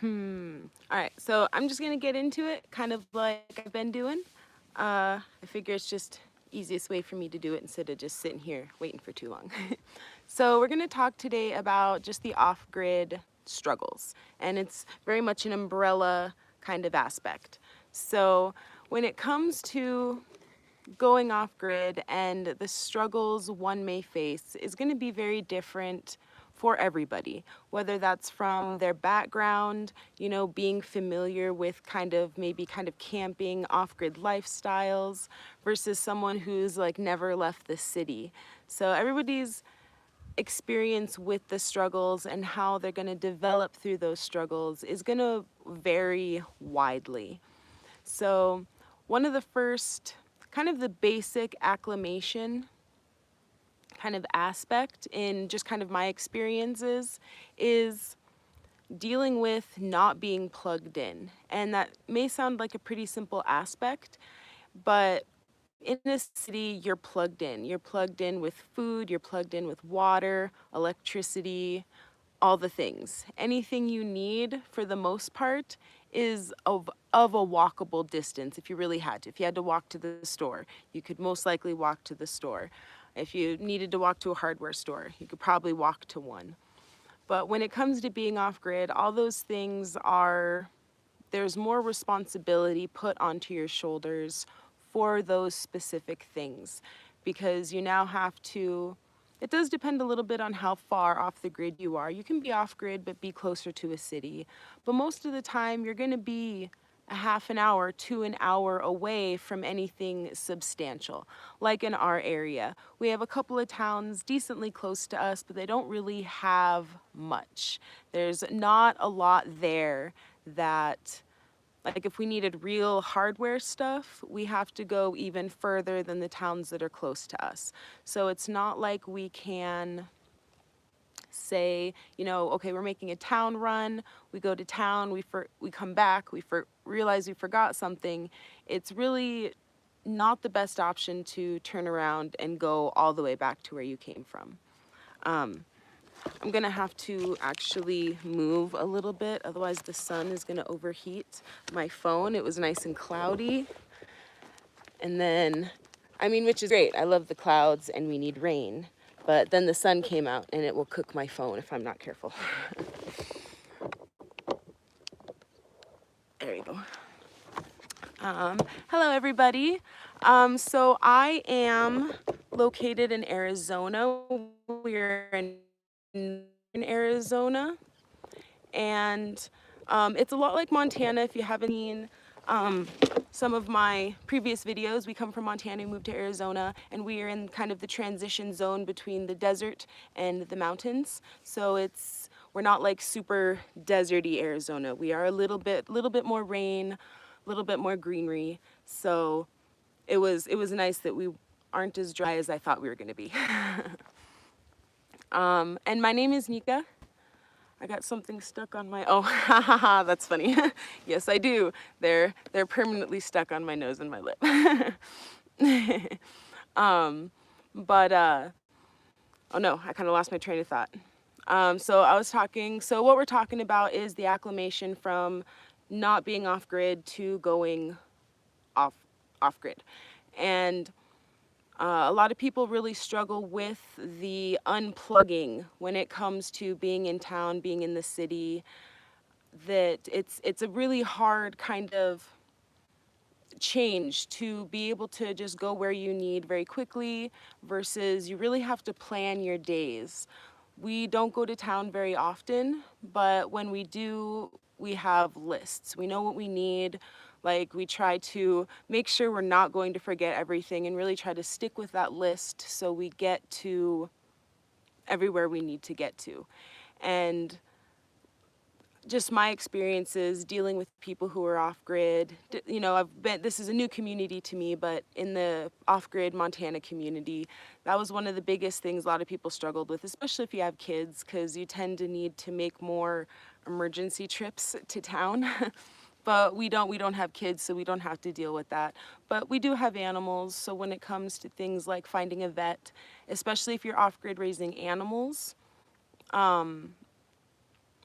All right, so I'm just gonna get into it, kind of like I've been doing. I figure it's just easiest way for me to do it instead of just sitting here waiting for too long. So we're gonna talk today about just the off-grid struggles, and it's very much an umbrella kind of aspect. So when it comes to going off grid and the struggles one may face is going to be very different for everybody, whether that's from their background, you know, being familiar with maybe kind of camping off grid lifestyles versus someone who's like never left the city. So everybody's experience with the struggles and how they're going to develop through those struggles is going to vary widely. So one of the first, kind of the basic acclimation kind of aspect in just kind of my experiences is dealing with not being plugged in. And that may sound like a pretty simple aspect, but in a city, you're plugged in. You're plugged in with food, you're plugged in with water, electricity, all the things. Anything you need, for the most part, is of a walkable distance if you really had to. If you had to walk to the store, you could most likely walk to the store. If you needed to walk to a hardware store, you could probably walk to one. But when it comes to being off grid, all those things are, there's more responsibility put onto your shoulders for those specific things because you now have to, it does depend a little bit on how far off the grid you are. You can be off grid but be closer to a city, but most of the time you're going to be a half an hour to an hour away from anything substantial. Like in our area, we have a couple of towns decently close to us, but they don't really have much. There's not a lot there that, like if we needed real hardware stuff, we have to go even further than the towns that are close to us. So it's not like we can say, you know, okay, we're making a town run, we go to town, we come back, realize we forgot something. It's really not the best option to turn around and go all the way back to where you came from. I'm gonna have to actually move a little bit, otherwise the sun is gonna overheat my phone. It was nice and cloudy. And then, I mean, which is great. I love the clouds and we need rain. But then the sun came out and it will cook my phone if I'm not careful. There you go. Hello, everybody. So I am located in Arizona. We're in Arizona. And it's a lot like Montana. If you haven't seen some of my previous videos, we come from Montana, moved to Arizona, and we are in kind of the transition zone between the desert and the mountains. So we're not like super deserty Arizona. We are a little bit more rain, a little bit more greenery. So it was nice that we aren't as dry as I thought we were going to be. And my name is Nika. I got something stuck on my, oh, ha ha ha, that's funny. Yes, I do. They're permanently stuck on my nose and my lip. But, oh no, I kind of lost my train of thought. So what we're talking about is the acclimation from not being off grid to going off grid. And a lot of people really struggle with the unplugging when it comes to being in town, being in the city, that it's a really hard kind of change to be able to just go where you need very quickly versus you really have to plan your days. We don't go to town very often, but when we do, we have lists. We know what we need. Like we try to make sure we're not going to forget everything and really try to stick with that list so we get to everywhere we need to get to. And just my experiences dealing with people who are off grid, you know, this is a new community to me, but in the off grid Montana community, that was one of the biggest things a lot of people struggled with, especially if you have kids, because you tend to need to make more emergency trips to town. But we don't have kids, so we don't have to deal with that. But we do have animals, so when it comes to things like finding a vet, especially if you're off grid raising animals,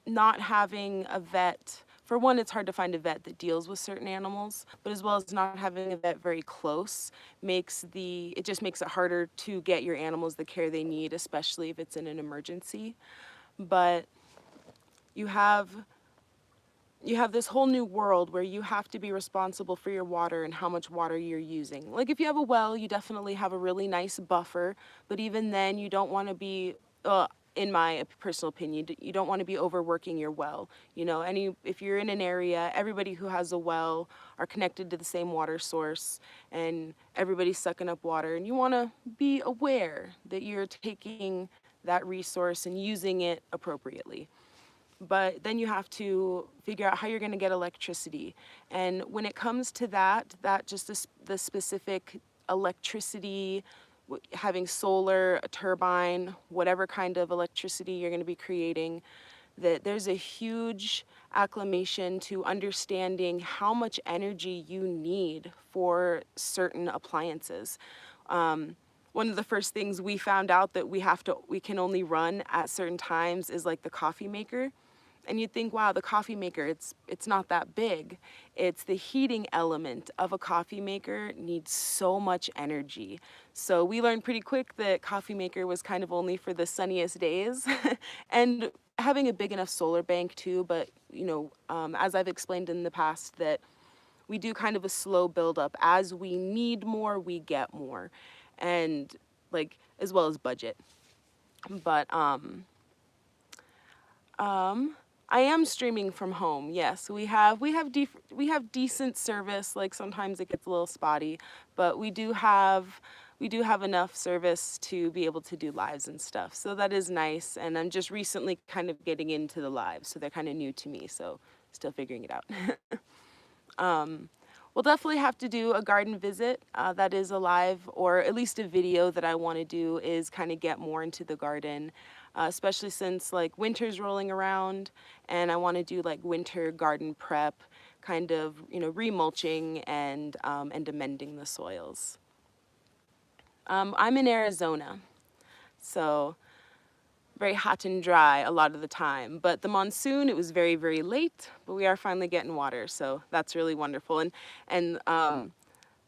not having a vet, for one, it's hard to find a vet that deals with certain animals, but as well as not having a vet very close it just makes it harder to get your animals the care they need, especially if it's in an emergency. But you have you have this whole new world where you have to be responsible for your water and how much water you're using. Like if you have a well, you definitely have a really nice buffer, but even then you don't want to be in my personal opinion, you don't want to be overworking your well. You know, if you're in an area, everybody who has a well are connected to the same water source and everybody's sucking up water, and you want to be aware that you're taking that resource and using it appropriately. But then you have to figure out how you're going to get electricity. And when it comes to that just the specific electricity, having solar, a turbine, whatever kind of electricity you're going to be creating, that there's a huge acclimation to understanding how much energy you need for certain appliances. One of the first things we found out that we can only run at certain times is like the coffee maker. And you'd think, wow, the coffee maker, it's not that big. It's the heating element of a coffee maker needs so much energy. So we learned pretty quick that coffee maker was kind of only for the sunniest days. And having a big enough solar bank too, but as I've explained in the past, that we do kind of a slow buildup. As we need more, we get more. And like, as well as budget. But I am streaming from home. Yes, we have decent service. Like sometimes it gets a little spotty, but we do have enough service to be able to do lives and stuff. So that is nice. And I'm just recently kind of getting into the lives, so they're kind of new to me. So still figuring it out. We'll definitely have to do a garden visit. That is a live, or at least a video that I want to do, is kind of get more into the garden, especially since like winter's rolling around, and I want to do like winter garden prep, kind of remulching and amending the soils. I'm in Arizona, so very hot and dry a lot of the time. But the monsoon, it was very, very late, but we are finally getting water, so that's really wonderful. And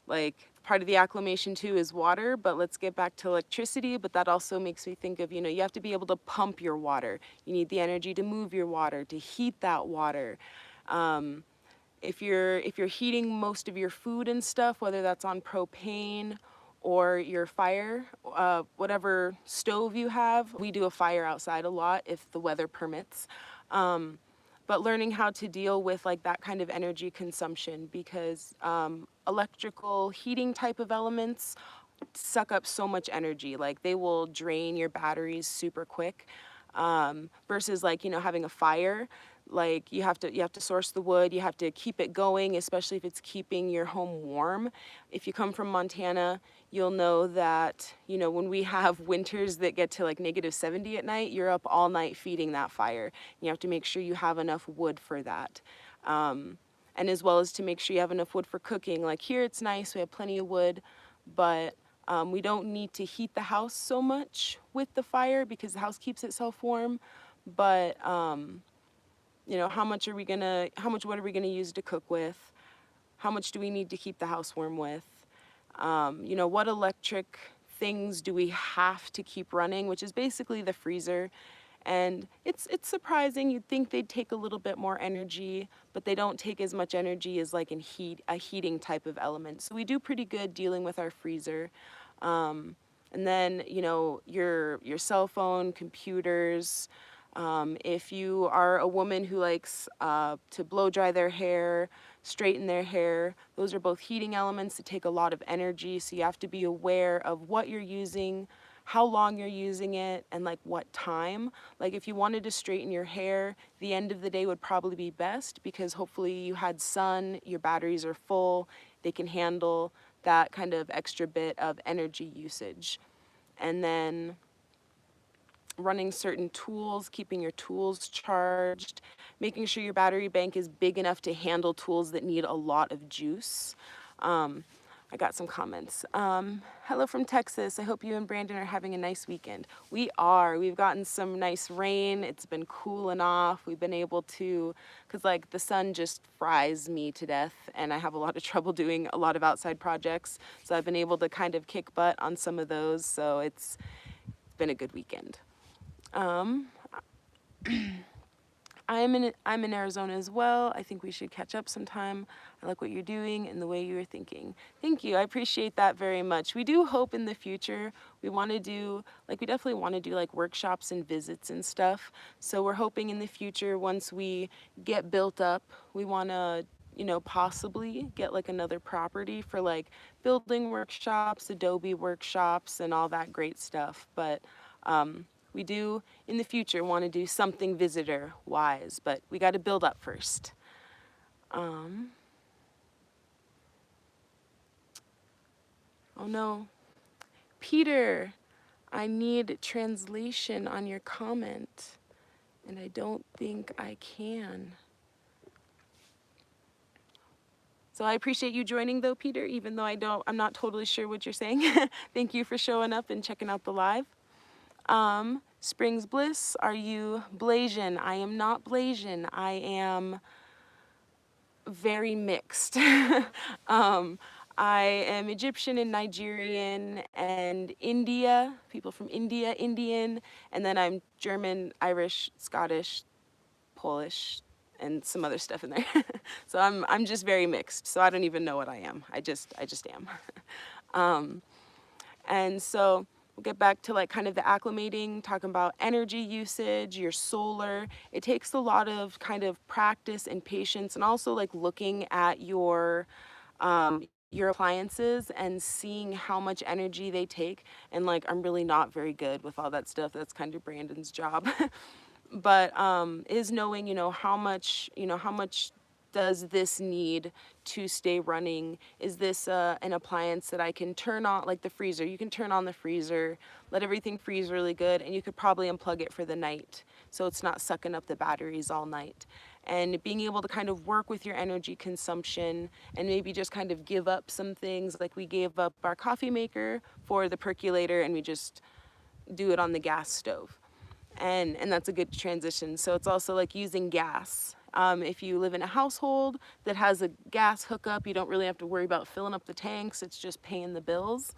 like part of the acclimation too is water, but let's get back to electricity. But that also makes me think of, you have to be able to pump your water. You need the energy to move your water, to heat that water. If you're heating most of your food and stuff, whether that's on propane or your fire, whatever stove you have. We do a fire outside a lot if the weather permits. But learning how to deal with like that kind of energy consumption, because electrical heating type of elements suck up so much energy. Like they will drain your batteries super quick. Versus like having a fire, like you have to source the wood, you have to keep it going, especially if it's keeping your home warm. If you come from Montana, you'll know that when we have winters that get to like -70 at night, you're up all night feeding that fire. You have to make sure you have enough wood for that, and as well as to make sure you have enough wood for cooking. Like here it's nice, we have plenty of wood, but we don't need to heat the house so much with the fire because the house keeps itself warm. But how much wood are we gonna use to cook with? How much do we need to keep the house warm with? What electric things do we have to keep running, which is basically the freezer. And it's surprising. You'd think they'd take a little bit more energy, but they don't take as much energy as like a heating type of element. So we do pretty good dealing with our freezer. And then, your cell phone, computers. If you are a woman who likes to blow dry their hair, straighten their hair, those are both heating elements that take a lot of energy. So you have to be aware of what you're using, how long you're using it, and like what time. Like if you wanted to straighten your hair, the end of the day would probably be best, because hopefully you had sun, your batteries are full, they can handle that kind of extra bit of energy usage. And then running certain tools, keeping your tools charged, making sure your battery bank is big enough to handle tools that need a lot of juice. I got some comments. Hello from Texas. I hope you and Brandon are having a nice weekend. We are. We've gotten some nice rain. It's been cooling off. We've been able to, because like the sun just fries me to death and I have a lot of trouble doing a lot of outside projects. So I've been able to kind of kick butt on some of those. So it's been a good weekend. I'm in Arizona as well. I think we should catch up sometime. I like what you're doing and the way you're thinking. Thank you. I appreciate that very much. We do hope in the future we want to do, like, we definitely want to do like workshops and visits and stuff. So we're hoping in the future, once we get built up, we want to, you know, possibly get like another property for like building workshops, Adobe workshops, and all that great stuff. But we do in the future want to do something visitor wise, but we got to build up first. Oh no, Peter, I need translation on your comment, and I don't think I can. So I appreciate you joining though, Peter, even though I'm not totally sure what you're saying. Thank you for showing up and checking out the live. Springs Bliss, are you Blasian? I am not Blasian. I am very mixed. I am Egyptian and Nigerian and India, people from India, Indian, and then I'm German, Irish, Scottish, Polish, and some other stuff in there. So I'm just very mixed. So I don't even know what I am. I just am. And so we'll get back to like kind of the acclimating, talking about energy usage, your solar. It takes a lot of kind of practice and patience, and also like looking at your appliances and seeing how much energy they take. And like I'm really not very good with all that stuff. That's kind of Brandon's job. But is knowing, how much does this need to stay running? Is this an appliance that I can turn on, like the freezer? You can turn on the freezer, let everything freeze really good, and you could probably unplug it for the night so it's not sucking up the batteries all night. And being able to kind of work with your energy consumption and maybe just kind of give up some things, like we gave up our coffee maker for the percolator and we just do it on the gas stove. And that's a good transition. So it's also like using gas. If you live in a household that has a gas hookup, you don't really have to worry about filling up the tanks. It's just paying the bills.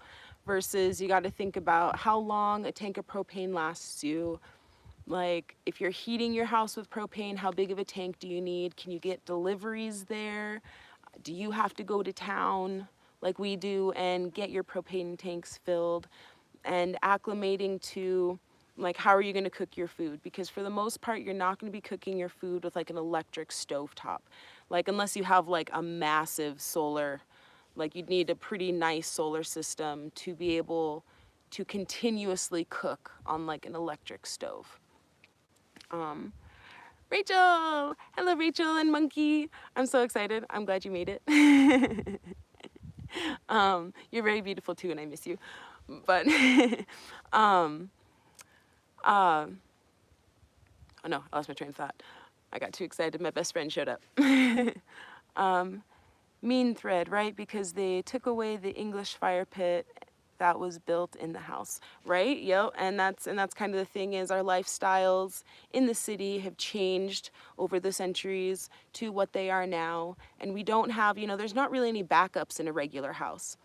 Versus you got to think about how long a tank of propane lasts you. Like if you're heating your house with propane, how big of a tank do you need? Can you get deliveries there? Do you have to go to town like we do and get your propane tanks filled? And acclimating to like how are you going to cook your food, because for the most part you're not going to be cooking your food with like an electric stovetop, like unless you have like a massive solar, like you'd need a pretty nice solar system to be able to continuously cook on like an electric stove. Rachel, hello Rachel and Monkey, I'm so excited, I'm glad you made it. You're very beautiful too and I miss you, but oh no, I lost my train of thought. I got too excited. My best friend showed up. Mean thread, right? Because they took away the English fire pit that was built in the house, right? Yep. And that's kind of the thing, is our lifestyles in the city have changed over the centuries to what they are now, and we don't have, there's not really any backups in a regular house.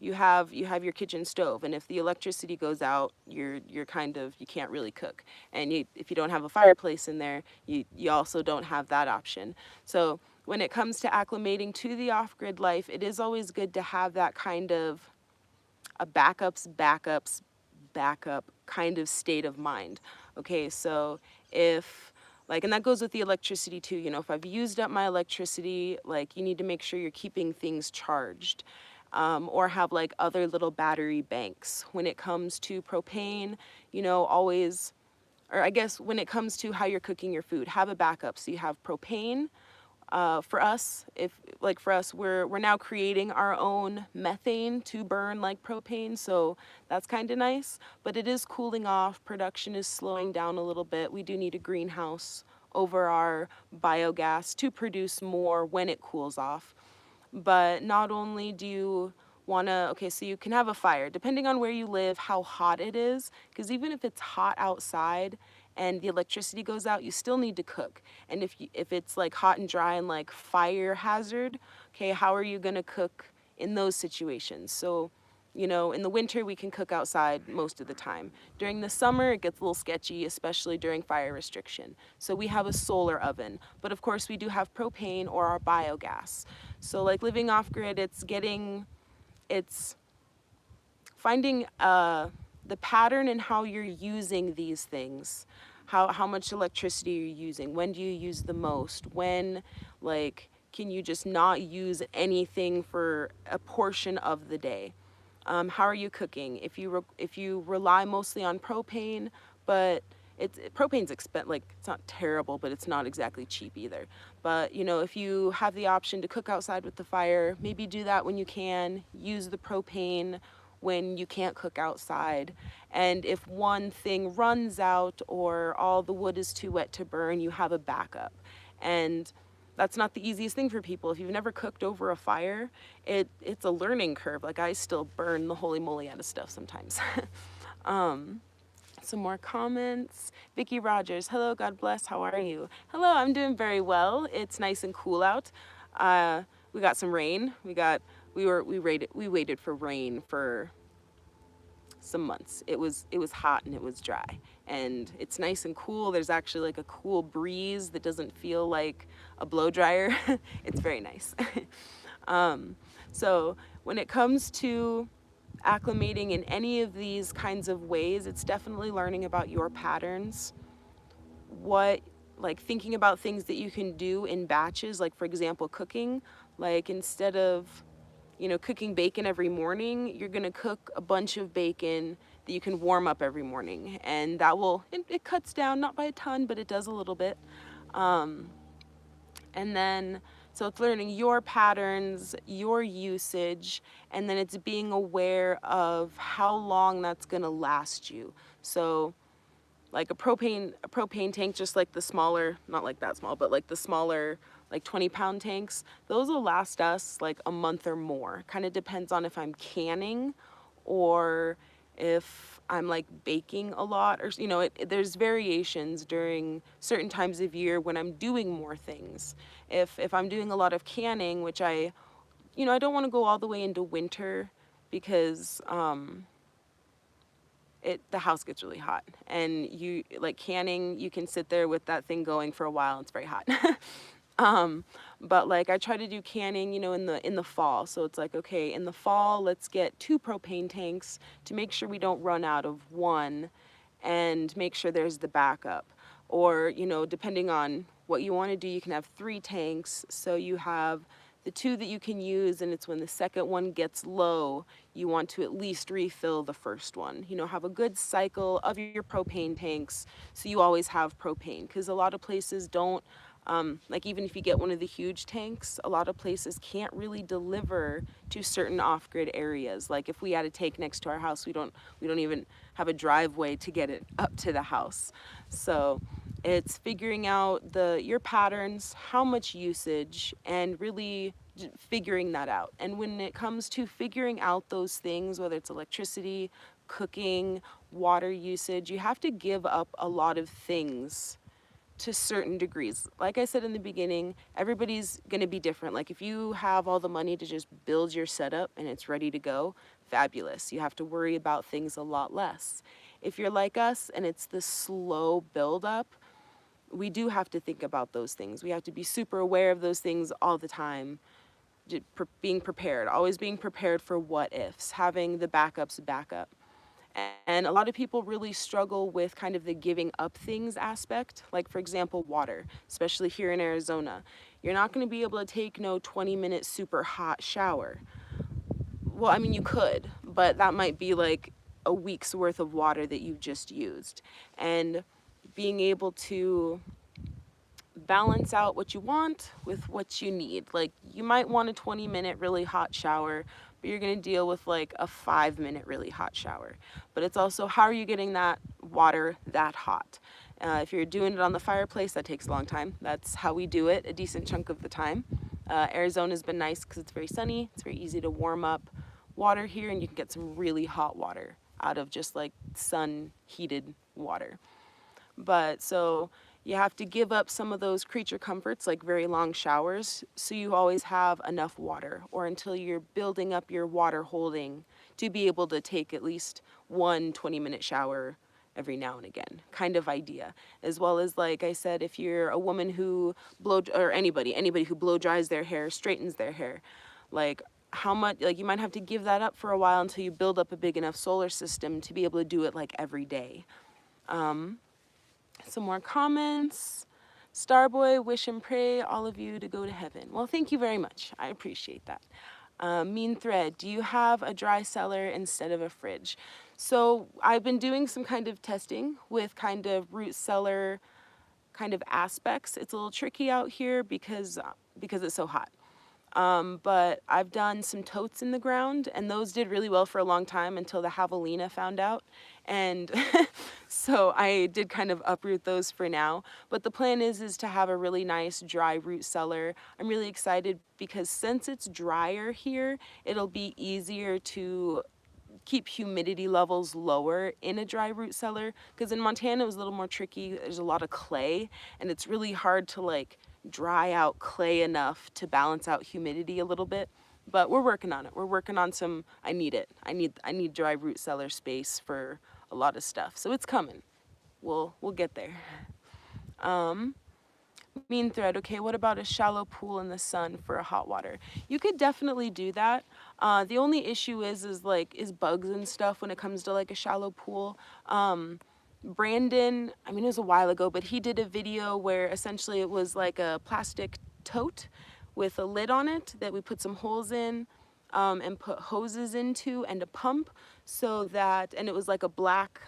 You have your kitchen stove, and if the electricity goes out, you can't really cook. And if you don't have a fireplace in there, you also don't have that option. So when it comes to acclimating to the off-grid life, it is always good to have that kind of a backup kind of state of mind. Okay, so if and that goes with the electricity too, if I've used up my electricity, like you need to make sure you're keeping things charged. Or have like other little battery banks. When it comes to propane, always, or I guess when it comes to how you're cooking your food, have a backup. So you have propane. For us, we're now creating our own methane to burn like propane, so that's kind of nice, but it is cooling off. Production is slowing down a little bit. We do need a greenhouse over our biogas to produce more when it cools off. But not only do you want to, okay, so you can have a fire, depending on where you live, how hot it is, because even if it's hot outside and the electricity goes out, you still need to cook. And if it's like hot and dry and like fire hazard, okay, how are you going to cook in those situations? So, in the winter, we can cook outside most of the time. During the summer, it gets a little sketchy, especially during fire restriction. So we have a solar oven, but of course we do have propane or our biogas. So like living off grid, it's finding the pattern in how you're using these things. How much electricity you're using. When do you use the most? When, like, can you just not use anything for a portion of the day? How are you cooking? If you rely mostly on propane, but propane's like it's not terrible, but it's not exactly cheap either. But if you have the option to cook outside with the fire, maybe do that when you can. Use the propane when you can't cook outside. And if one thing runs out or all the wood is too wet to burn, you have a backup. And that's not the easiest thing for people. If you've never cooked over a fire, it's a learning curve. Like, I still burn the holy moly out of stuff sometimes. Some more comments. Vicky Rogers, hello, God bless, how are you? Hello, I'm doing very well. It's nice and cool out. We got some rain. We waited for rain for some months. It was hot and it was dry, and it's nice and cool. There's actually like a cool breeze that doesn't feel like a blow dryer. It's very nice. So when it comes to acclimating in any of these kinds of ways, it's definitely learning about your patterns. Like thinking about things that you can do in batches, like for example cooking. Like instead of cooking bacon every morning, you're gonna cook a bunch of bacon that you can warm up every morning, and that it cuts down, not by a ton, but it does a little bit. And then, so it's learning your patterns, your usage, and then it's being aware of how long that's gonna last you. So like a propane tank, just like the smaller, not like that small, but like the smaller, like 20-pound tanks, those will last us like a month or more. Kind of depends on if I'm canning or if I'm like baking a lot, or there's variations during certain times of year when I'm doing more things. If I'm doing a lot of canning, which I don't want to go all the way into winter, because the house gets really hot, and you like canning, you can sit there with that thing going for a while, and it's very hot. But like I try to do canning, in the fall. So it's like, okay, in the fall, let's get 2 propane tanks to make sure we don't run out of one, and make sure there's the backup. Or, depending on what you want to do, you can have 3 tanks. So you have the 2 that you can use, and it's when the second one gets low, you want to at least refill the first one. Have a good cycle of your propane tanks so you always have propane, because a lot of places don't. Like even if you get one of the huge tanks, a lot of places can't really deliver to certain off-grid areas. Like if we had a tank next to our house, we don't even have a driveway to get it up to the house. So it's figuring out your patterns, how much usage, and really figuring that out. And when it comes to figuring out those things, whether it's electricity, cooking, water usage, you have to give up a lot of things to certain degrees. Like I said in the beginning, everybody's going to be different. Like if you have all the money to just build your setup and it's ready to go, fabulous. You have to worry about things a lot less. If you're like us and it's the slow buildup, we do have to think about those things. We have to be super aware of those things all the time. Being prepared, always being prepared for what ifs, having the backups backup. And a lot of people really struggle with kind of the giving up things aspect. Like for example, water, especially here in Arizona. You're not going to be able to take no 20-minute super hot shower. Well, I mean, you could, but that might be like a week's worth of water that you've just used. And being able to balance out what you want with what you need. Like you might want a 20-minute really hot shower, but you're going to deal with like a 5-minute really hot shower. But it's also, how are you getting that water that hot? If you're doing it on the fireplace, that takes a long time. That's how we do it a decent chunk of the time. Arizona's been nice because it's very sunny. It's very easy to warm up water here, and you can get some really hot water out of just like sun heated water. But so you have to give up some of those creature comforts like very long showers so you always have enough water, or until you're building up your water holding to be able to take at least one 20-minute shower every now and again kind of idea. As well as, like I said, if you're a woman who or anybody who blow dries their hair, straightens their hair, like how much, like you might have to give that up for a while until you build up a big enough solar system to be able to do it like every day. Some more comments. Starboy, wish and pray all of you to go to heaven. Well, thank you very much. I appreciate that. Mean Thread, do you have a dry cellar instead of a fridge? So I've been doing some kind of testing with kind of root cellar kind of aspects. It's a little tricky out here because it's so hot. But I've done some totes in the ground, and those did really well for a long time until the javelina found out. And so I did kind of uproot those for now. But the plan is to have a really nice dry root cellar. I'm really excited because since it's drier here, it'll be easier to keep humidity levels lower in a dry root cellar, because in Montana it was a little more tricky. There's a lot of clay, and it's really hard to like dry out clay enough to balance out humidity a little bit. But we're working on it. We're working on some, I need it. I need dry root cellar space for a lot of stuff. So it's coming. We'll get there. Mean Thread, okay, what about a shallow pool in the sun for a hot water? You could definitely do that. The only issue is bugs and stuff when it comes to like a shallow pool. Brandon, I mean, it was a while ago, but he did a video where essentially it was like a plastic tote with a lid on it that we put some holes in and put hoses into and a pump, so that, and it was like a black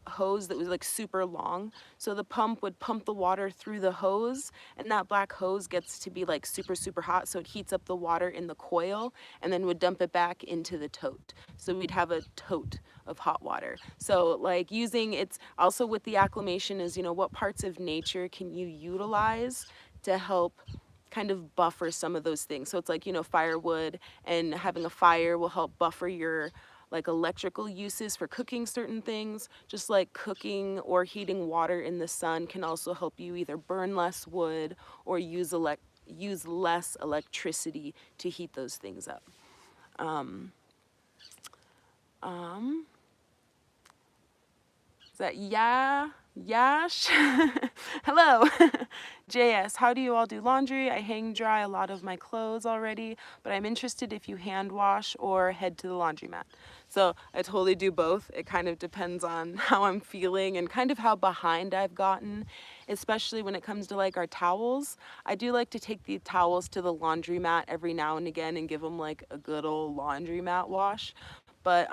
hose that was like super long. So the pump would pump the water through the hose, and that black hose gets to be like super, super hot. So it heats up the water in the coil and then would dump it back into the tote. So we'd have a tote of hot water. So like using, it's also with the acclimation is, you know, what parts of nature can you utilize to help kind of buffer some of those things. So it's like, you know, firewood, and having a fire will help buffer your like electrical uses for cooking certain things. Just like cooking or heating water in the sun can also help you either burn less wood or use less electricity to heat those things up. Is that Yash? Hello. JS, how do you all do laundry? I hang dry a lot of my clothes already, but I'm interested if you hand wash or head to the laundromat. So I totally do both. It kind of depends on how I'm feeling and kind of how behind I've gotten, especially when it comes to like our towels. I do like to take the towels to the laundromat every now and again and give them like a good old laundromat wash. But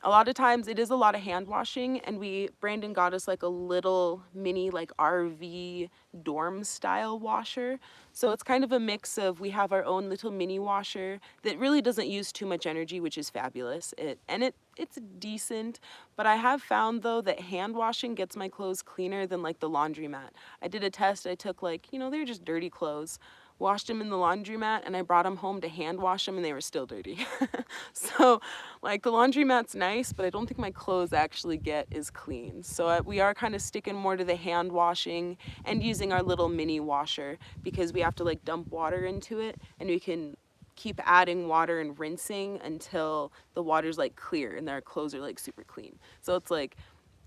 a lot of times it is a lot of hand washing, and Brandon got us like a little mini like RV dorm style washer. So it's kind of a mix of, we have our own little mini washer that really doesn't use too much energy, which is fabulous. It's decent, but I have found though that hand washing gets my clothes cleaner than like the laundromat. I did a test. I took like, you know, they were just dirty clothes, washed them in the laundromat, and I brought them home to hand wash them, and they were still dirty. So like the laundromat's nice, but I don't think my clothes actually get as clean. So we are kind of sticking more to the hand washing and using our little mini washer, because we have to like dump water into it, and we can keep adding water and rinsing until the water's like clear and our clothes are like super clean. So it's like,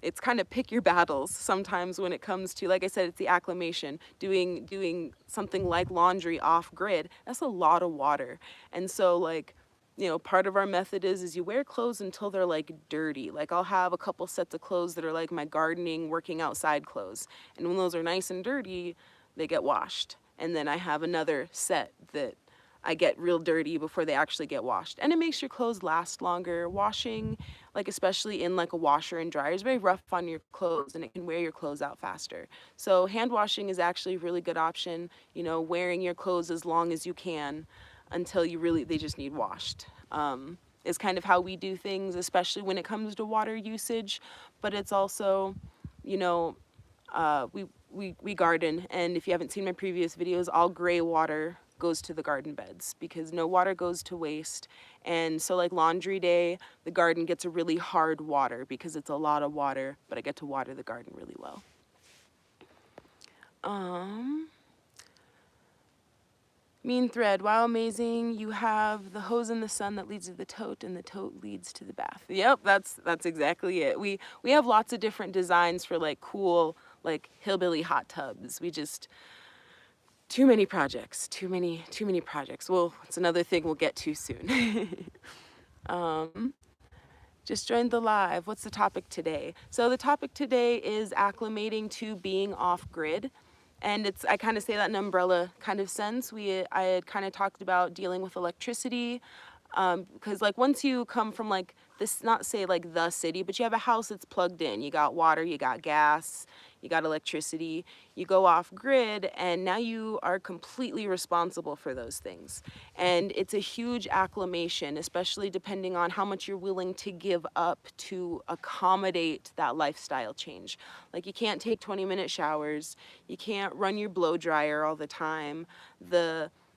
it's kind of pick your battles sometimes when it comes to, like I said, it's the acclimation. Doing something like laundry off grid, that's a lot of water. And so like, you know, part of our method is you wear clothes until they're like dirty. Like I'll have a couple sets of clothes that are like my gardening, working outside clothes. And when those are nice and dirty, they get washed. And then I have another set that I get real dirty before they actually get washed. And it makes your clothes last longer. Washing, like especially in like a washer and dryer, is very rough on your clothes, and it can wear your clothes out faster. So hand washing is actually a really good option, you know, wearing your clothes as long as you can until they just need washed. Is kind of how we do things, especially when it comes to water usage. But it's also, you know, we garden, and if you haven't seen my previous videos, all gray water goes to the garden beds because no water goes to waste. And so like laundry day, the garden gets a really hard water because it's a lot of water, but I get to water the garden really well. Mean thread, wow, amazing. You have the hose in the sun that leads to the tote and the tote leads to the bath. Yep, that's exactly it. We have lots of different designs for like cool, like hillbilly hot tubs. We just, too many projects, too many projects. Well, it's another thing we'll get to soon. Just joined the live. What's the topic today? So the topic today is acclimating to being off grid. And it's, I kind of say that in an umbrella kind of sense. I had kind of talked about dealing with electricity, because like once you come from like this, not say like the city, but you have a house that's plugged in, you got water, you got gas, you got electricity, you go off grid, and now you are completely responsible for those things. And it's a huge acclimation, especially depending on how much you're willing to give up to accommodate that lifestyle change. Like you can't take 20-minute showers, you can't run your blow dryer all the time,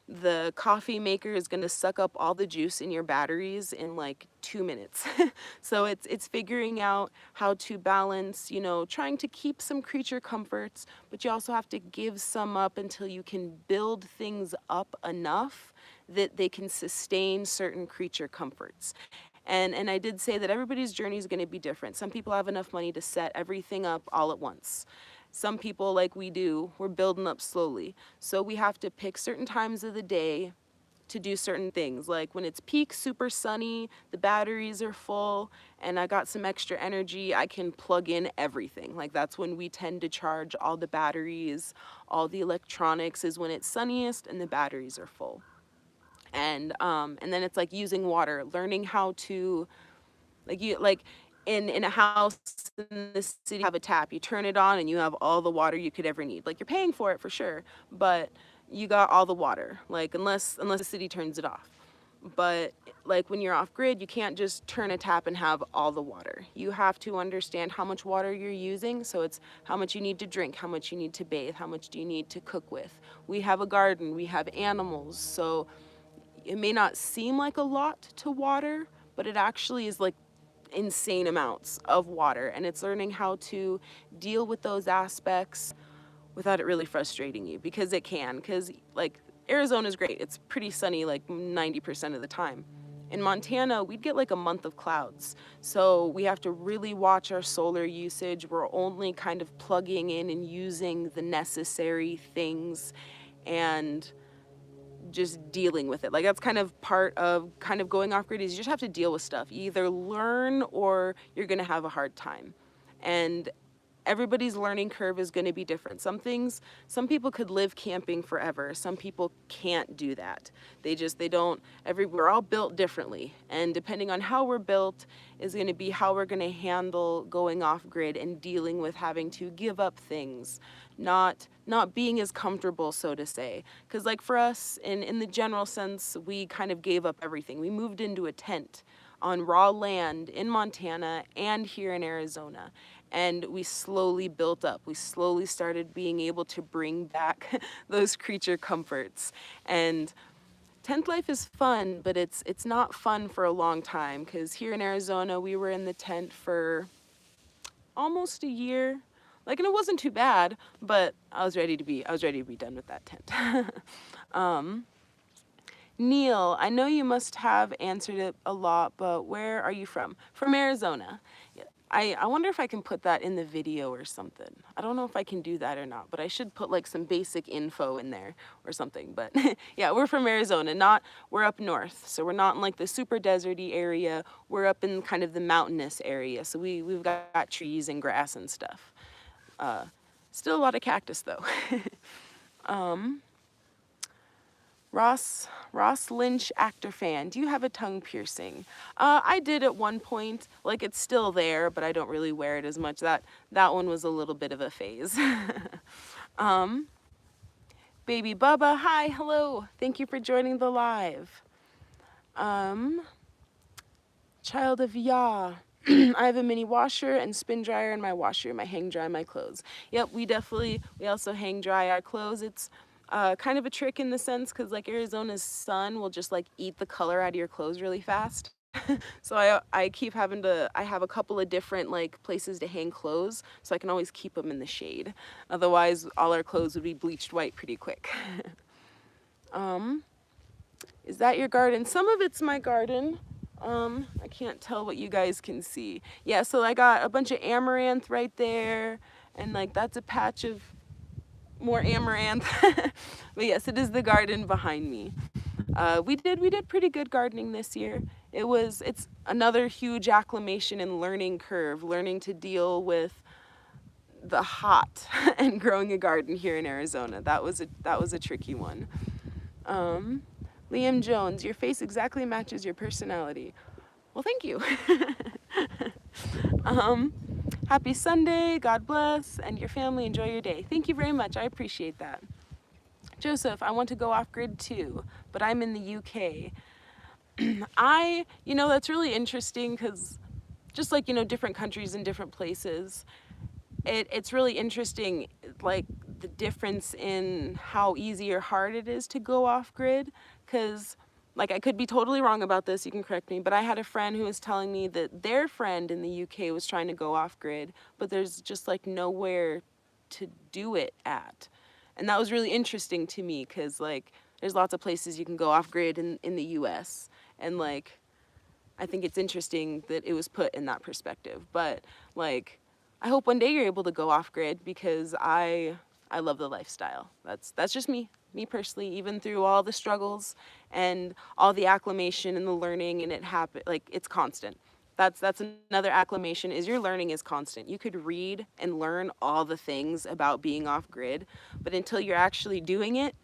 the coffee maker is going to suck up all the juice in your batteries in like 2 minutes. So it's figuring out how to balance, you know, trying to keep some creature comforts, but you also have to give some up until you can build things up enough that they can sustain certain creature comforts. And I did say that everybody's journey is going to be different. Some people have enough money to set everything up all at once. Some people, like we do, we're building up slowly. So we have to pick certain times of the day to do certain things. Like when it's peak, super sunny, the batteries are full, and I got some extra energy, I can plug in everything. Like that's when we tend to charge all the batteries, all the electronics is when it's sunniest and the batteries are full. And then it's like using water, learning how to, like in a house in the city, you have a tap, you turn it on and you have all the water you could ever need. Like you're paying for it for sure, but you got all the water, like unless the city turns it off. But like when you're off grid, you can't just turn a tap and have all the water. You have to understand how much water you're using. So it's how much you need to drink, how much you need to bathe, how much do you need to cook with. We have a garden, we have animals, so it may not seem like a lot to water, but it actually is like insane amounts of water. And it's learning how to deal with those aspects without it really frustrating you, because it can. Because like Arizona's great, it's pretty sunny like 90% of the time. In Montana, we'd get like a month of clouds. So we have to really watch our solar usage. We're only kind of plugging in and using the necessary things and just dealing with it. Like that's kind of part of kind of going off grid, is you just have to deal with stuff. You either learn or you're gonna have a hard time. And everybody's learning curve is going to be different. Some people could live camping forever. Some people can't do that. They don't, we're all built differently. And depending on how we're built is going to be how we're going to handle going off grid and dealing with having to give up things, not being as comfortable, so to say. Because like for us, in the general sense, we kind of gave up everything. We moved into a tent on raw land in Montana and here in Arizona. And we slowly built up. We slowly started being able to bring back those creature comforts. And tent life is fun, but it's not fun for a long time, because here in Arizona, we were in the tent for almost a year. Like, and it wasn't too bad, but I was ready to be done with that tent. Neil, I know you must have answered it a lot, but where are you from? From Arizona. I wonder if I can put that in the video or something. I don't know if I can do that or not, but I should put like some basic info in there or something. But yeah, we're from Arizona, we're up north. So we're not in like the super deserty area. We're up in kind of the mountainous area. So we've got trees and grass and stuff. Still a lot of cactus though. Ross Lynch, actor fan. Do you have a tongue piercing? I did at one point. Like it's still there, but I don't really wear it as much. That one was a little bit of a phase. Baby Bubba, hi, hello. Thank you for joining the live. Child of Yah. I have a mini washer and spin dryer in my washer. I hang dry my clothes. Yep, we also hang dry our clothes. Kind of a trick in the sense because like Arizona's sun will just like eat the color out of your clothes really fast. So I keep having to, I have a couple of different like places to hang clothes so I can always keep them in the shade. Otherwise all our clothes would be bleached white pretty quick. Is that your garden? Some of it's my garden. I can't tell what you guys can see. Yeah, so I got a bunch of amaranth right there, and like that's a patch of more amaranth. But yes, it is the garden behind me. We did pretty good gardening this year. It's another huge acclimation and learning curve, learning to deal with the hot and growing a garden here in Arizona. That was a tricky one. Liam Jones, your face exactly matches your personality. Well, thank you. Happy Sunday, God bless, and your family enjoy your day. Thank you very much, I appreciate that. Joseph, I want to go off grid too, but I'm in the UK. That's really interesting because just like, different countries and different places, it's really interesting, like the difference in how easy or hard it is to go off grid. Because, like, I could be totally wrong about this, you can correct me, but I had a friend who was telling me that their friend in the UK was trying to go off grid, but there's just like nowhere to do it at. And that was really interesting to me because, like, there's lots of places you can go off grid in the US. And, like, I think it's interesting that it was put in that perspective. But, like, I hope one day you're able to go off grid because I love the lifestyle. That's just me personally. Even through all the struggles and all the acclimation and the learning, and it's constant. That's another acclimation is your learning is constant. You could read and learn all the things about being off grid, but until you're actually doing it,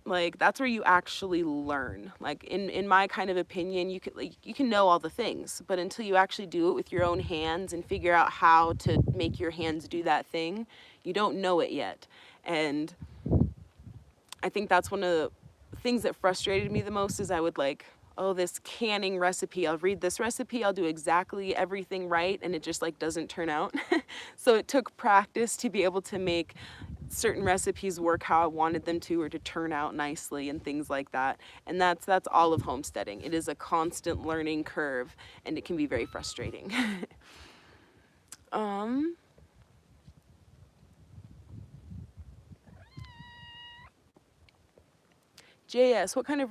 like that's where you actually learn. Like in my kind of opinion, you can know all the things, but until you actually do it with your own hands and figure out how to make your hands do that thing, you don't know it yet. And I think that's one of the things that frustrated me the most is I would like, oh, this canning recipe, I'll read this recipe, I'll do exactly everything right, and it just like doesn't turn out. So it took practice to be able to make certain recipes work how I wanted them to, or to turn out nicely and things like that. And that's all of homesteading. It is a constant learning curve, and it can be very frustrating. JS, what kind of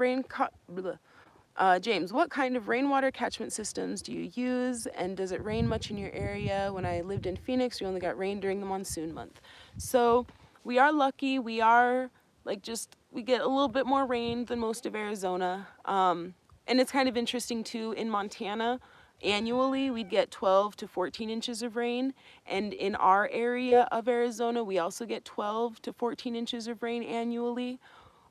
James, what kind of rainwater catchment systems do you use, and does it rain much in your area? When I lived in Phoenix, we only got rain during the monsoon month. So we are lucky. We are we get a little bit more rain than most of Arizona. And it's kind of interesting too, in Montana, annually we'd get 12 to 14 inches of rain. And in our area of Arizona, we also get 12 to 14 inches of rain annually.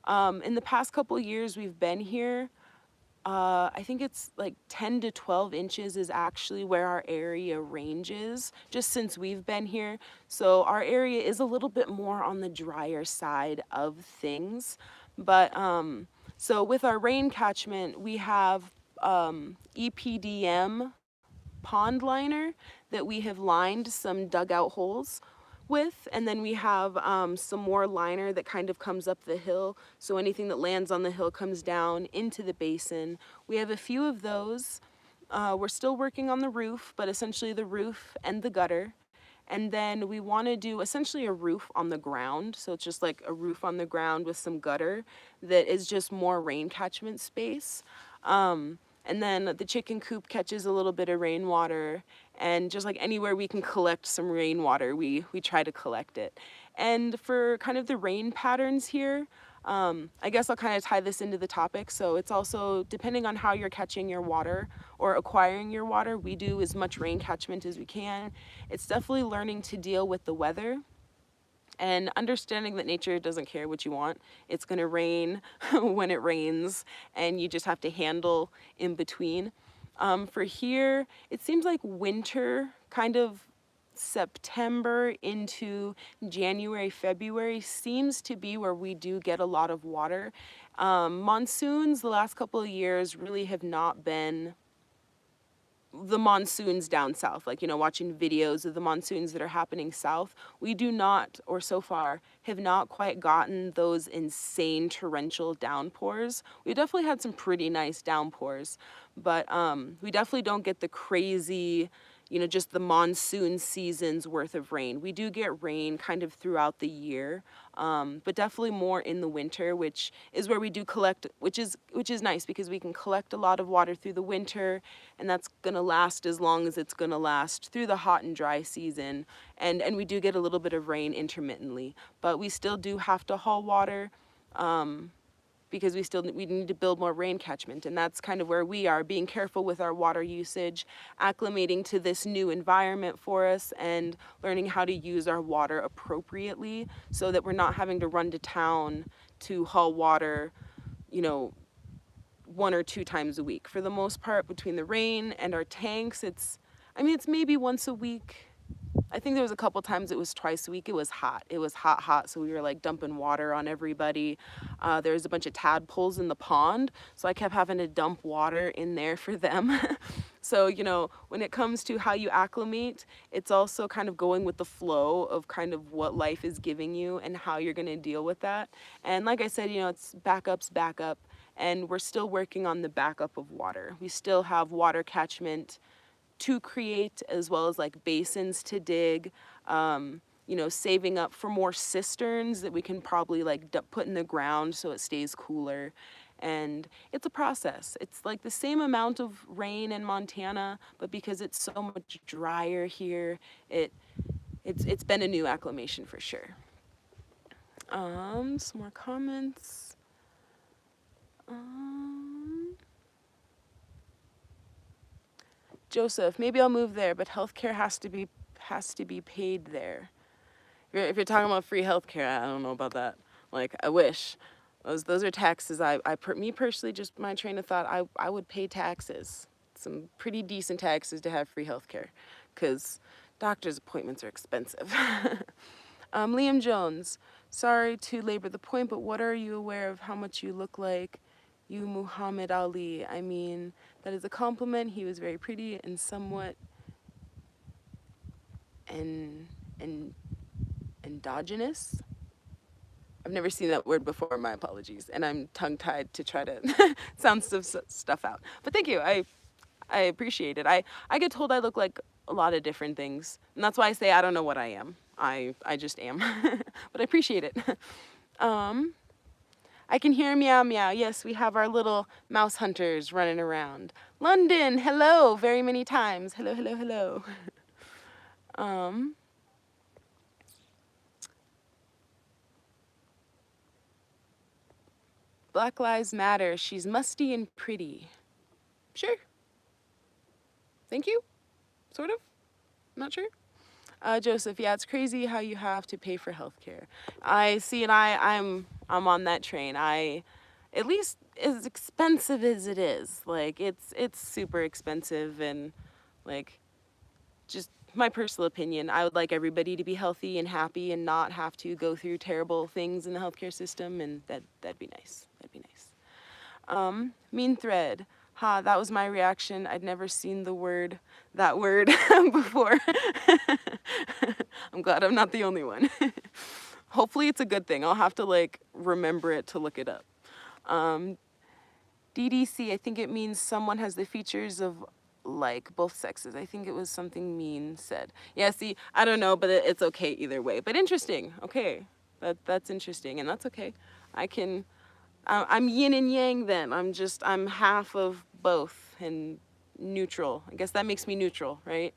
In the past couple years we've been here, I think it's like 10 to 12 inches is actually where our area ranges, just since we've been here. So our area is a little bit more on the drier side of things. But so with our rain catchment, we have EPDM pond liner that we have lined some dugout holes with, and then we have some more liner that kind of comes up the hill, so anything that lands on the hill comes down into the basin. We have a few of those. We're still working on the roof, but essentially the roof and the gutter. And then we want to do essentially a roof on the ground, so it's just like a roof on the ground with some gutter that is just more rain catchment space. And then the chicken coop catches a little bit of rainwater, and just like anywhere we can collect some rainwater, we try to collect it. And for kind of the rain patterns here, I guess I'll kind of tie this into the topic. So it's also depending on how you're catching your water or acquiring your water, we do as much rain catchment as we can. It's definitely learning to deal with the weather and understanding that nature doesn't care what you want. It's going to rain when it rains, and you just have to handle in between. For here, it seems like winter, kind of September into January, February, seems to be where we do get a lot of water. Monsoons the last couple of years really have not been the monsoons down south, like, watching videos of the monsoons that are happening south, we do not, or so far, have not quite gotten those insane torrential downpours. We definitely had some pretty nice downpours, but we definitely don't get the crazy, just the monsoon season's worth of rain. We do get rain kind of throughout the year, but definitely more in the winter, which is where we do collect, which is nice because we can collect a lot of water through the winter, and that's gonna last as long as it's gonna last through the hot and dry season. And we do get a little bit of rain intermittently, but we still do have to haul water. Because we need to build more rain catchment, and that's kind of where we are, being careful with our water usage, acclimating to this new environment for us, and learning how to use our water appropriately so that we're not having to run to town to haul water, you know, 1 or 2 times a week. For the most part, between the rain and our tanks, it's maybe once a week. I think there was a couple times it was twice a week. It was hot. It was hot. So we were like dumping water on everybody. There was a bunch of tadpoles in the pond, so I kept having to dump water in there for them. So, when it comes to how you acclimate, it's also kind of going with the flow of kind of what life is giving you and how you're going to deal with that. And like I said, it's backups, backup, and we're still working on the backup of water. We still have water catchment to create, as well as like basins to dig, saving up for more cisterns that we can probably like put in the ground so it stays cooler. And it's a process. It's like the same amount of rain in Montana, but because it's so much drier here, it's been a new acclimation for sure. Some more comments. Joseph, maybe I'll move there, but healthcare has to be paid there. If you're talking about free healthcare, I don't know about that. Like, I wish. Those are taxes. Me personally, just my train of thought, I would pay taxes. Some pretty decent taxes to have free healthcare, because doctor's appointments are expensive. Liam Jones, sorry to labor the point, but what are you aware of how much you look like you Muhammad Ali? I mean, that is a compliment. He was very pretty and somewhat endogenous. I've never seen that word before, my apologies. And I'm tongue-tied to try to sound stuff out. But thank you, I appreciate it. I get told I look like a lot of different things. And that's why I say I don't know what I am. I just am. But I appreciate it. I can hear meow meow. Yes, we have our little mouse hunters running around. London, hello, very many times. Hello, hello, hello. Black Lives Matter. She's musty and pretty. Sure. Thank you. Sort of. Not sure. Joseph, yeah, it's crazy how you have to pay for healthcare. I see, and I'm on that train. At least as expensive as it is, like it's super expensive, and like, just my personal opinion, I would like everybody to be healthy and happy and not have to go through terrible things in the healthcare system, and that'd be nice. That'd be nice. Mean thread. Ha, that was my reaction. I'd never seen that word before. I'm glad I'm not the only one. Hopefully it's a good thing. I'll have to like remember it to look it up. DDC, I think it means someone has the features of like both sexes. I think it was something Mean said. Yeah, see, I don't know, but it's okay either way. But interesting. Okay, that's interesting, and that's okay. I'm yin and yang then. I'm half of both and neutral. I guess that makes me neutral, right?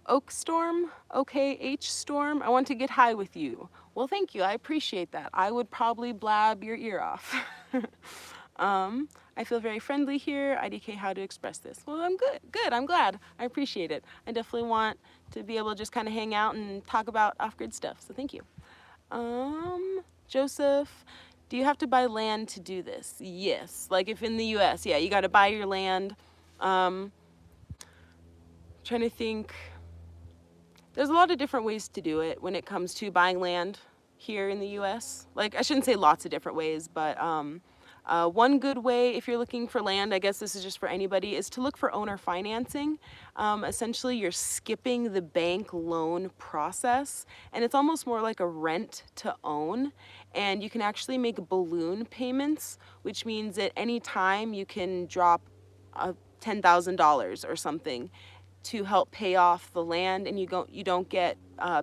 Oak Storm, okay, H Storm, I want to get high with you. Well, thank you, I appreciate that. I would probably blab your ear off. I feel very friendly here. IDK, how to express this? Well, I'm good, I'm glad. I appreciate it. I definitely want to be able to just kind of hang out and talk about off-grid stuff, so thank you. Joseph, do you have to buy land to do this? Yes, like if in the US, yeah, you gotta buy your land. Trying to think. There's a lot of different ways to do it when it comes to buying land here in the US. Like, I shouldn't say lots of different ways, but One good way, if you're looking for land, I guess this is just for anybody, is to look for owner financing. Essentially, you're skipping the bank loan process, and it's almost more like a rent to own. And you can actually make balloon payments, which means at any time you can drop $10,000 or something to help pay off the land, and you don't get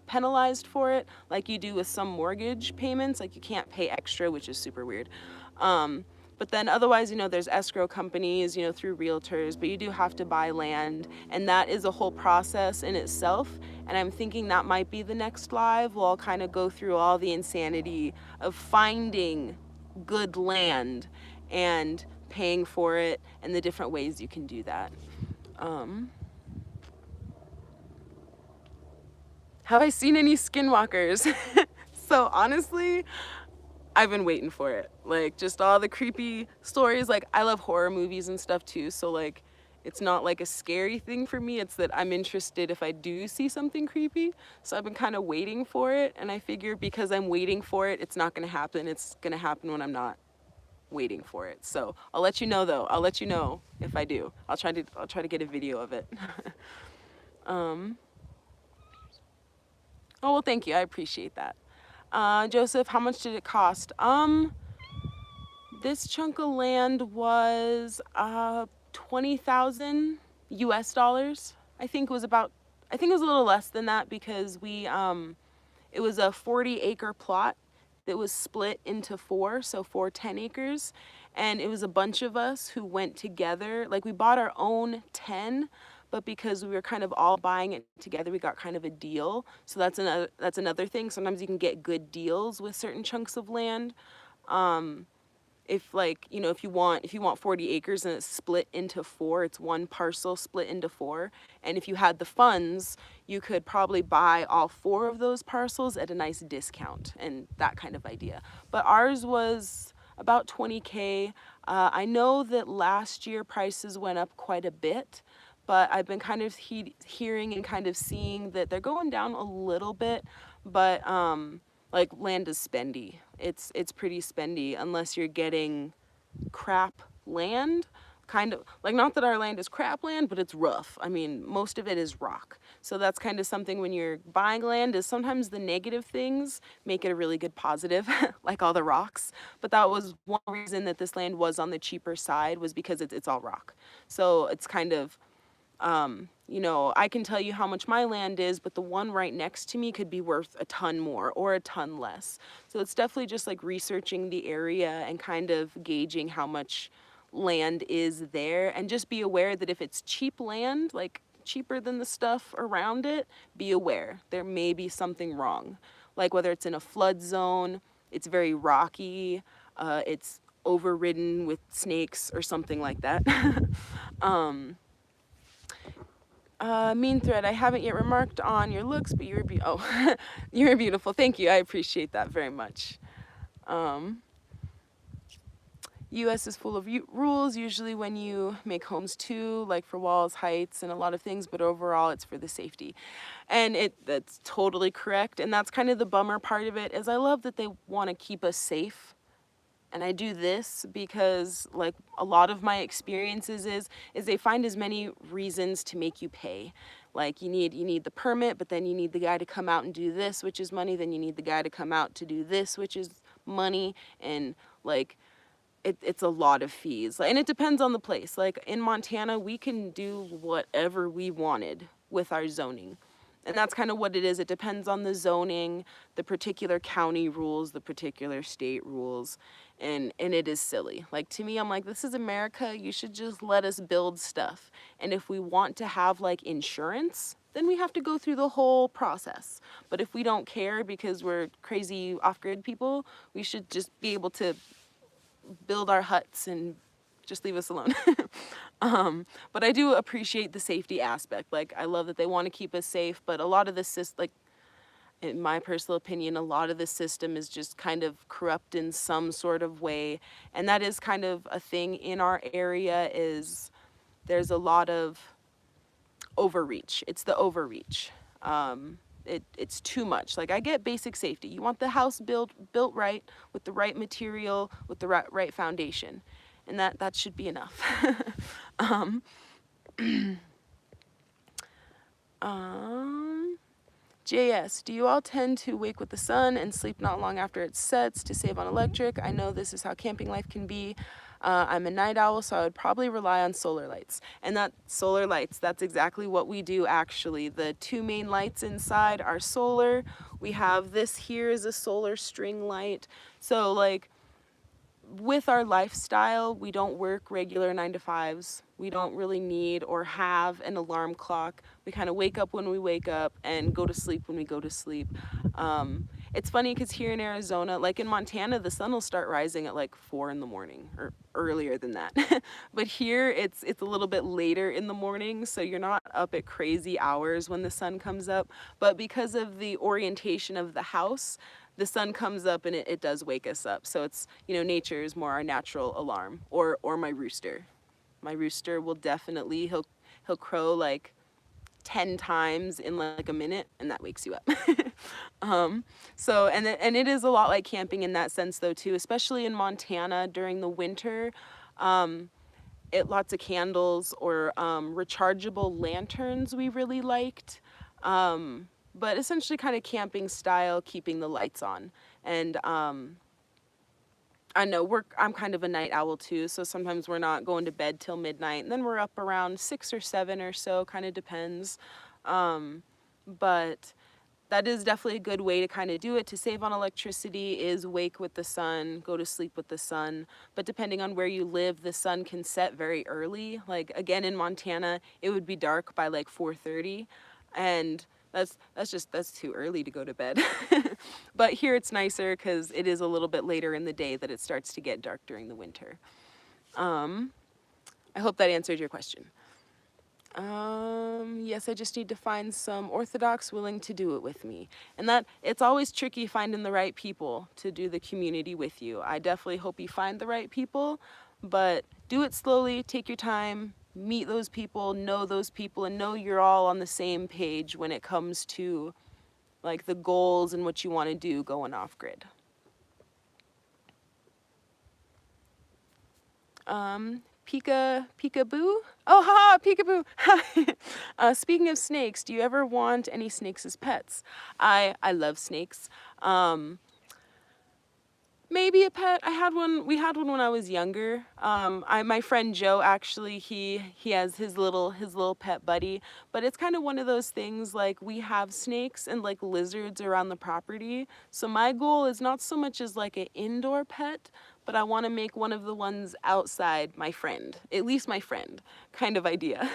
penalized for it like you do with some mortgage payments. Like you can't pay extra, which is super weird. But then otherwise, there's escrow companies, through realtors, but you do have to buy land, and that is a whole process in itself. And I'm thinking that might be the next live. We'll kind of go through all the insanity of finding good land and paying for it and the different ways you can do that. Have I seen any skinwalkers? So honestly, I've been waiting for it. Like just all the creepy stories. Like I love horror movies and stuff too. So like it's not like a scary thing for me. It's that I'm interested if I do see something creepy. So I've been kind of waiting for it. And I figure because I'm waiting for it, it's not going to happen. It's going to happen when I'm not waiting for it. So I'll let you know though. I'll let you know if I do. I'll try to get a video of it. Oh, well, thank you. I appreciate that. Joseph, how much did it cost? This chunk of land was 20,000 US dollars. I think it was a little less than that because it was a 40-acre plot that was split into four, so 4 10-acres. And it was a bunch of us who went together. Like we bought our own 10, but because we were kind of all buying it together, we got kind of a deal. So that's another thing. Sometimes you can get good deals with certain chunks of land. If like, if you want 40 acres and it's split into four, it's one parcel split into four. And if you had the funds, you could probably buy all 4 of those parcels at a nice discount and that kind of idea. But ours was about 20K. I know that last year prices went up quite a bit, but I've been kind of hearing and kind of seeing that they're going down a little bit, but like land is spendy. It's pretty spendy unless you're getting crap land. Kind of like, not that our land is crap land, but it's rough. I mean, most of it is rock. So that's kind of something when you're buying land, is sometimes the negative things make it a really good positive, like all the rocks. But that was one reason that this land was on the cheaper side, was because it's all rock. So it's kind of, I can tell you how much my land is, but the one right next to me could be worth a ton more or a ton less. So it's definitely just like researching the area and kind of gauging how much land is there, and just be aware that if it's cheap land, like cheaper than the stuff around it, be aware there may be something wrong. Like whether it's in a flood zone, it's very rocky, it's overridden with snakes or something like that. Mean Thread, I haven't yet remarked on your looks, but you're beautiful. Thank you. I appreciate that very much. US is full of rules, usually when you make homes too, like for walls, heights, and a lot of things, but overall it's for the safety. And that's totally correct. And that's kind of the bummer part of it, is I love that they want to keep us safe. And I do this because like a lot of my experiences is they find as many reasons to make you pay. Like you need the permit, but then you need the guy to come out and do this, which is money. Then you need the guy to come out to do this, which is money. And like it's a lot of fees. And it depends on the place. Like in Montana, we can do whatever we wanted with our zoning. And that's kind of what it is. It depends on the zoning, the particular county rules, the particular state rules, and it is silly. Like to me, I'm like, this is America. You should just let us build stuff. And if we want to have like insurance, then we have to go through the whole process. But if we don't care because we're crazy off-grid people, we should just be able to build our huts and just leave us alone. But I do appreciate the safety aspect. Like I love that they want to keep us safe, but a lot of this, like in my personal opinion, a lot of the system is just kind of corrupt in some sort of way. And that is kind of a thing in our area, is there's a lot of overreach. It's the overreach. it's too much. Like, I get basic safety. You want the house built right, with the right material, with the right foundation, and that should be enough. um, JS, do you all tend to wake with the sun and sleep not long after it sets to save on electric? I know this is how camping life can be. I'm a night owl, so I would probably rely on solar lights. And that solar lights, that's exactly what we do actually. The two main lights inside are solar. We have this here is a solar string light. So like, with our lifestyle, we don't work regular 9 to 5s. We don't really need or have an alarm clock. We kind of wake up when we wake up and go to sleep when we go to sleep. It's funny because here in Arizona, like in Montana, the sun will start rising at like 4 in the morning or earlier than that. But here it's a little bit later in the morning, so you're not up at crazy hours when the sun comes up. But because of the orientation of the house, the sun comes up and it does wake us up. So it's, you know, nature is more our natural alarm. Or my rooster. My rooster will definitely, he'll crow like 10 times in like a minute, and that wakes you up. So, and it is a lot like camping in that sense though too, especially in Montana during the winter. Lots of candles or rechargeable lanterns we really liked. But essentially kind of camping style, keeping the lights on. And I know I'm kind of a night owl too, so sometimes we're not going to bed till midnight, and then we're up around 6 or 7 or so, kind of depends. But that is definitely a good way to kind of do it to save on electricity, is wake with the sun, go to sleep with the sun. But depending on where you live, the sun can set very early. Like again, in Montana, it would be dark by like 4:30, and that's too early to go to bed. But here it's nicer because it is a little bit later in the day that it starts to get dark during the winter. I hope that answered your question. Yes, I just need to find some Orthodox willing to do it with me. And that, it's always tricky finding the right people to do the community with you. I definitely hope you find the right people, but do it slowly, take your time, meet those people, and know you're all on the same page when it comes to like the goals and what you want to do going off grid. Peekaboo? Oh, haha, peekaboo. Speaking of snakes, do you ever want any snakes as pets? I love snakes. Maybe a pet. We had one when I was younger. My friend Joe, actually, he has his little pet buddy, but it's kind of one of those things, like we have snakes and like lizards around the property. So my goal is not so much as like an indoor pet, but I want to make one of the ones outside my friend, at least my friend kind of idea.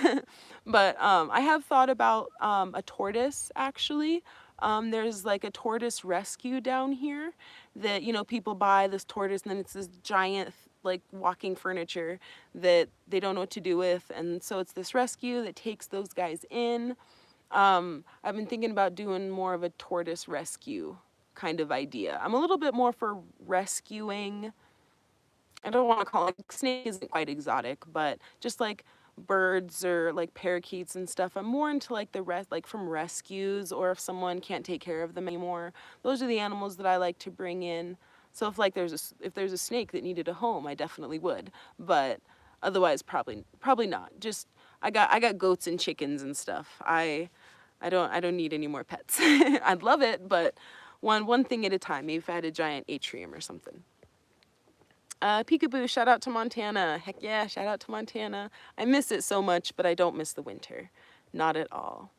But I have thought about a tortoise, actually. There's like a tortoise rescue down here that, you know, people buy this tortoise and then it's this giant like walking furniture that they don't know what to do with. And so it's this rescue that takes those guys in. I've been thinking about doing more of a tortoise rescue kind of idea. I'm a little bit more for rescuing. I don't want to call it, snake isn't quite exotic, but just like birds or like parakeets and stuff. I'm more into like like from rescues, or if someone can't take care of them anymore. Those are the animals that I like to bring in. So if like if there's a snake that needed a home, I definitely would. But otherwise, probably not. Just I got goats and chickens and stuff. I don't need any more pets. I'd love it, but one thing at a time. Maybe if I had a giant atrium or something. Peekaboo, shout out to Montana. Heck yeah, shout out to Montana. I miss it so much, but I don't miss the winter. Not at all.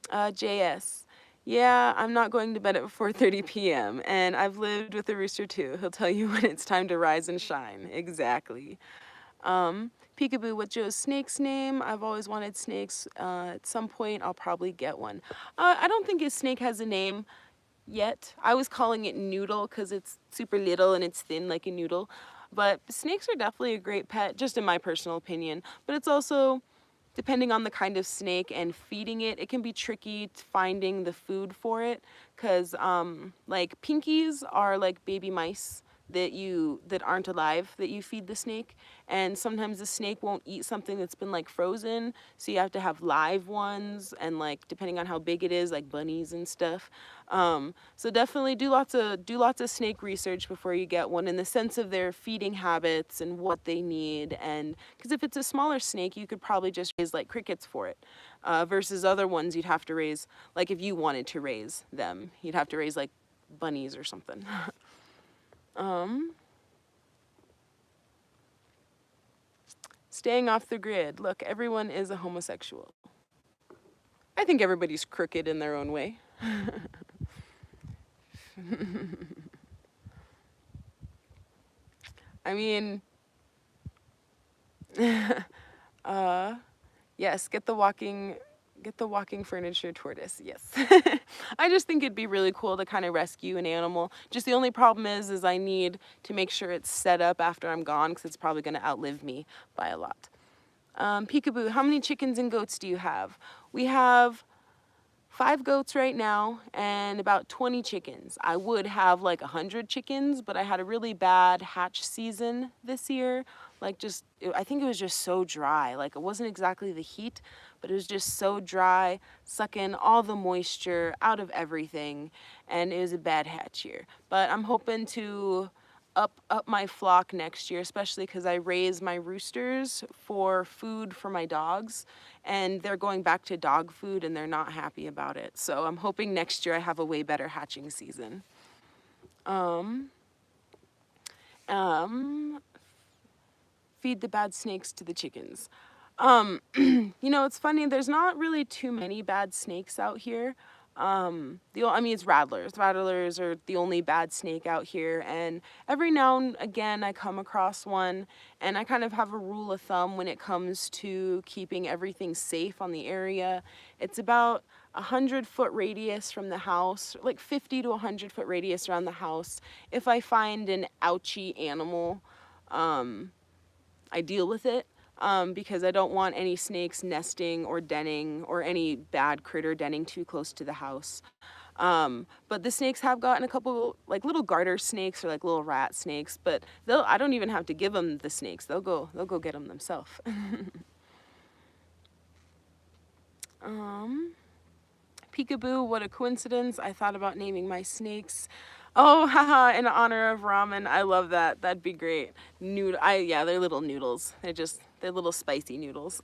JS. Yeah, I'm not going to bed at 4:30 p.m. and I've lived with a rooster too. He'll tell you when it's time to rise and shine. Exactly. Peekaboo, what's Joe's snake's name? I've always wanted snakes. At some point, I'll probably get one. I don't think his snake has a name yet. I was calling it Noodle because it's super little and it's thin like a noodle. But snakes are definitely a great pet, just in my personal opinion. But it's also, depending on the kind of snake and feeding it, it can be tricky finding the food for it. Because like pinkies are like baby mice. that aren't alive that you feed the snake, and sometimes the snake won't eat something that's been like frozen, so you have to have live ones, and like depending on how big it is, like bunnies and stuff. So definitely do lots of snake research before you get one, in the sense of their feeding habits and what they need. And because if it's a smaller snake, you could probably just raise like crickets for it, versus other ones you'd have to raise, like if you wanted to raise them, you'd have to raise like bunnies or something. um Staying off the grid. Look, everyone is a homosexual. I think everybody's crooked in their own way. I mean, yes, get the walking furniture tortoise. Yes. I just think it'd be really cool to kind of rescue an animal. Just the only problem is I need to make sure it's set up after I'm gone, because it's probably going to outlive me by a lot. Peekaboo, how many chickens and goats do you have? We have 5 goats right now and about 20 chickens. I would have like 100 chickens, but I had a really bad hatch season this year. Like I think it was just so dry. Like it wasn't exactly the heat, but it was just so dry, sucking all the moisture out of everything, and it was a bad hatch year. But I'm hoping to up my flock next year, especially because I raise my roosters for food for my dogs, and they're going back to dog food and they're not happy about it. So I'm hoping next year I have a way better hatching season. Um, um, Feed the bad snakes to the chickens. It's funny, there's not really too many bad snakes out here. It's rattlers. Rattlers are the only bad snake out here, and every now and again I come across one, and I kind of have a rule of thumb when it comes to keeping everything safe on the area. It's about 100-foot radius from the house, like 50 to 100-foot radius around the house. If I find an ouchy animal, I deal with it, because I don't want any snakes nesting or denning, or any bad critter denning too close to the house. But the snakes have gotten a couple like little garter snakes, or like little rat snakes, but I don't even have to give them the snakes. They'll go get them themselves. Peekaboo, what a coincidence. I thought about naming my snakes. Oh, haha, in honor of ramen. I love that. That'd be great. Yeah, they're little noodles. They're little spicy noodles.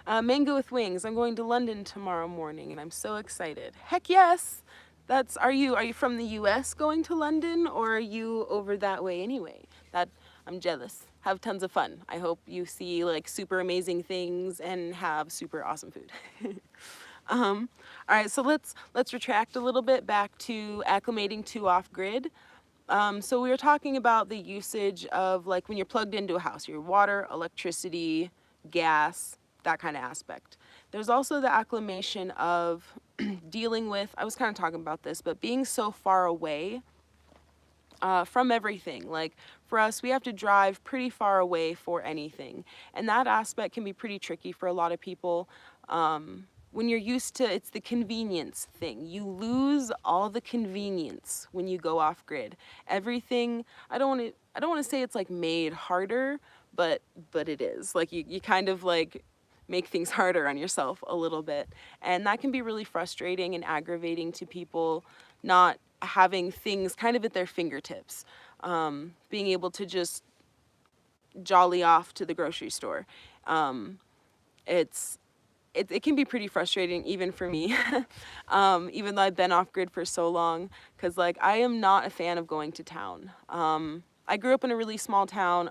Mango with wings. I'm going to London tomorrow morning, and I'm so excited. Heck yes. Are you from the US going to London, or are you over that way anyway? I'm jealous. Have tons of fun. I hope you see like super amazing things and have super awesome food. All right, so let's retract a little bit back to acclimating to off-grid. So we were talking about the usage of like when you're plugged into a house, your water, electricity, gas, that kind of aspect. There's also the acclimation of dealing with, I was kind of talking about this, but being so far away from everything. Like for us, we have to drive pretty far away for anything. And that aspect can be pretty tricky for a lot of people. When you're used to, it's the convenience thing. You lose all the convenience when you go off grid. Everything, I don't want to say it's like made harder, but it is. Like you kind of like make things harder on yourself a little bit. And that can be really frustrating and aggravating to people not having things kind of at their fingertips. Being able to just jolly off to the grocery store. It can be pretty frustrating even for me, even though I've been off grid for so long, because like I am not a fan of going to town. I grew up in a really small town,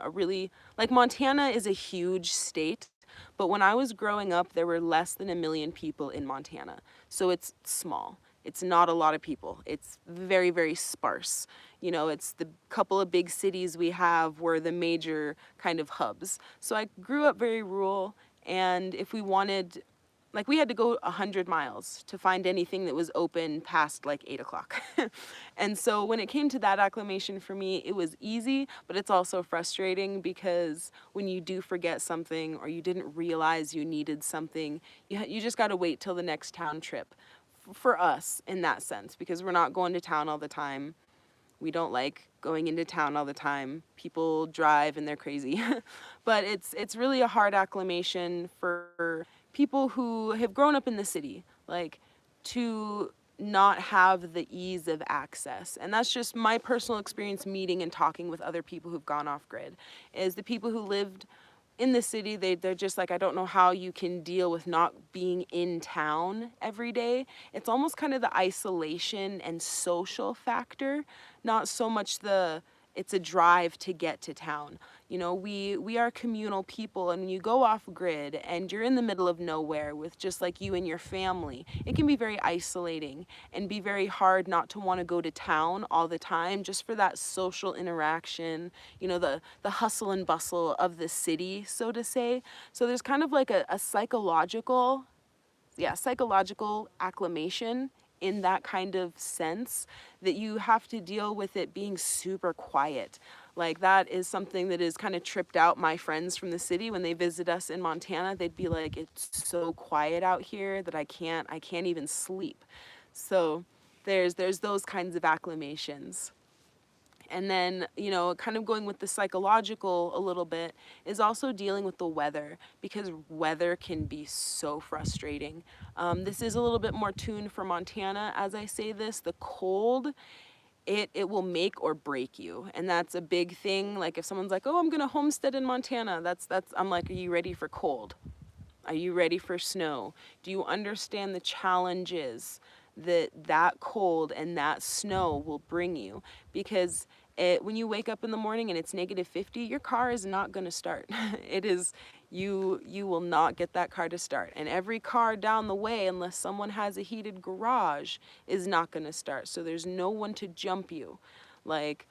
like Montana is a huge state, but when I was growing up, there were less than 1 million people in Montana. So it's small. It's not a lot of people. It's very, very sparse. It's the couple of big cities we have were the major kind of hubs. So I grew up very rural, and if we wanted, like we had to go 100 miles to find anything that was open past like 8 o'clock. And so when it came to that acclimation for me, it was easy, but it's also frustrating because when you do forget something or you didn't realize you needed something, you just got to wait till the next town trip for us in that sense, because we're not going to town all the time. We don't like going into town all the time. People drive and they're crazy. But it's really a hard acclimation for people who have grown up in the city, like to not have the ease of access. And that's just my personal experience meeting and talking with other people who've gone off grid. Is the people who lived in the city, they're just like, I don't know how you can deal with not being in town every day. It's almost kind of the isolation and social factor, not so much the it's a drive to get to town. You know, we are communal people, and when you go off grid and you're in the middle of nowhere with just like you and your family, it can be very isolating and be very hard not to want to go to town all the time just for that social interaction, you know, the hustle and bustle of the city, so to say. So there's kind of like a psychological acclimation in that kind of sense, that you have to deal with it being super quiet. Like that is something that is kind of tripped out my friends from the city when they visit us in Montana. They'd be like, it's so quiet out here that I can't even sleep. So there's those kinds of acclimations. And then, you know, kind of going with the psychological a little bit is also dealing with the weather, because weather can be so frustrating. This is a little bit more tuned for Montana as I say this. The cold, it will make or break you. And that's a big thing. Like if someone's like, oh, I'm going to homestead in Montana, I'm like, are you ready for cold? Are you ready for snow? Do you understand the challenges that cold and that snow will bring you? Because when you wake up in the morning and it's -50, your car is not going to start. It is, you will not get that car to start. And every car down the way, unless someone has a heated garage, is not going to start. So there's no one to jump you. Like,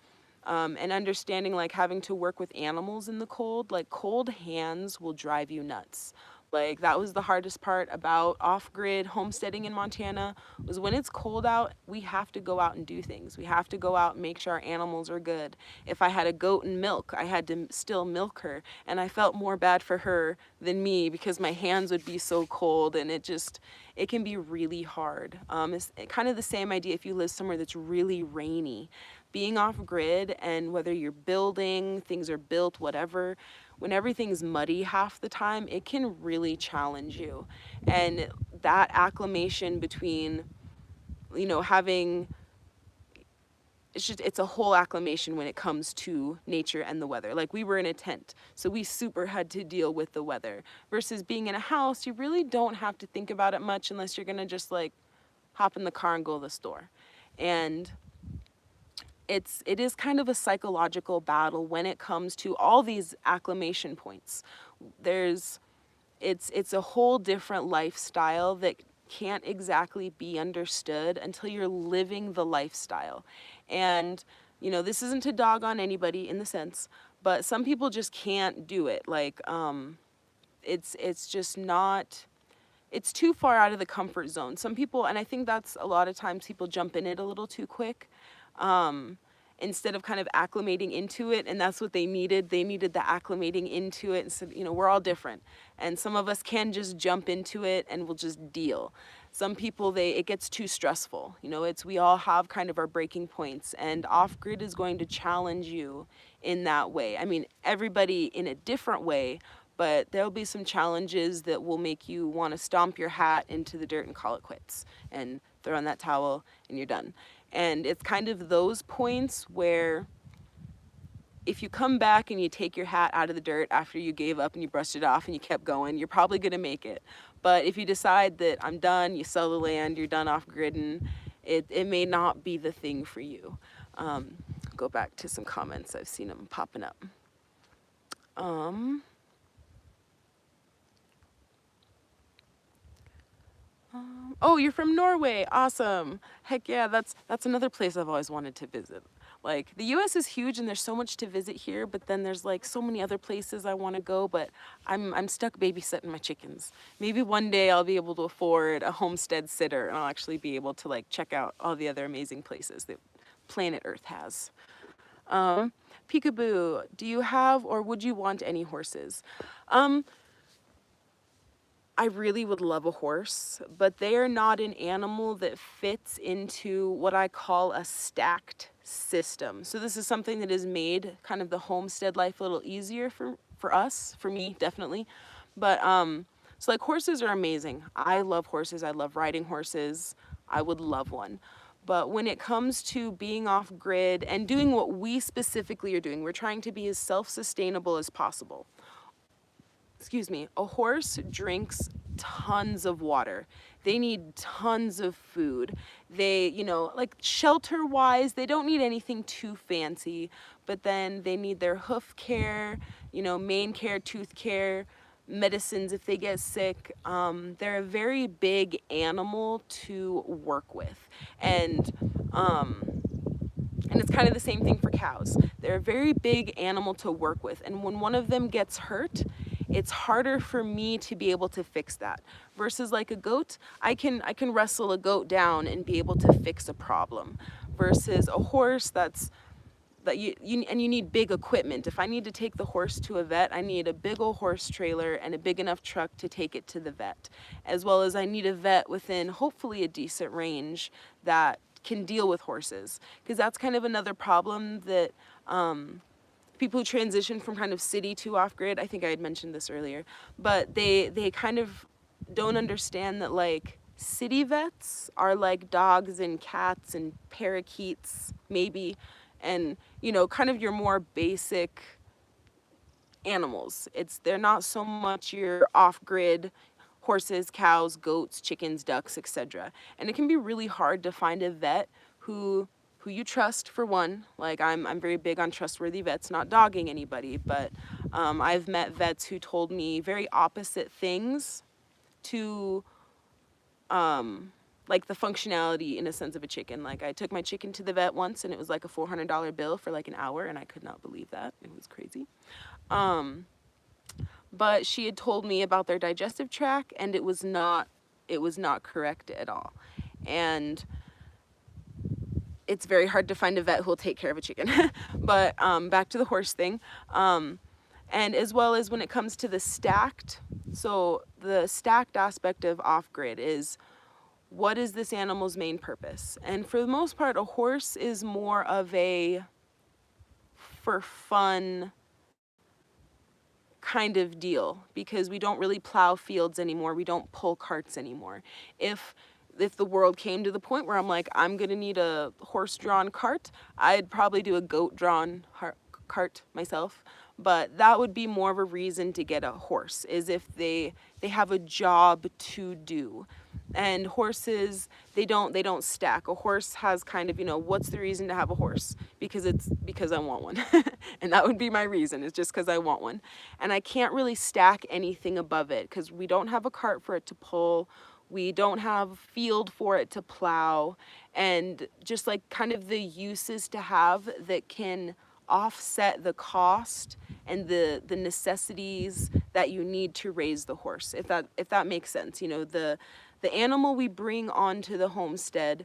and understanding like having to work with animals in the cold, like cold hands will drive you nuts. Like that was the hardest part about off-grid homesteading in Montana, was when it's cold out, we have to go out and do things. We have to go out and make sure our animals are good. If I had a goat and milk, I had to still milk her, and I felt more bad for her than me because my hands would be so cold, and it can be really hard. It's kind of the same idea if you live somewhere that's really rainy. Being off grid, and whether you're building, things are built, whatever, when everything's muddy half the time, it can really challenge you. And that acclimation between, you know, it's a whole acclimation when it comes to nature and the weather. Like we were in a tent, so we super had to deal with the weather. Versus being in a house, you really don't have to think about it much unless you're gonna just like hop in the car and go to the store. And it is kind of a psychological battle when it comes to all these acclimation points. It's a whole different lifestyle that can't exactly be understood until you're living the lifestyle. And you know, this isn't to dog on anybody in the sense, but some people just can't do it. Like it's just not, it's too far out of the comfort zone. Some people, and I think that's a lot of times people jump in it a little too quick, instead of kind of acclimating into it. And that's what they needed. They needed the acclimating into it. And so, you know, we're all different. And some of us can just jump into it and we'll just deal. Some people, it gets too stressful. You know, we all have kind of our breaking points, and off-grid is going to challenge you in that way. I mean, everybody in a different way, but there'll be some challenges that will make you want to stomp your hat into the dirt and call it quits and throw in that towel and you're done. And it's kind of those points where if you come back and you take your hat out of the dirt after you gave up and you brushed it off and you kept going, you're probably going to make it. But if you decide that I'm done, you sell the land, you're done off gridding, it may not be the thing for you. Go back to some comments. I've seen them popping up. Oh, you're from Norway. Awesome. Heck yeah, that's another place I've always wanted to visit. Like the US is huge and there's so much to visit here, but then there's like so many other places I want to go, but I'm stuck babysitting my chickens. Maybe one day I'll be able to afford a homestead sitter and I'll actually be able to like check out all the other amazing places that planet Earth has. Peekaboo, do you have or would you want any horses? I really would love a horse, but they are not an animal that fits into what I call a stacked system. So this is something that has made kind of the homestead life a little easier for us, for me, definitely. But so like horses are amazing. I love horses. I love riding horses. I would love one. But when it comes to being off grid and doing what we specifically are doing, we're trying to be as self-sustainable as possible. Excuse me, a horse drinks tons of water. They need tons of food. They, like shelter wise, they don't need anything too fancy, but then they need their hoof care, mane care, tooth care, medicines if they get sick. They're a very big animal to work with. And it's kind of the same thing for cows. They're a very big animal to work with. And when one of them gets hurt, it's harder for me to be able to fix that. Versus like a goat, I can wrestle a goat down and be able to fix a problem. Versus a horse that you need big equipment. If I need to take the horse to a vet, I need a big old horse trailer and a big enough truck to take it to the vet. As well as I need a vet within hopefully a decent range that can deal with horses, because that's kind of another problem that people who transition from kind of city to off-grid, I think I had mentioned this earlier, but they kind of don't understand that like city vets are like dogs and cats and parakeets maybe, and kind of your more basic animals. They're not so much your off-grid horses, cows, goats, chickens, ducks, etc. And it can be really hard to find a vet who you trust, for one. Like I'm very big on trustworthy vets, not dogging anybody, but I've met vets who told me very opposite things to like the functionality in a sense of a chicken. Like I took my chicken to the vet once and it was like a $400 bill for like an hour, and I could not believe that. It was crazy. But she had told me about their digestive tract, and it was not correct at all. And it's very hard to find a vet who will take care of a chicken. But back to the horse thing. And as well as when it comes to the stacked, so the stacked aspect of off-grid is, what is this animal's main purpose? And for the most part, a horse is more of a for fun kind of deal, because we don't really plow fields anymore. We don't pull carts anymore. If the world came to the point where I'm like, I'm gonna need a horse-drawn cart, I'd probably do a goat-drawn cart myself. But that would be more of a reason to get a horse, is if they have a job to do. And horses, they don't stack. A horse has kind of, what's the reason to have a horse? Because I want one. And that would be my reason, is just because I want one. And I can't really stack anything above it because we don't have a cart for it to pull. We don't have field for it to plow. And just like kind of the uses to have that can offset the cost and the necessities that you need to raise the horse, if that makes sense. The animal we bring onto the homestead,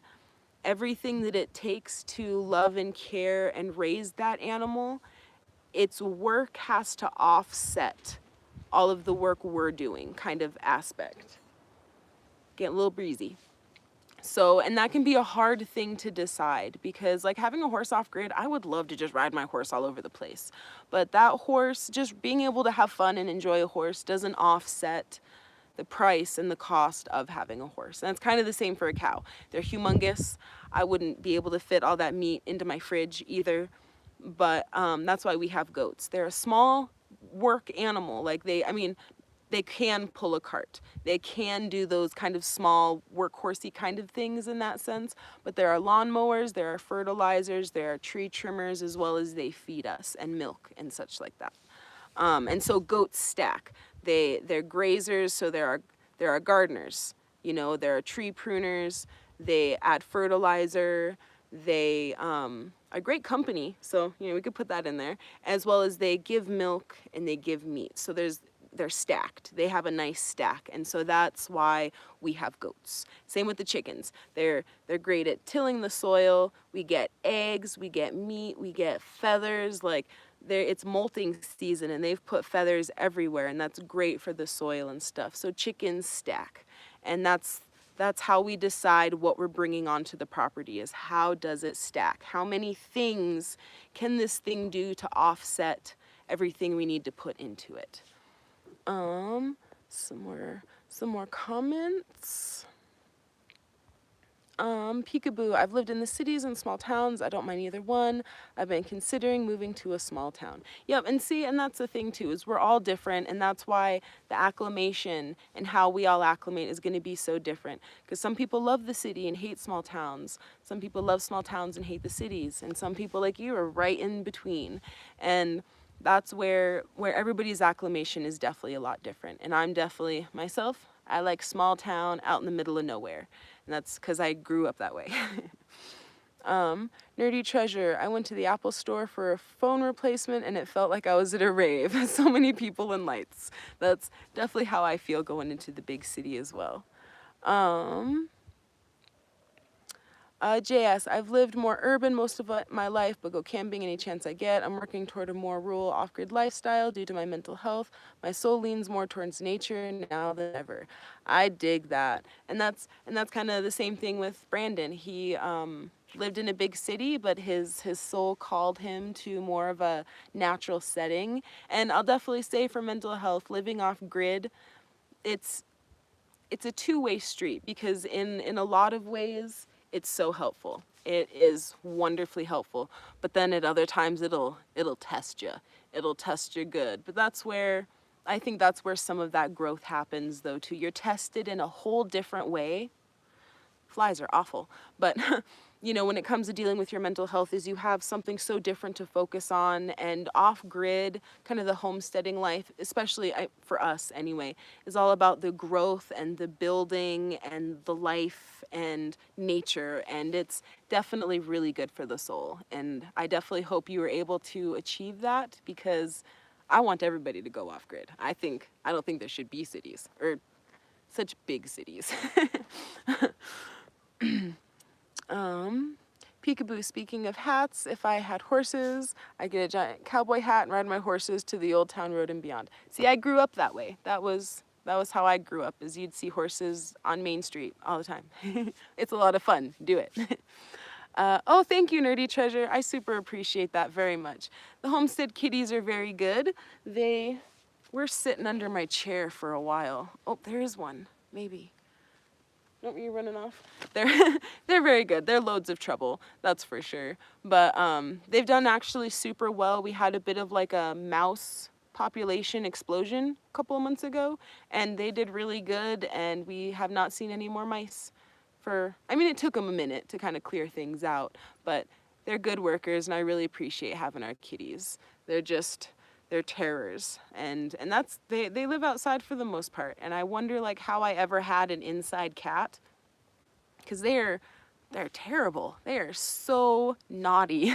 everything that it takes to love and care and raise that animal, its work has to offset all of the work we're doing, kind of aspect. Getting a little breezy. So, and that can be a hard thing to decide, because like having a horse off grid, I would love to just ride my horse all over the place. But that horse, just being able to have fun and enjoy a horse doesn't offset the price and the cost of having a horse. And it's kind of the same for a cow. They're humongous. I wouldn't be able to fit all that meat into my fridge either. But that's why we have goats. They're a small work animal. Like they can pull a cart. They can do those kind of small workhorsey kind of things in that sense. But there are lawnmowers, there are fertilizers, there are tree trimmers, as well as they feed us and milk and such like that. And so goats stack. They're grazers, so there are gardeners. There are tree pruners. They add fertilizer. They are great company, so we could put that in there. As well as they give milk and they give meat. So they're stacked. They have a nice stack, and so that's why we have goats. Same with the chickens. They're great at tilling the soil. We get eggs, we get meat, we get feathers. Like it's molting season, and they've put feathers everywhere, and that's great for the soil and stuff. So chickens stack, and that's that's how we decide what we're bringing onto the property, is how does it stack? How many things can this thing do to offset everything we need to put into it? Some more comments. Peekaboo, I've lived in the cities and small towns. I don't mind either one. I've been considering moving to a small town. Yep, and see, and that's the thing too, is we're all different, and that's why the acclimation and how we all acclimate is going to be so different. Because some people love the city and hate small towns. Some people love small towns and hate the cities. And some people like you are right in between. And that's where everybody's acclimation is definitely a lot different. And I'm definitely, myself, I like small town out in the middle of nowhere. And that's because I grew up that way. Nerdy Treasure, I went to the Apple store for a phone replacement and it felt like I was at a rave. So many people and lights. That's definitely how I feel going into the big city as well. JS, I've lived more urban most of my life, but go camping any chance I get. I'm working toward a more rural, off-grid lifestyle due to my mental health. My soul leans more towards nature now than ever. I dig that. And that's kind of the same thing with Brandon. He lived in a big city, but his soul called him to more of a natural setting. And I'll definitely say for mental health, living off-grid, it's a two-way street, because in a lot of ways, it's so helpful. It is wonderfully helpful. But then at other times, it'll test you. It'll test you good. But I think that's where some of that growth happens, though, too. You're tested in a whole different way. Flies are awful. But, you know, when it comes to dealing with your mental health, is you have something so different to focus on, and off-grid, kind of the homesteading life, especially for us anyway, is all about the growth and the building and the life and nature, and it's definitely really good for the soul. And I definitely hope you were able to achieve that, because I want everybody to go off-grid. I don't think there should be cities, or such big cities. Peekaboo, speaking of hats, if I had horses, I'd get a giant cowboy hat and ride my horses to the old town road and beyond. See, I grew up that way. That was how I grew up, is you'd see horses on Main Street all the time. It's a lot of fun. Do it. Oh, thank you, Nerdy Treasure. I super appreciate that very much. The homestead kitties are very good. They were sitting under my chair for a while. Oh, there is one, maybe. Don't you running off? They're very good. They're loads of trouble, that's for sure. But they've done actually super well. We had a bit of like a mouse population explosion a couple of months ago, and they did really good, and we have not seen any more mice I mean, it took them a minute to kind of clear things out, but they're good workers, and I really appreciate having our kitties. They're terrors, and they live outside for the most part, and I wonder like how I ever had an inside cat, because they're terrible. They are so naughty.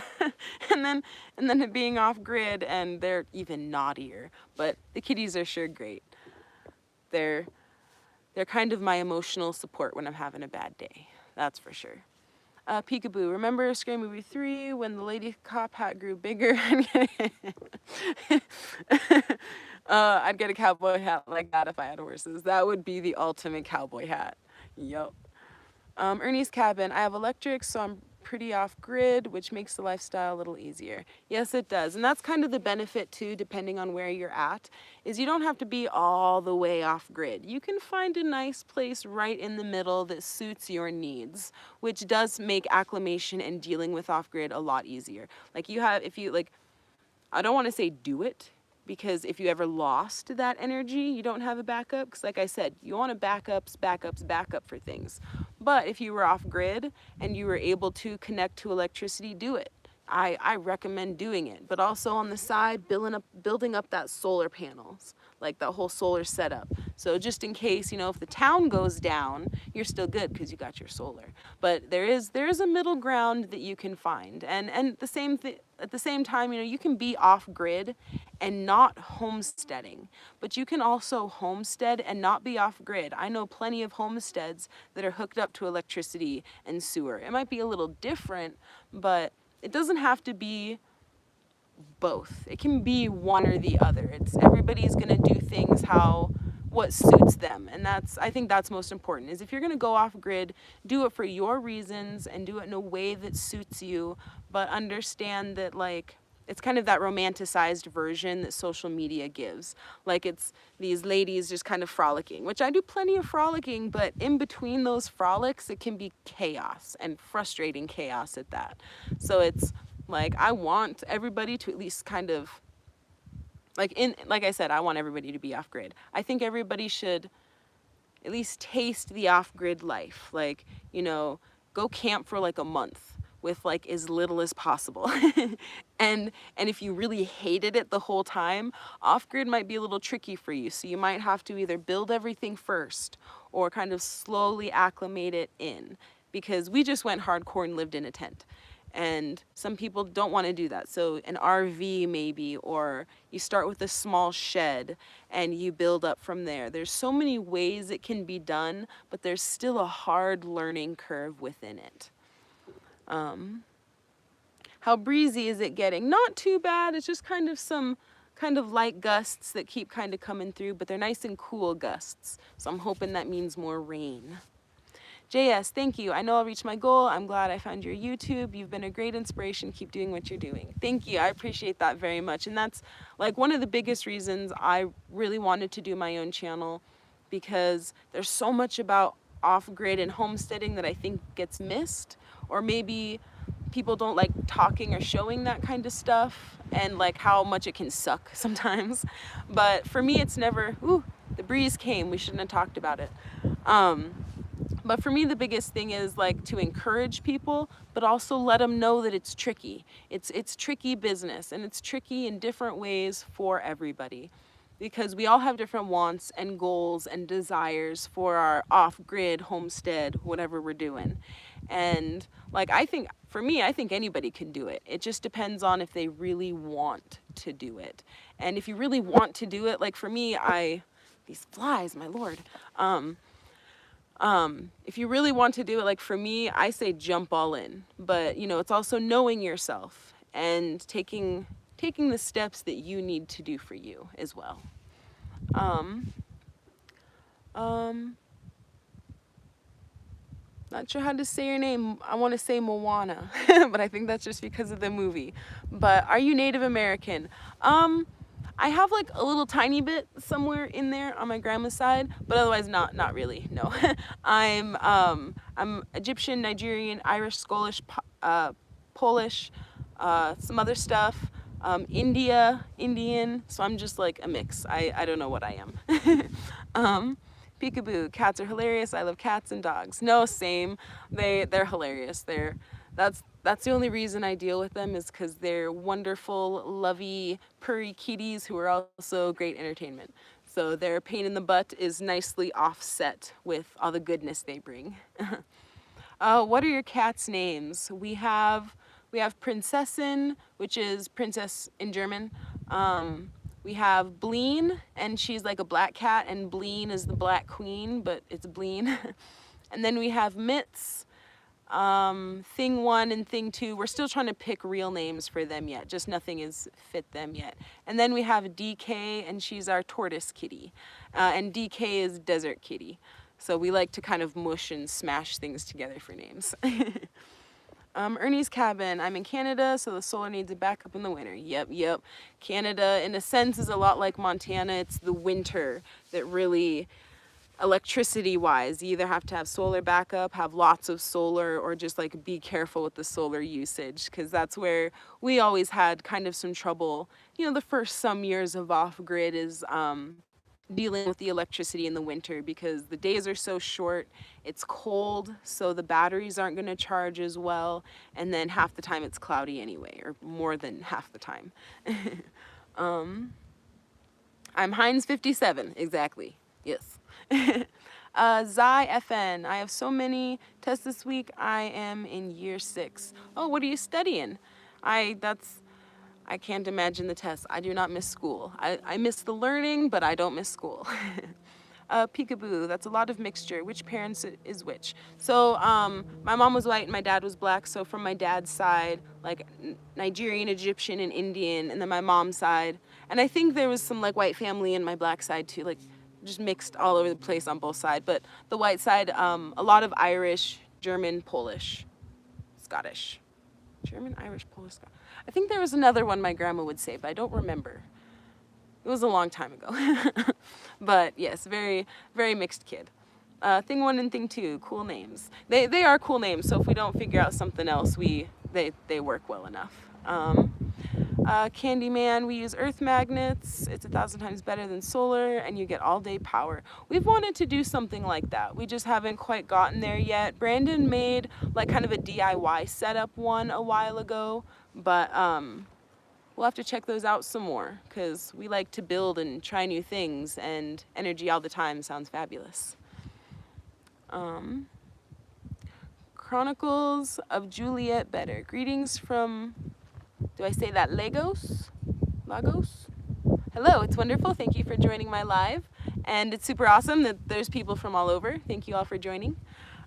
and then it being off grid, and they're even naughtier. But the kitties are sure great. They're kind of my emotional support when I'm having a bad day. That's for sure. Peekaboo, remember Scary Movie 3 when the lady cop hat grew bigger? I'd get a cowboy hat like that if I had horses. That would be the ultimate cowboy hat. Yup. Ernie's Cabin, I have electric, so I'm pretty off-grid, which makes the lifestyle a little easier. Yes, it does. And that's kind of the benefit, too, depending on where you're at, is you don't have to be all the way off-grid. You can find a nice place right in the middle that suits your needs, which does make acclimation and dealing with off-grid a lot easier. Like I don't want to say do it, because if you ever lost that energy, you don't have a backup. Because like I said, you want a backup for things. But if you were off grid and you were able to connect to electricity, do it. I recommend doing it. But also on the side, building up that solar panels, like the whole solar setup. So just in case, if the town goes down, you're still good because you got your solar. But there is a middle ground that you can find. And at the same time, you can be off grid and not homesteading, but you can also homestead and not be off grid. I know plenty of homesteads that are hooked up to electricity and sewer. It might be a little different, but it doesn't have to be both. It can be one or the other. Everybody's gonna do things how what suits them. And I think that's most important, is if you're going to go off grid, do it for your reasons and do it in a way that suits you, but understand that, like, it's kind of that romanticized version that social media gives. Like, it's these ladies just kind of frolicking, which I do plenty of frolicking, but in between those frolics, it can be chaos, and frustrating chaos at that. So it's like, I want everybody to at least kind of, like I said, I want everybody to be off grid. I think everybody should at least taste the off grid life. Like, go camp for like a month with like as little as possible. And if you really hated it the whole time, off grid might be a little tricky for you. So you might have to either build everything first or kind of slowly acclimate it in, because we just went hardcore and lived in a tent. And some people don't want to do that. So an RV maybe, or you start with a small shed and you build up from there. There's so many ways it can be done, but there's still a hard learning curve within it. How breezy is it getting? Not too bad. It's just kind of some kind of light gusts that keep kind of coming through, but they're nice and cool gusts. So I'm hoping that means more rain. JS, thank you. I know I'll reach my goal. I'm glad I found your YouTube. You've been a great inspiration. Keep doing what you're doing. Thank you. I appreciate that very much. And that's like one of the biggest reasons I really wanted to do my own channel, because there's so much about off-grid and homesteading that I think gets missed, or maybe people don't like talking or showing that kind of stuff, and like how much it can suck sometimes. But for me, it's never, ooh, the breeze came. We shouldn't have talked about it. But for me, the biggest thing is like to encourage people, but also let them know that it's tricky. It's tricky business, and it's tricky in different ways for everybody, because we all have different wants and goals and desires for our off-grid homestead, whatever we're doing. And like, for me, I think anybody can do it. It just depends on if they really want to do it. And if you really want to do it, like for me, these flies, my Lord. If you really want to do it, like for me, I say jump all in. But, it's also knowing yourself and taking the steps that you need to do for you as well. Not sure how to say your name. I want to say Moana, but I think that's just because of the movie. But are you Native American? I have like a little tiny bit somewhere in there on my grandma's side, but otherwise not really, no. I'm Egyptian, Nigerian, Irish, Scottish, Polish, some other stuff, Indian, so I'm just like a mix. I don't know what I am. Peekaboo, cats are hilarious. I love cats and dogs. No, same. They're hilarious. That's the only reason I deal with them, is because they're wonderful, lovey, purry kitties who are also great entertainment. So their pain in the butt is nicely offset with all the goodness they bring. What are your cats' names? We have Prinzessin, which is princess in German. We have Bleen, and she's like a black cat, and Bleen is the black queen, but it's Bleen. And then we have Mitz, Thing 1 and Thing 2. We're still trying to pick real names for them yet, just nothing has fit them yet. And then we have DK, and she's our tortoise kitty. And DK is desert kitty. So we like to kind of mush and smash things together for names. Ernie's cabin. I'm in Canada, so the solar needs a backup in the winter. Yep. Canada, in a sense, is a lot like Montana. It's the winter that really, electricity-wise, you either have to have solar backup, have lots of solar, or just like be careful with the solar usage, because that's where we always had kind of some trouble. The first some years of off-grid is dealing with the electricity in the winter, because the days are so short, it's cold, so the batteries aren't going to charge as well, and then half the time it's cloudy anyway, or more than half the time. I'm Heinz 57, exactly, yes. Zai FN, I have so many tests this week. I am in year 6. Oh, what are you studying? I can't imagine the tests. I do not miss school. I miss the learning, but I don't miss school. Peekaboo, that's a lot of mixture. Which parents is which? So my mom was white and my dad was black. So from my dad's side, like Nigerian, Egyptian, and Indian, and then my mom's side. And I think there was some like white family in my black side too, like just mixed all over the place on both sides. But the white side, a lot of Irish, German, Polish, Scottish. German, Irish, Polish, Scottish. I think there was another one my grandma would say, but I don't remember. It was a long time ago. But yes, very, very mixed kid. Thing one and thing two, cool names. They are cool names, so if we don't figure out something else, they work well enough. Candyman, we use earth magnets. It's 1,000 times better than solar, and you get all-day power. We've wanted to do something like that. We just haven't quite gotten there yet. Brandon made like kind of a DIY setup one a while ago, but we'll have to check those out some more because we like to build and try new things, and energy all the time sounds fabulous. Chronicles of Juliet Better. Greetings from, do I say that, Lagos? Lagos? Hello, it's wonderful. Thank you for joining my live. And it's super awesome that there's people from all over. Thank you all for joining.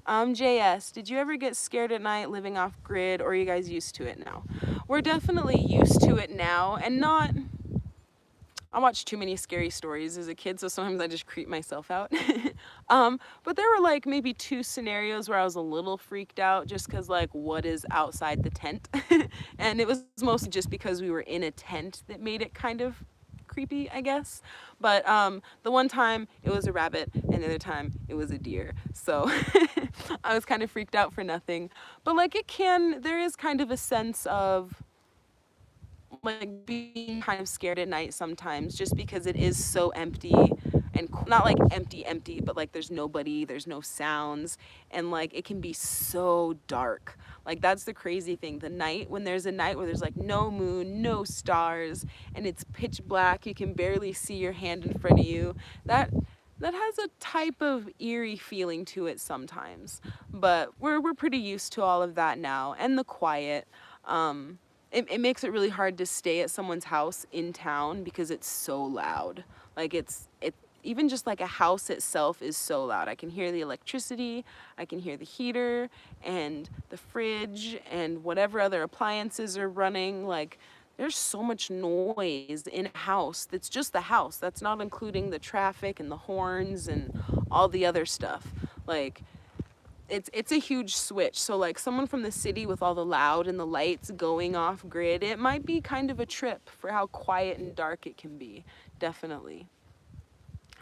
JS, did you ever get scared at night living off grid, or are you guys used to it now? We're definitely used to it now, and not, I watched too many scary stories as a kid, so sometimes I just creep myself out. But there were like maybe 2 scenarios where I was a little freaked out just because like what is outside the tent? And it was mostly just because we were in a tent that made it kind of creepy, I guess. But the one time it was a rabbit and the other time it was a deer. So I was kind of freaked out for nothing. But like there is kind of a sense of like being kind of scared at night sometimes just because it is so empty and not like empty, but like there's nobody, there's no sounds, and like it can be so dark. Like that's the crazy thing. The night, when there's a night where there's like no moon, no stars, and it's pitch black, you can barely see your hand in front of you. That has a type of eerie feeling to it sometimes. But we're pretty used to all of that now, and the quiet. It makes it really hard to stay at someone's house in town because it's so loud. Like even just like a house itself is so loud. I can hear the electricity, I can hear the heater and the fridge and whatever other appliances are running. Like there's so much noise in a house that's just the house. That's not including the traffic and the horns and all the other stuff. Like it's a huge switch. So like someone from the city with all the loud and the lights going off grid, it might be kind of a trip for how quiet and dark it can be. Definitely.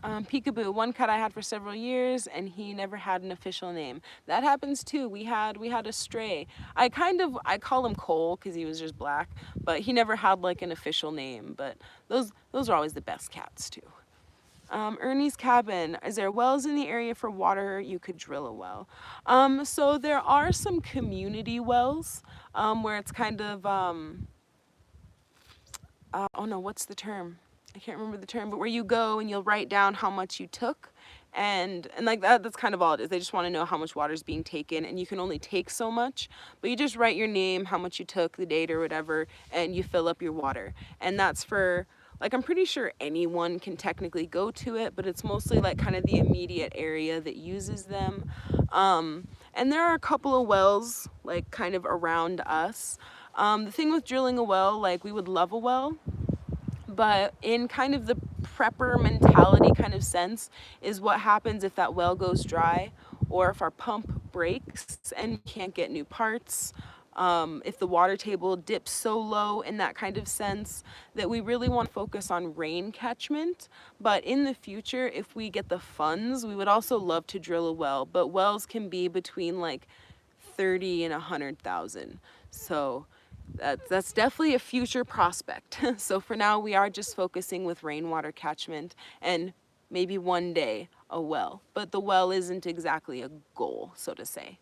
Peekaboo, one cat I had for several years and he never had an official name. That happens too. We had a stray. I call him Cole because he was just black, but he never had like an official name. But those are always the best cats too. Ernie's cabin. Is there wells in the area for water? You could drill a well. So there are some community wells where it's kind of, oh no, what's the term? I can't remember the term, but where you go and you'll write down how much you took. And like that's kind of all it is. They just want to know how much water is being taken, and you can only take so much, but you just write your name, how much you took, the date or whatever, and you fill up your water. And that's for, like, I'm pretty sure anyone can technically go to it, but it's mostly like kind of the immediate area that uses them. And there are a couple of wells like kind of around us. The thing with drilling a well, like we would love a well, but in kind of the prepper mentality kind of sense is what happens if that well goes dry, or if our pump breaks and we can't get new parts. If the water table dips so low in that kind of sense, that we really want to focus on rain catchment. But in the future, if we get the funds, we would also love to drill a well, but wells can be between like 30 and 100,000. So that's definitely a future prospect. So for now, we are just focusing with rainwater catchment and maybe one day a well, but the well isn't exactly a goal, so to say.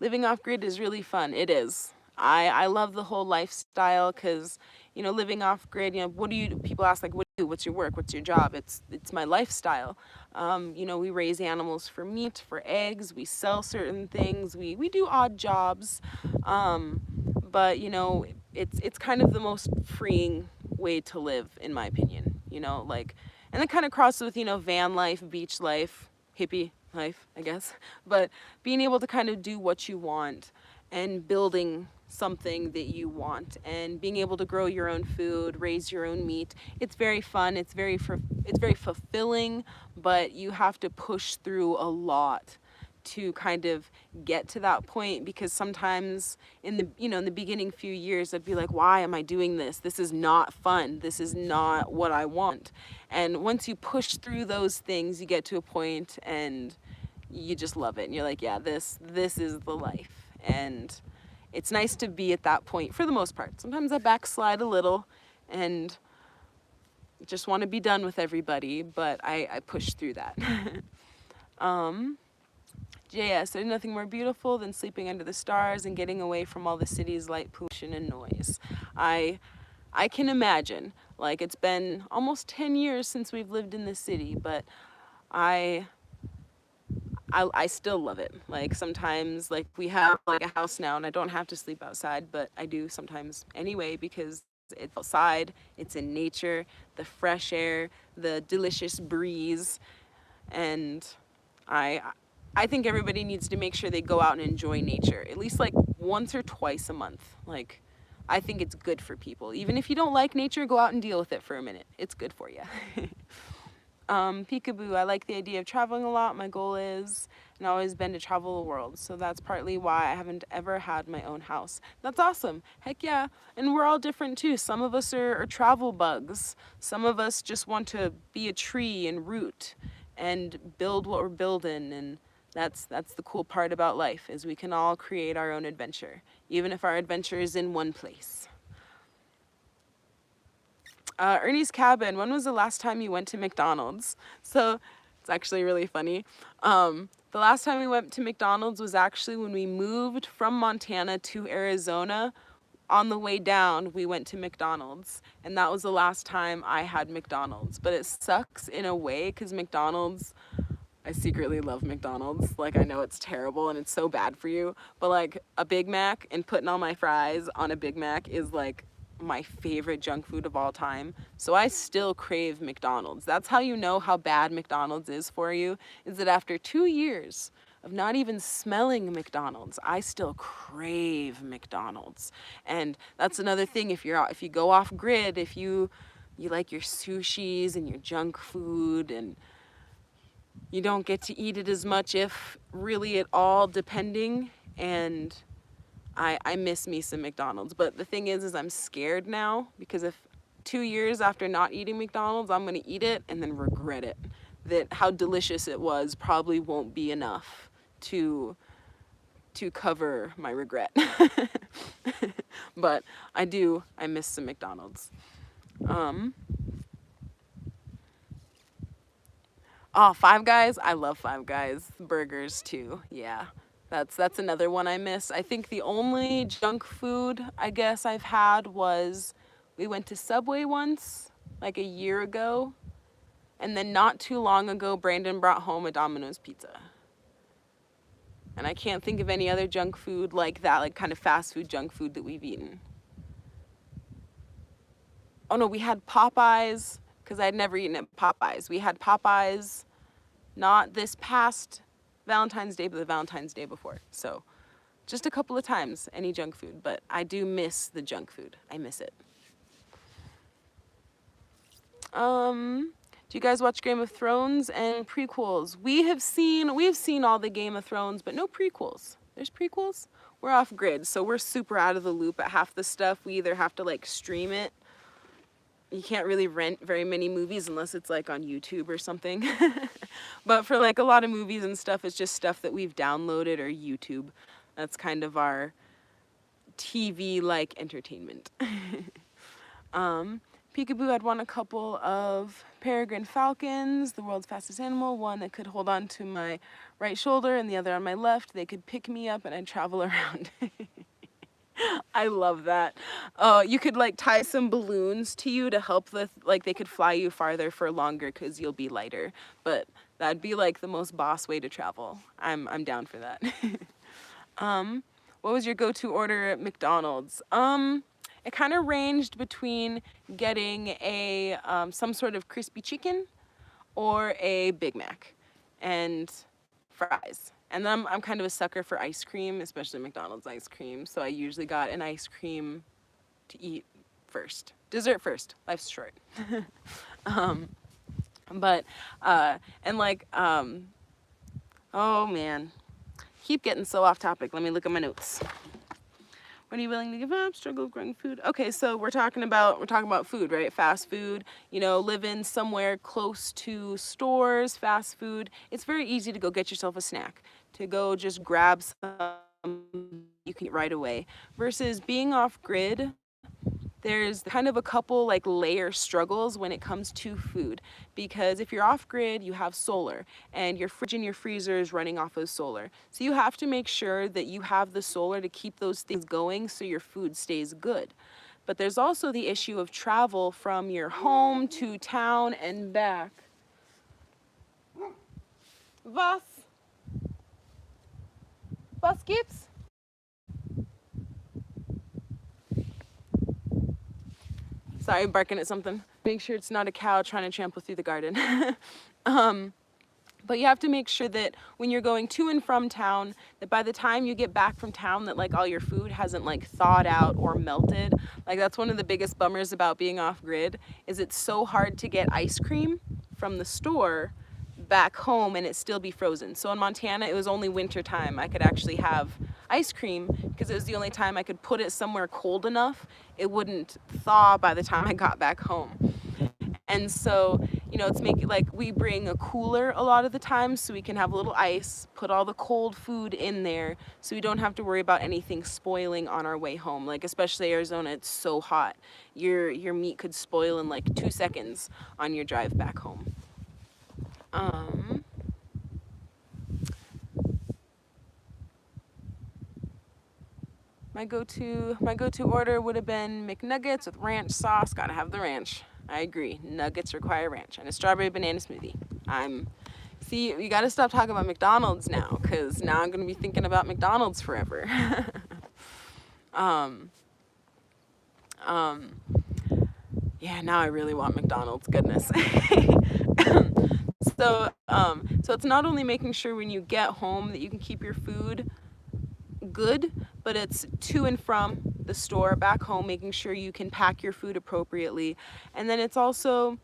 Living off grid is really fun. It is. I love the whole lifestyle because, you know, living off grid, you know, people ask like, what do you do? What's your work? What's your job? It's my lifestyle. You know, we raise animals for meat, for eggs, we sell certain things, we do odd jobs. But, you know, it's kind of the most freeing way to live, in my opinion, you know, like, and it kind of crosses with, you know, van life, beach life, hippie life, I guess, but being able to kind of do what you want and building something that you want, and being able to grow your own food, raise your own meat, it's very fun, it's very fulfilling, but you have to push through a lot to kind of get to that point, because sometimes in the in the beginning few years I'd be like, why am I doing this? This is not fun. This is not what I want. And once you push through those things, you get to a point and you just love it, and you're like, yeah, this is the life. And it's nice to be at that point for the most part. Sometimes I backslide a little and just want to be done with everybody, but I push through that. JS, there's nothing more beautiful than sleeping under the stars and getting away from all the city's light pollution and noise. I can imagine. Like, it's been almost 10 years since we've lived in the city, but I still love it. Like, sometimes, like, we have like a house now and I don't have to sleep outside, but I do sometimes anyway, because it's outside, it's in nature, the fresh air, the delicious breeze, and I think everybody needs to make sure they go out and enjoy nature at least like once or twice a month. Like, I think it's good for people. Even if you don't like nature, go out and deal with it for a minute. It's good for you. Peekaboo, I like the idea of traveling a lot. My goal is, and always been, to travel the world. So that's partly why I haven't ever had my own house. That's awesome. Heck yeah. And we're all different too. Some of us are travel bugs. Some of us just want to be a tree and root and build what we're building. And that's the cool part about life, is we can all create our own adventure, even if our adventure is in one place. Ernie's Cabin, when was the last time you went to McDonald's? So it's actually really funny. The last time we went to McDonald's was actually when we moved from Montana to Arizona. On the way down, we went to McDonald's, and that was the last time I had McDonald's. But it sucks in a way, because McDonald's, I secretly love McDonald's. Like, I know it's terrible and it's so bad for you, but like a Big Mac and putting all my fries on a Big Mac is like my favorite junk food of all time. So I still crave McDonald's. That's how you know how bad McDonald's is for you, is that after 2 years of not even smelling McDonald's, I still crave McDonald's. And that's another thing, if you go off grid, if you like your sushis and your junk food, and you don't get to eat it as much, if really at all, depending. And I miss me some McDonald's. But the thing is I'm scared now, because if 2 years after not eating McDonald's, I'm gonna eat it and then regret it. That how delicious it was probably won't be enough to cover my regret. But I miss some McDonald's. Oh, Five Guys, I love Five Guys. Burgers too, yeah. That's another one I miss. I think the only junk food I guess I've had was, we went to Subway once, like a year ago, and then not too long ago, Brandon brought home a Domino's pizza. And I can't think of any other junk food like that, like kind of fast food junk food that we've eaten. Oh no, we had Popeyes, because I'd never eaten at Popeyes. We had Popeyes, not this past Valentine's Day, but the Valentine's Day before. So just a couple of times, any junk food, but I do miss the junk food. I miss it. Do you guys watch Game of Thrones and prequels? We've seen all the Game of Thrones, but no prequels. There's prequels? We're off grid, so we're super out of the loop at half the stuff. We either have to like stream it. You can't really rent very many movies unless it's like on YouTube or something. But for like a lot of movies and stuff, it's just stuff that we've downloaded or YouTube. That's kind of our TV-like entertainment. Peekaboo, I'd want a couple of peregrine falcons, the world's fastest animal, one that could hold on to my right shoulder and the other on my left. They could pick me up and I'd travel around. I love that. You could like tie some balloons to you to help with, like, they could fly you farther for longer because you'll be lighter. But that'd be like the most boss way to travel. I'm down for that. What was your go-to order at McDonald's? It kind of ranged between getting a some sort of crispy chicken or a Big Mac and fries. And then I'm kind of a sucker for ice cream, especially McDonald's ice cream. So I usually got an ice cream to eat first. Dessert first. Life's short. um, but, and like, oh man, keep getting so off topic. Let me look at my notes. What are you willing to give up? Struggle with growing food. Okay, so we're talking about food, right? Fast food. You know, living somewhere close to stores, fast food. It's very easy to go get yourself a snack, to go just grab some you can eat right away. Versus being off grid, there's kind of a couple like layer struggles when it comes to food, because if you're off grid you have solar and your fridge and your freezer is running off of solar, so you have to make sure that you have the solar to keep those things going so your food stays good. But there's also the issue of travel from your home to town and back. Was gibt's? Sorry, barking at something. Make sure it's not a cow trying to trample through the garden. But you have to make sure that when you're going to and from town, that by the time you get back from town, that like all your food hasn't like thawed out or melted. Like that's one of the biggest bummers about being off grid, is it's so hard to get ice cream from the store back home and it still be frozen. So in Montana, it was only winter time I could actually have ice cream, because it was the only time I could put it somewhere cold enough it wouldn't thaw by the time I got back home. And so, you know, it's making like we bring a cooler a lot of the time so we can have a little ice, put all the cold food in there so we don't have to worry about anything spoiling on our way home. Like especially Arizona, it's so hot. Your meat could spoil in like 2 seconds on your drive back home. My go-to order would have been McNuggets with ranch sauce. Gotta have the ranch. I agree. Nuggets require ranch and a strawberry banana smoothie. See, you gotta stop talking about McDonald's now, because now I'm gonna be thinking about McDonald's forever. Yeah, now I really want McDonald's, goodness. So it's not only making sure when you get home that you can keep your food good, but it's to and from the store back home, making sure you can pack your food appropriately. And then it's also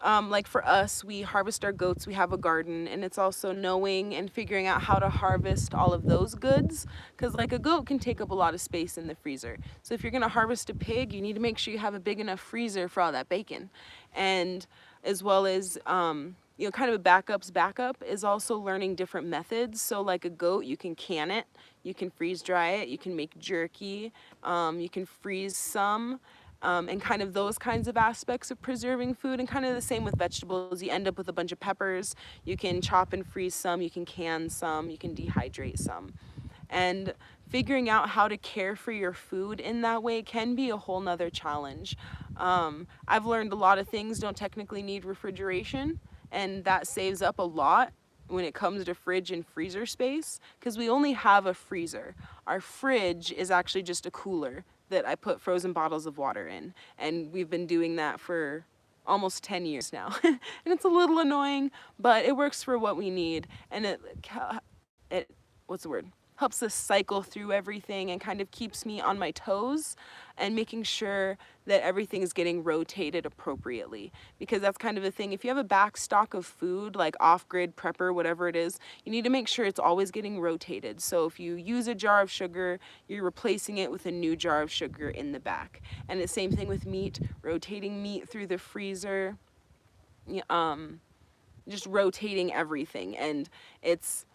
like for us, we harvest our goats, we have a garden, and it's also knowing and figuring out how to harvest all of those goods, because like a goat can take up a lot of space in the freezer. So if you're going to harvest a pig, you need to make sure you have a big enough freezer for all that bacon. And as well as you know, kind of a backup is also learning different methods. So like a goat, you can can it, you can freeze dry it, you can make jerky, you can freeze some. And kind of those kinds of aspects of preserving food, and kind of the same with vegetables. You end up with a bunch of peppers. You can chop and freeze some, you can can some, you can dehydrate some. And figuring out how to care for your food in that way can be a whole nother challenge. I've learned a lot of things don't technically need refrigeration, and that saves up a lot when it comes to fridge and freezer space, because we only have a freezer. Our fridge is actually just a cooler that I put frozen bottles of water in, and we've been doing that for almost 10 years now. And it's a little annoying, but it works for what we need, and it what's the word? Helps us cycle through everything and kind of keeps me on my toes and making sure that everything is getting rotated appropriately. Because that's kind of the thing. If you have a back stock of food, like off-grid prepper, whatever it is, you need to make sure it's always getting rotated. So if you use a jar of sugar, you're replacing it with a new jar of sugar in the back. And the same thing with meat, rotating meat through the freezer, just rotating everything. And it's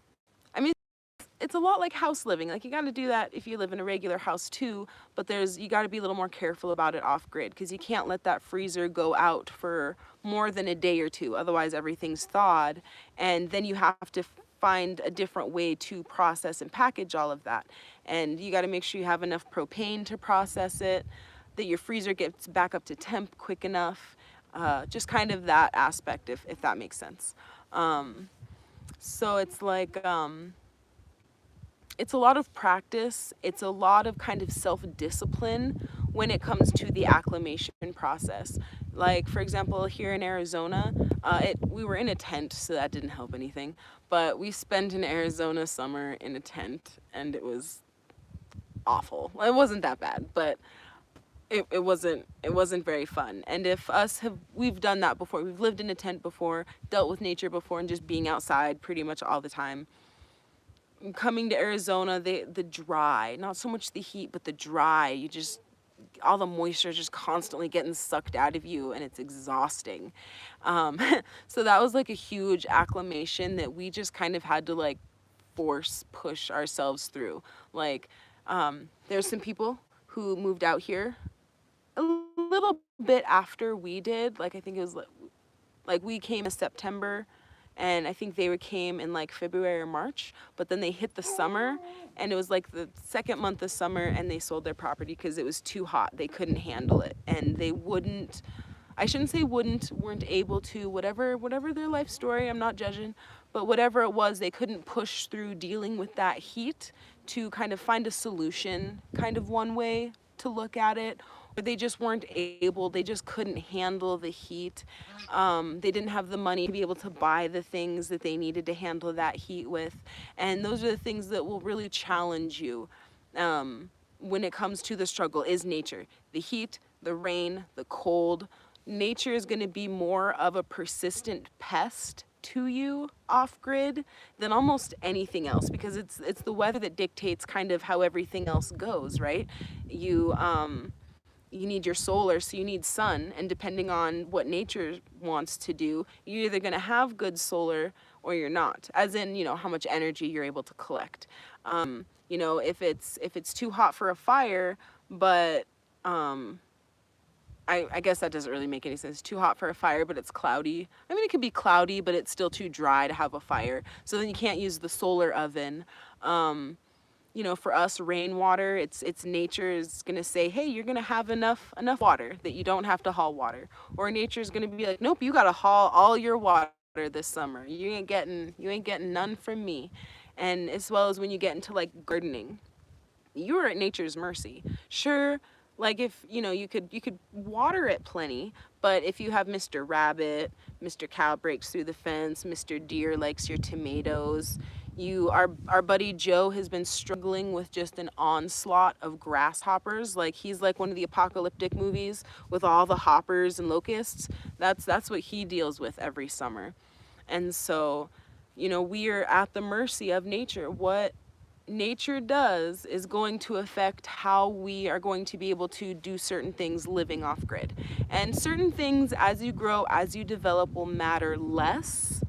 a lot like house living. Like you got to do that if you live in a regular house too, but you got to be a little more careful about it off grid, because you can't let that freezer go out for more than a day or two. Otherwise everything's thawed, and then you have to find a different way to process and package all of that. And you got to make sure you have enough propane to process it, that your freezer gets back up to temp quick enough. Just kind of that aspect, if that makes sense. So it's like, it's a lot of practice. It's a lot of kind of self-discipline when it comes to the acclimation process. Like, for example, here in Arizona, we were in a tent, so that didn't help anything. But we spent an Arizona summer in a tent, and it was awful. Well, it wasn't that bad, but it wasn't very fun. And if we've done that before. We've lived in a tent before, dealt with nature before, and just being outside pretty much all the time. Coming to Arizona, the dry, not so much the heat, but the dry, all the moisture is just constantly getting sucked out of you, and it's exhausting. Um, so that was like a huge acclimation that we just kind of had to like push ourselves through. Like, there's some people who moved out here a little bit after we did. Like, I think it was like we came in September, and I think came in like February or March, but then they hit the summer, and it was like the second month of summer, and they sold their property because it was too hot. They couldn't handle it, and they wouldn't, I shouldn't say weren't able to, whatever their life story, I'm not judging, but whatever it was, they couldn't push through dealing with that heat to kind of find a solution, kind of one way to look at it. Or they just weren't able, they just couldn't handle the heat. They didn't have the money to be able to buy the things that they needed to handle that heat with. And those are the things that will really challenge you when it comes to the struggle, is nature. The heat, the rain, the cold. Nature is going to be more of a persistent pest to you off grid than almost anything else, because it's the weather that dictates kind of how everything else goes, right? You need your solar, so you need sun, and depending on what nature wants to do, you're either going to have good solar or you're not, as in, how much energy you're able to collect. If it's too hot for a fire, but I guess that doesn't really make any sense. Too hot for a fire, but it's cloudy. I mean, it could be cloudy, but it's still too dry to have a fire. So then you can't use the solar oven. For us, rainwater, it's nature is gonna say, hey, you're gonna have enough water that you don't have to haul water. Or nature is gonna be like, nope, you gotta haul all your water this summer. You ain't getting none from me. And as well as when you get into like gardening, you are at nature's mercy. Sure, like if you could water it plenty, but if you have Mr. Rabbit, Mr. Cow breaks through the fence, Mr. Deer likes your tomatoes, our buddy Joe has been struggling with just an onslaught of grasshoppers. Like, he's like one of the apocalyptic movies with all the hoppers and locusts. That's what he deals with every summer. And so, we are at the mercy of nature. What nature does is going to affect how we are going to be able to do certain things living off grid. And certain things, as you grow, as you develop, will matter less.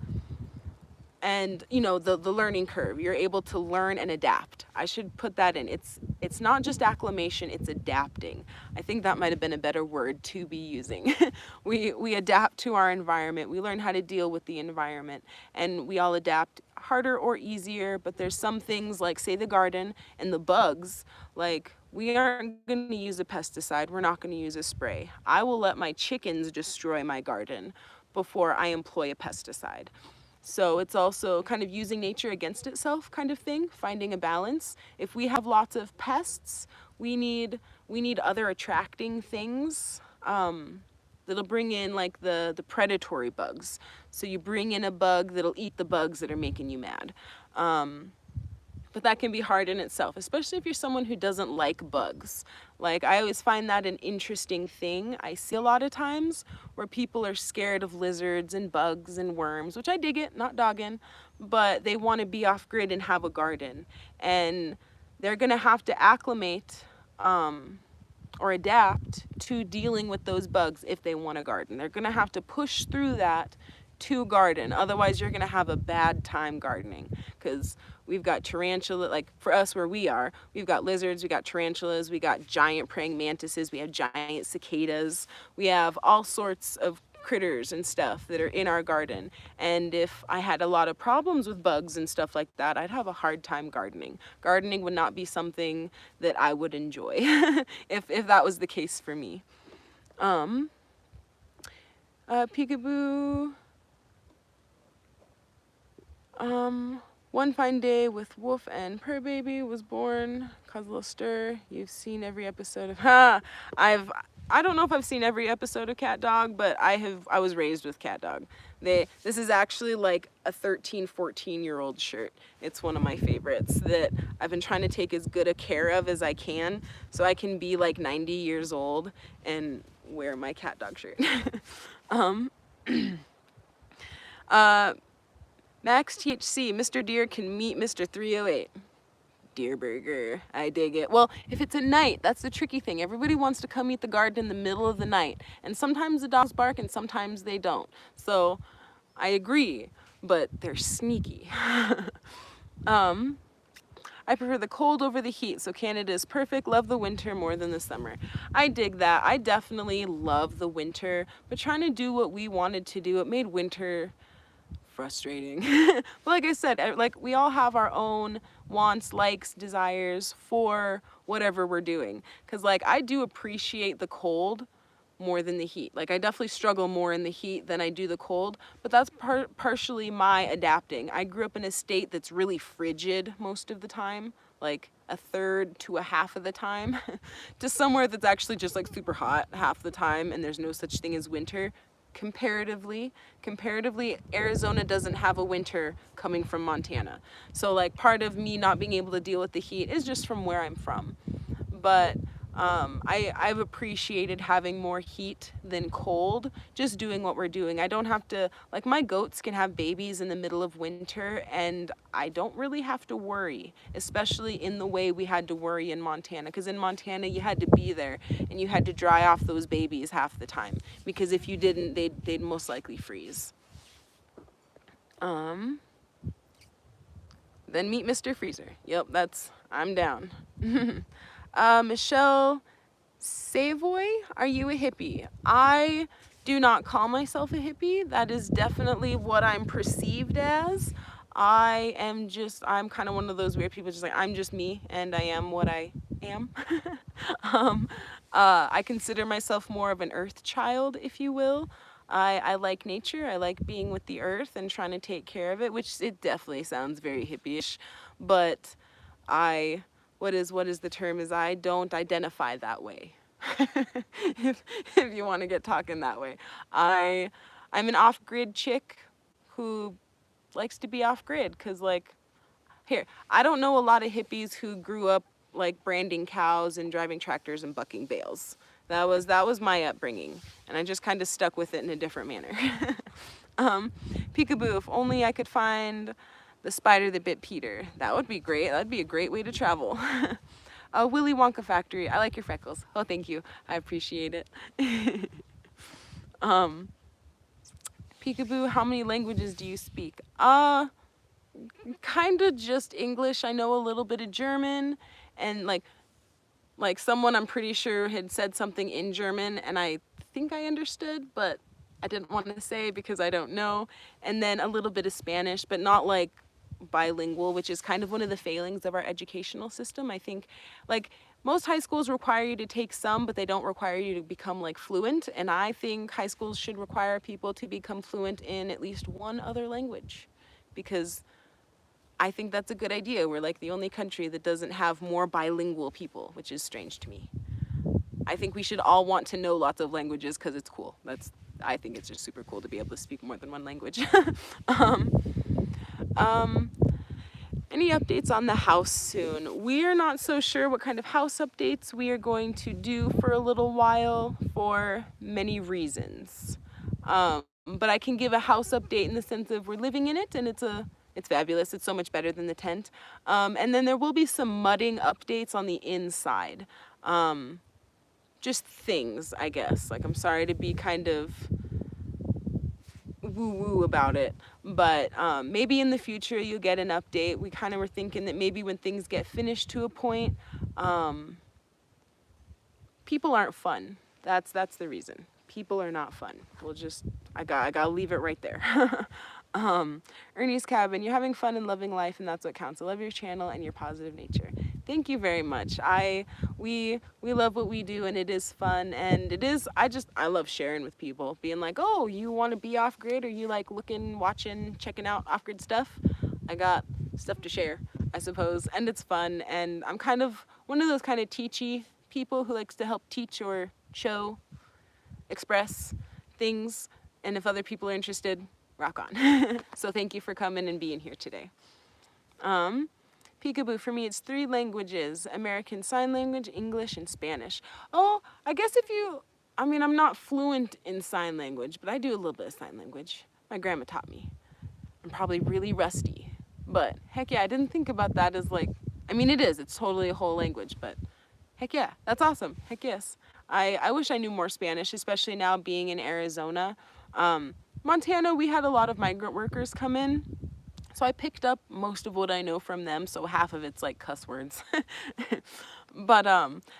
And the learning curve, you're able to learn and adapt. I should put that in. It's not just acclimation, it's adapting. I think that might have been a better word to be using. We adapt to our environment. We learn how to deal with the environment, and we all adapt harder or easier. But there's some things, like say the garden and the bugs, like we aren't going to use a pesticide. We're not going to use a spray. I will let my chickens destroy my garden before I employ a pesticide. So it's also kind of using nature against itself kind of thing, finding a balance. If we have lots of pests, we need other attracting things that'll bring in like the predatory bugs. So you bring in a bug that'll eat the bugs that are making you mad. But that can be hard in itself, especially if you're someone who doesn't like bugs. Like, I always find that an interesting thing. I see a lot of times where people are scared of lizards and bugs and worms, which I dig it, not dogging, but they want to be off grid and have a garden. And they're going to have to acclimate or adapt to dealing with those bugs if they want a garden. They're going to have to push through that to garden. Otherwise, you're going to have a bad time gardening, because we've got tarantula, like for us where we are, we've got lizards, we got tarantulas, we got giant praying mantises, we have giant cicadas, we have all sorts of critters and stuff that are in our garden. And if I had a lot of problems with bugs and stuff like that, I'd have a hard time gardening. Gardening would not be something that I would enjoy if that was the case for me. Peekaboo. One fine day with Wolf and Purr Baby was born, caused a little stir. You've seen every episode of I don't know if I've seen every episode of Cat Dog, but I was raised with Cat Dog. This is actually like a 13, 14-year-old shirt. It's one of my favorites that I've been trying to take as good a care of as I can so I can be like 90 years old and wear my Cat Dog shirt. Max THC, Mr. Deer can meet Mr. 308. Deer burger, I dig it. Well, if it's at night, that's the tricky thing. Everybody wants to come eat the garden in the middle of the night. And sometimes the dogs bark and sometimes they don't. So I agree, but they're sneaky. I prefer the cold over the heat, so Canada is perfect. Love the winter more than the summer. I dig that. I definitely love the winter, but trying to do what we wanted to do, it made winter frustrating. But like I said, like we all have our own wants, likes, desires for whatever we're doing. Because like I do appreciate the cold more than the heat. Like I definitely struggle more in the heat than I do the cold, but that's partially my adapting. I grew up in a state that's really frigid most of the time, like a third to a half of the time, to somewhere that's actually just like super hot half the time and there's no such thing as winter. Comparatively, Arizona doesn't have a winter coming from Montana. So like part of me not being able to deal with the heat is just from where I'm from. But I've appreciated having more heat than cold, just doing what we're doing. I don't have to, like my goats can have babies in the middle of winter and I don't really have to worry, especially in the way we had to worry in Montana. Because in Montana you had to be there and you had to dry off those babies half the time. Because if you didn't, they'd most likely freeze. Then meet Mr. Freezer. Yep, I'm down. Michelle Savoy, are you a hippie? I do not call myself a hippie. That is definitely what I'm perceived as. I'm kind of one of those weird people, just like, I'm just me and I am what I am. I consider myself more of an earth child, if you will. I like nature. I like being with the earth and trying to take care of it, which it definitely sounds very hippie-ish, but what is the term is I don't identify that way. if you want to get talking that way. I'm an off-grid chick who likes to be off-grid because like I don't know a lot of hippies who grew up like branding cows and driving tractors and bucking bales. That was my upbringing and I just kind of stuck with it in a different manner. Peekaboo, if only I could find the spider that bit Peter. That would be great. That'd be a great way to travel. Willy Wonka Factory. I like your freckles. Oh, thank you. I appreciate it. Peekaboo, how many languages do you speak? Kind of just English. I know a little bit of German and like someone I'm pretty sure had said something in German and I think I understood, but I didn't want to say because I don't know. And then a little bit of Spanish, but not like bilingual, which is kind of one of the failings of our educational system. I think like most high schools require you to take some, but they don't require you to become like fluent. And I think high schools should require people to become fluent in at least one other language because I think that's a good idea. We're like the only country that doesn't have more bilingual people, which is strange to me. I think we should all want to know lots of languages because it's cool. I think it's just super cool to be able to speak more than one language. Any updates on the house soon? We are not so sure what kind of house updates we are going to do for a little while for many reasons. But I can give a house update in the sense of we're living in it and it's fabulous. It's so much better than the tent. And then there will be some mudding updates on the inside. Just things, I guess. Like, I'm sorry to be kind of woo-woo about it, but maybe in the future you'll get an update. We kind of were thinking that maybe when things get finished to a point, people aren't fun. That's the reason. People are not fun. I gotta leave it right there. Ernie's Cabin, you're having fun and loving life, and that's what counts. I love your channel and your positive nature. Thank you very much. We love what we do and it is fun and I love sharing with people, being like, oh, you want to be off grid or you like looking, watching, checking out off grid stuff? I got stuff to share, I suppose. And it's fun. And I'm kind of one of those kind of teachy people who likes to help teach or show, express things. And if other people are interested, rock on. So thank you for coming and being here today. Peekaboo, for me, it's 3 languages: American Sign Language, English, and Spanish. Oh, I guess I mean, I'm not fluent in sign language, but I do a little bit of sign language. My grandma taught me. I'm probably really rusty, but heck yeah, I didn't think about that as like, I mean, it's totally a whole language, but heck yeah, that's awesome. Heck yes. I wish I knew more Spanish, especially now being in Arizona. Montana, we had a lot of migrant workers come in, so I picked up most of what I know from them, so half of it's like cuss words. But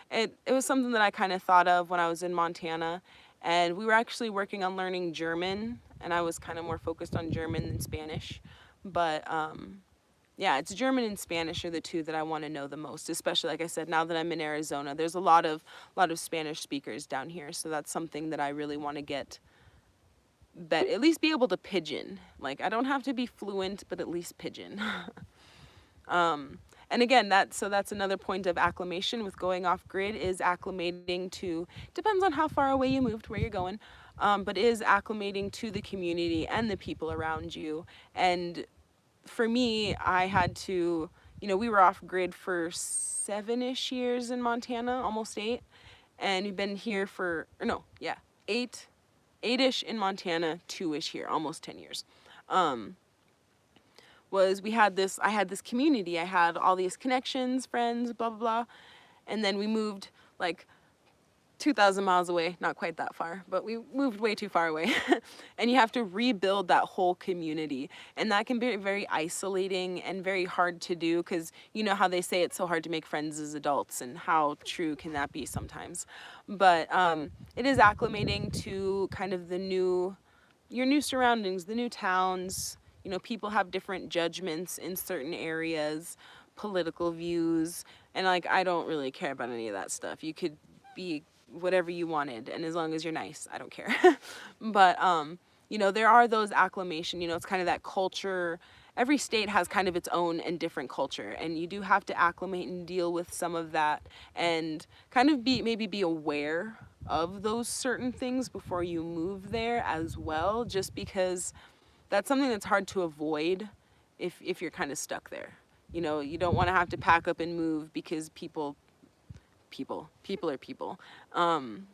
it was something that I kind of thought of when I was in Montana, and we were actually working on learning German, and I was kind of more focused on German than Spanish. But yeah, it's German and Spanish are the 2 that I want to know the most, especially like I said, now that I'm in Arizona. There's a lot of Spanish speakers down here, so that's something that I really want to get at least be able to pigeon. Like, I don't have to be fluent, but at least pigeon. And again, that's another point of acclimation with going off grid, is acclimating to, depends on how far away you moved, where you're going, but is acclimating to the community and the people around you. And for me, I had to, we were off grid for 7-ish years in Montana, almost 8. And we've been here for, or no, yeah, 8-ish in Montana, 2-ish here, almost 10 years. I had this community, I had all these connections, friends, blah, blah, blah. And then we moved like 2,000 miles away, not quite that far, but we moved way too far away. And you have to rebuild that whole community. And that can be very isolating and very hard to do, because you know how they say it's so hard to make friends as adults, and how true can that be sometimes. But it is acclimating to kind of your new surroundings, the new towns. People have different judgments in certain areas, political views, and like, I don't really care about any of that stuff. You could be whatever you wanted, and as long as you're nice, I don't care. But there are those acclimation, it's kind of that culture. Every state has kind of its own and different culture, and you do have to acclimate and deal with some of that, and kind of maybe be aware of those certain things before you move there as well, just because that's something that's hard to avoid if you're kind of stuck there. You don't want to have to pack up and move, because people are people. And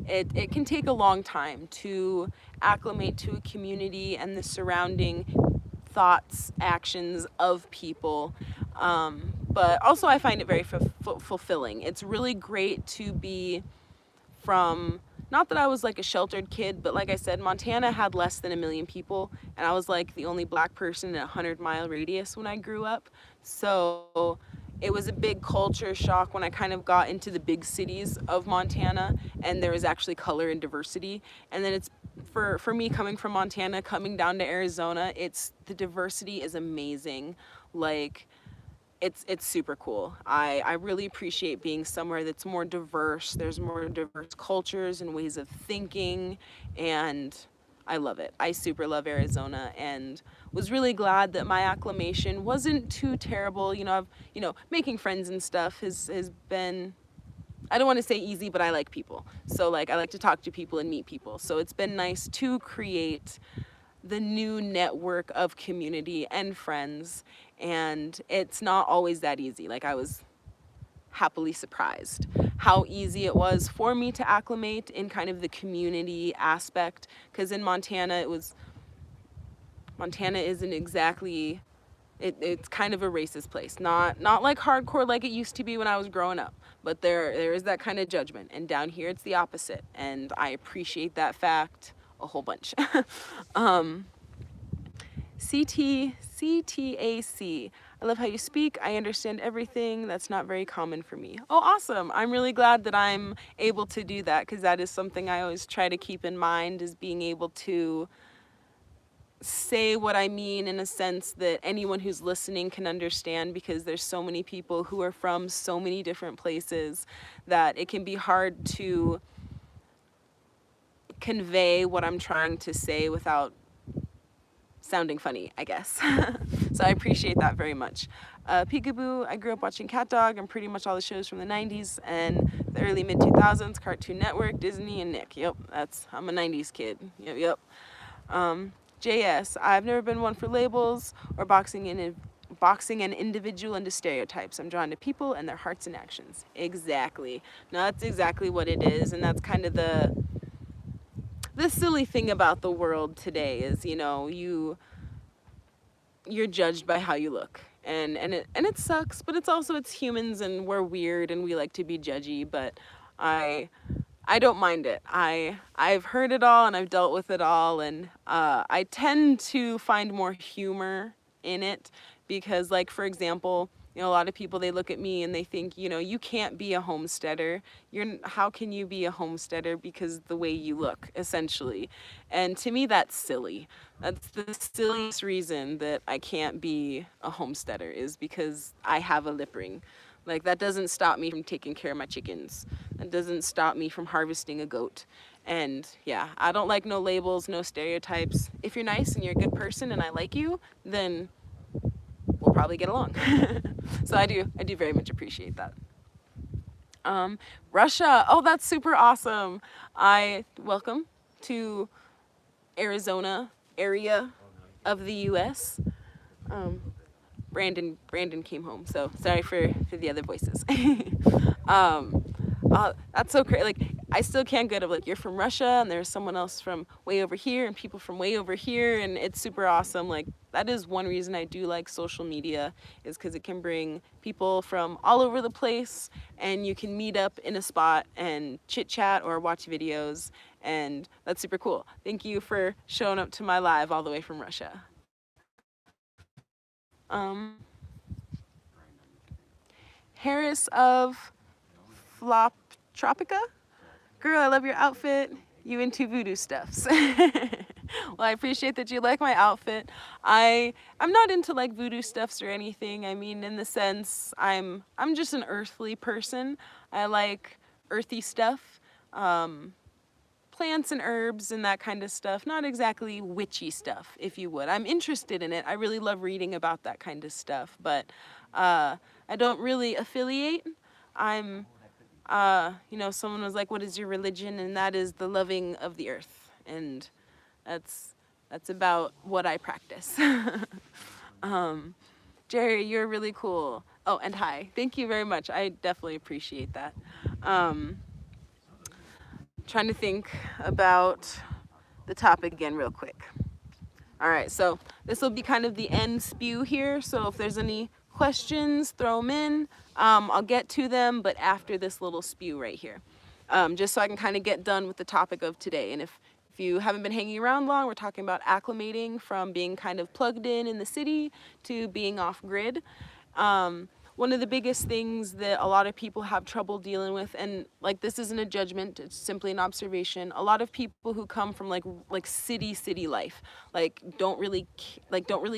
it can take a long time to acclimate to a community and the surrounding thoughts, actions of people. But also I find it very fulfilling. It's really great to be from, not that I was like a sheltered kid, but like I said, Montana had less than 1 million people, and I was like the only black person in a 100-mile radius when I grew up. So it was a big culture shock when I kind of got into the big cities of Montana, and there was actually color and diversity. And then it's for me, coming from Montana, coming down to Arizona, the diversity is amazing. Like, it's super cool. I really appreciate being somewhere that's more diverse. There's more diverse cultures and ways of thinking, and I love it. I super love Arizona, and was really glad that my acclimation wasn't too terrible. Making friends and stuff has been, I don't want to say easy, but I like people. So like, I like to talk to people and meet people. So it's been nice to create the new network of community and friends, and it's not always that easy. Like, I was happily surprised how easy it was for me to acclimate in kind of the community aspect, because in Montana Montana isn't exactly, it's kind of a racist place. Not like hardcore like it used to be when I was growing up, but there is that kind of judgment, and down here it's the opposite, and I appreciate that fact a whole bunch. CTAC. I love how you speak. I understand everything. That's not very common for me. Oh, awesome. I'm really glad that I'm able to do that, because that is something I always try to keep in mind, is being able to say what I mean in a sense that anyone who's listening can understand, because there's so many people who are from so many different places that it can be hard to convey what I'm trying to say without sounding funny, I guess. So I appreciate that very much. Peekaboo, I grew up watching Cat Dog and pretty much all the shows from the 90s and the early mid 2000s, Cartoon Network, Disney, and Nick. Yep, I'm a 90s kid. Yep. JS, I've never been one for labels or boxing an individual into stereotypes. I'm drawn to people and their hearts and actions. Exactly. No, that's exactly what it is, and that's kind of the silly thing about the world today is, you're judged by how you look. And it sucks, but it's humans and we're weird and we like to be judgy, but I don't mind it. I've heard it all and I've dealt with it all, and I tend to find more humor in it because, like, for example, a lot of people, they look at me and they think, you can't be a homesteader. How can you be a homesteader? Because the way you look, essentially. And to me, that's silly. That's the silliest reason that I can't be a homesteader, is because I have a lip ring. Like, that doesn't stop me from taking care of my chickens. That doesn't stop me from harvesting a goat. And yeah, I don't like no labels, no stereotypes. If you're nice and you're a good person and I like you, then we'll probably get along. So I do very much appreciate that. Russia, oh, that's super awesome. Welcome to Arizona area of the US. Brandon came home, so sorry for the other voices. That's so crazy. Like, I still can't get it. Like, you're from Russia and there's someone else from way over here and people from way over here, and it's super awesome. Like, that is one reason I do like social media, is because it can bring people from all over the place and you can meet up in a spot and chit chat or watch videos, and that's super cool. Thank you for showing up to my live all the way from Russia. Harris of Flop Tropica? Girl, I love your outfit. You into voodoo stuffs. Well, I appreciate that you like my outfit. I'm not into like voodoo stuffs or anything. I mean, in the sense, I'm just an earthly person. I like earthy stuff. Plants and herbs and that kind of stuff. Not exactly witchy stuff, if you would. I'm interested in it. I really love reading about that kind of stuff, but I don't really affiliate. Someone was like, what is your religion? And that is the loving of the earth. And that's about what I practice. Jerry, you're really cool. Oh, and hi. Thank you very much. I definitely appreciate that. Trying to think about the topic again real quick. All right, so this will be kind of the end spew here. So if there's any questions, throw them in. I'll get to them, but after this little spew right here, just so I can kind of get done with the topic of today. And if you haven't been hanging around long, we're talking about acclimating from being kind of plugged in the city to being off grid. One of the biggest things that a lot of people have trouble dealing with, and like, this isn't a judgment, it's simply an observation. A lot of people who come from like city life, like don't really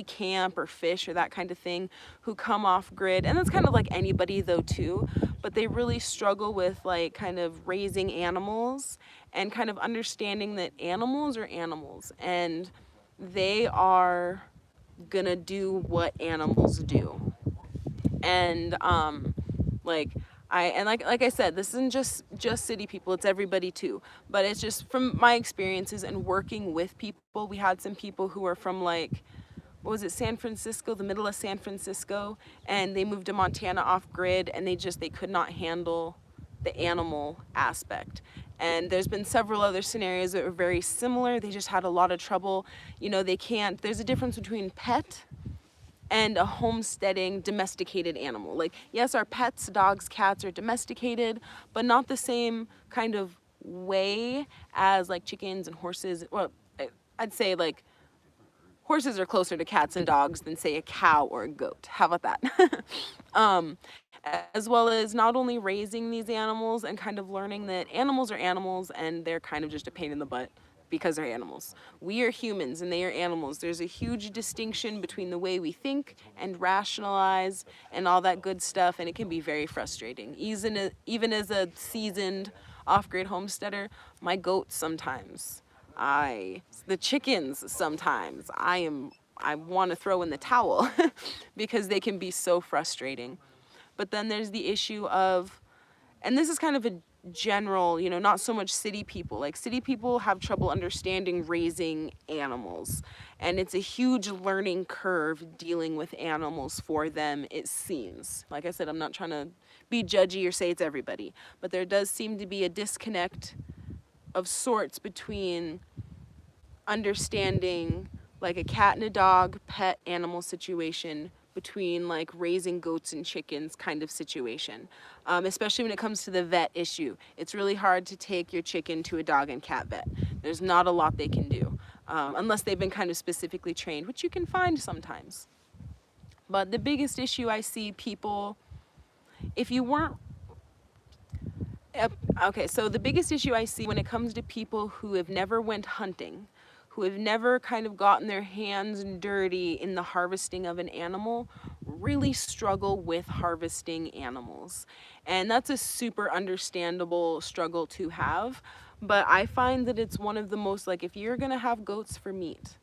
camp or fish or that kind of thing, who come off grid, and that's kind of like anybody though too, but they really struggle with like kind of raising animals and kind of understanding that animals are animals and they are gonna do what animals do. And like I said, this isn't just city people, it's everybody too, but it's just from my experiences and working with people. We had some people who were from like, what was it, San Francisco, the middle of San Francisco, and they moved to Montana off grid, and they could not handle the animal aspect. And there's been several other scenarios that were very similar. They just had a lot of trouble. There's a difference between pet and a homesteading domesticated animal. Like, yes, our pets, dogs, cats are domesticated, but not the same kind of way as like chickens and horses. Well, I'd say like horses are closer to cats and dogs than say a cow or a goat. How about that? As well as not only raising these animals and kind of learning that animals are animals and they're kind of just a pain in the butt because they're animals. We are humans and they are animals. There's a huge distinction between the way we think and rationalize and all that good stuff, and it can be very frustrating. Even as a seasoned off-grid homesteader, my goats sometimes, the chickens sometimes, I am I want to throw in the towel because they can be so frustrating. But then there's the issue of, and this is kind of a general, not so much city people. Like city people have trouble understanding raising animals, and it's a huge learning curve dealing with animals for them, it seems. Like I said, I'm not trying to be judgy or say it's everybody, but there does seem to be a disconnect of sorts between understanding like a cat and a dog pet animal situation between like raising goats and chickens kind of situation, especially when it comes to the vet issue. It's really hard to take your chicken to a dog and cat vet. There's not a lot they can do, unless they've been kind of specifically trained, which you can find sometimes. But the biggest issue I see people, if you weren't okay, so the biggest issue I see when it comes to people who have never went hunting, who have never kind of gotten their hands dirty in the harvesting of an animal, really struggle with harvesting animals. And that's a super understandable struggle to have. But I find that it's one of the most, like, if you're gonna have goats for meat,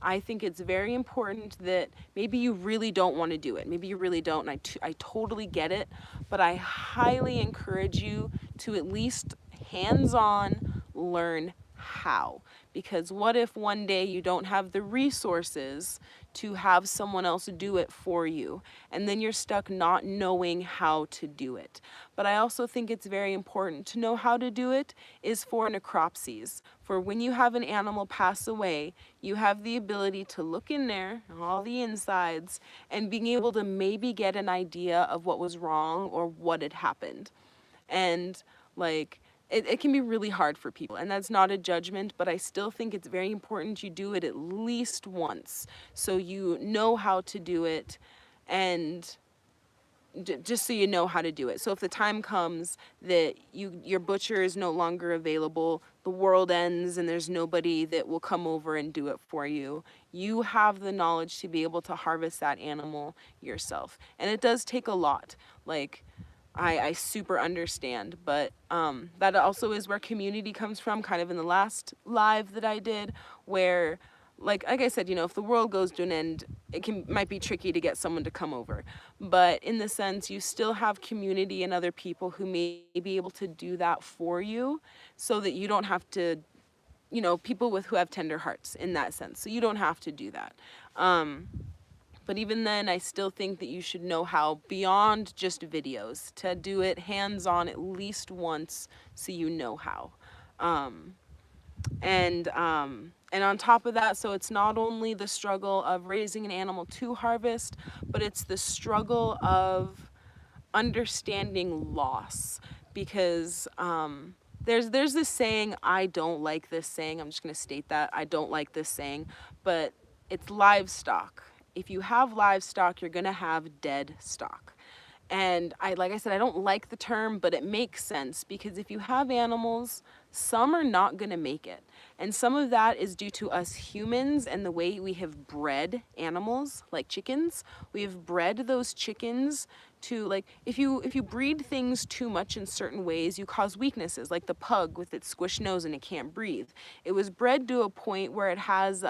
I think it's very important that maybe you really don't want to do it. Maybe you really don't, and I totally get it, but I highly encourage you to at least hands-on learn how. Because what if one day you don't have the resources to have someone else do it for you, and then you're stuck not knowing how to do it. But I also think it's very important to know how to do it is for necropsies. For when you have an animal pass away, you have the ability to look in there, all the insides, and being able to maybe get an idea of what was wrong or what had happened. And like, it can be really hard for people, and that's not a judgment, but I still think it's very important you do it at least once so you know how to do it, and just so you know how to do it. So if the time comes that your butcher is no longer available, the world ends and there's nobody that will come over and do it for you, you have the knowledge to be able to harvest that animal yourself. And it does take a lot. Like, I super understand, but that also is where community comes from, kind of in the last live that I did, where like I said, if the world goes to an end, might be tricky to get someone to come over. But in the sense, you still have community and other people who may be able to do that for you so that you don't have to, people who have tender hearts in that sense. So you don't have to do that. But even then, I still think that you should know how, beyond just videos, to do it hands-on at least once so you know how. And on top of that, so it's not only the struggle of raising an animal to harvest, but it's the struggle of understanding loss. Because there's this saying, I don't like this saying, I'm just going to state that, I don't like this saying, but it's livestock. If you have livestock, you're going to have dead stock. And like I said, I don't like the term, but it makes sense, because if you have animals, some are not going to make it. And some of that is due to us humans and the way we have bred animals, like chickens. We have bred those chickens to, like, if you breed things too much in certain ways, you cause weaknesses, like the pug with its squished nose and it can't breathe. It was bred to a point where it has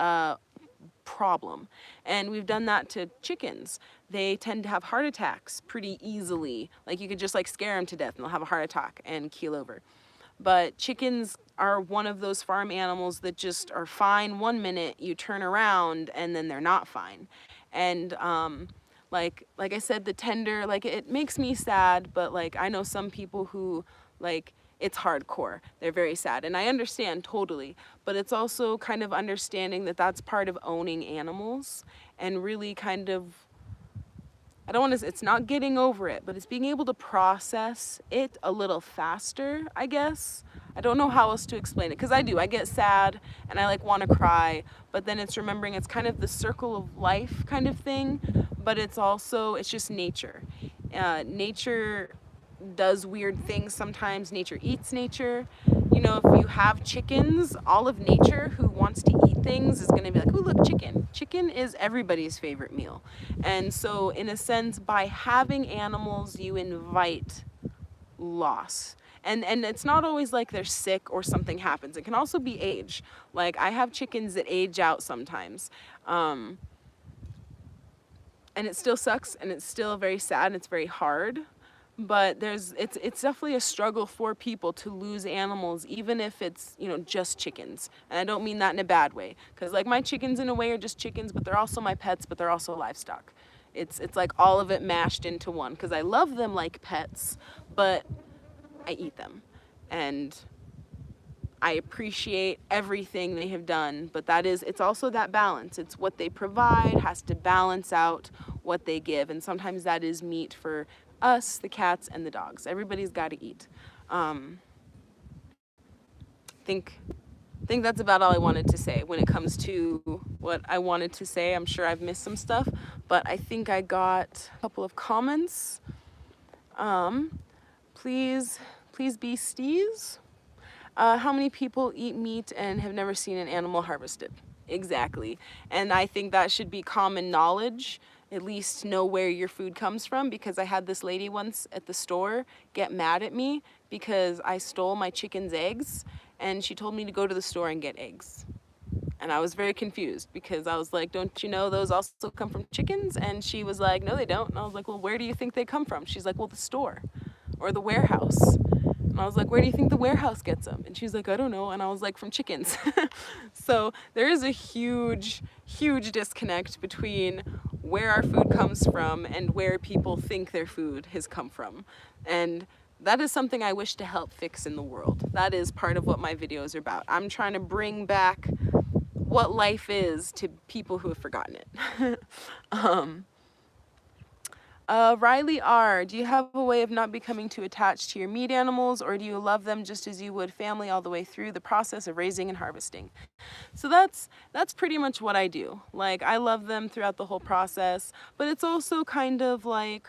problem, and we've done that to chickens. They tend to have heart attacks pretty easily. Like, you could just like scare them to death and they'll have a heart attack and keel over. But chickens are one of those farm animals that just are fine one minute, you turn around and then they're not fine. And like I said, the tender, like, it makes me sad, but like I know some people who, like, it's hardcore. They're very sad, and I understand totally, but it's also kind of understanding that that's part of owning animals, and really kind of, I don't want to, it's not getting over it, but it's being able to process it a little faster, I guess. I don't know how else to explain it, because I get sad and I like want to cry, but then it's remembering it's kind of the circle of life kind of thing, but it's also, it's just nature. Nature does weird things sometimes. Nature eats nature. If you have chickens, all of nature who wants to eat things is going to be like, oh, look, chicken. Chicken is everybody's favorite meal. And so in a sense, by having animals, you invite loss. And it's not always like they're sick or something happens. It can also be age. Like, I have chickens that age out sometimes. and it still sucks, and it's still very sad, and it's very hard. But it's definitely a struggle for people to lose animals, even if it's, you know, just chickens. And I don't mean that in a bad way, because like my chickens in a way are just chickens, but they're also my pets, but they're also livestock. It's like all of it mashed into one, because I love them like pets, but I eat them. And I appreciate everything they have done, but it's also that balance. It's what they provide has to balance out what they give. And sometimes that is meat for us, the cats, and the dogs. Everybody's got to eat. Think think that's about all I wanted to say when it comes to what I wanted to say. I'm sure I've missed some stuff, but I think I got a couple of comments. Please be stees. How many people eat meat and have never seen an animal harvested? Exactly. And I think that should be common knowledge, at least know where your food comes from, because I had this lady once at the store get mad at me because I stole my chicken's eggs, and she told me to go to the store and get eggs. And I was very confused because I was like, don't you know those also come from chickens? And she was like, no, they don't. And I was like, well, where do you think they come from? She's like, well, the store or the warehouse. And I was like, where do you think the warehouse gets them? And she's like, I don't know. And I was like, from chickens. So there is a huge disconnect between where our food comes from and where people think their food has come from. And that is something I wish to help fix in the world. That is part of what my videos are about. I'm trying to bring back what life is to people who have forgotten it. Riley R., do you have a way of not becoming too attached to your meat animals, or do you love them just as you would family all the way through the process of raising and harvesting? So that's pretty much what I do. Like, I love them throughout the whole process, but it's also kind of like,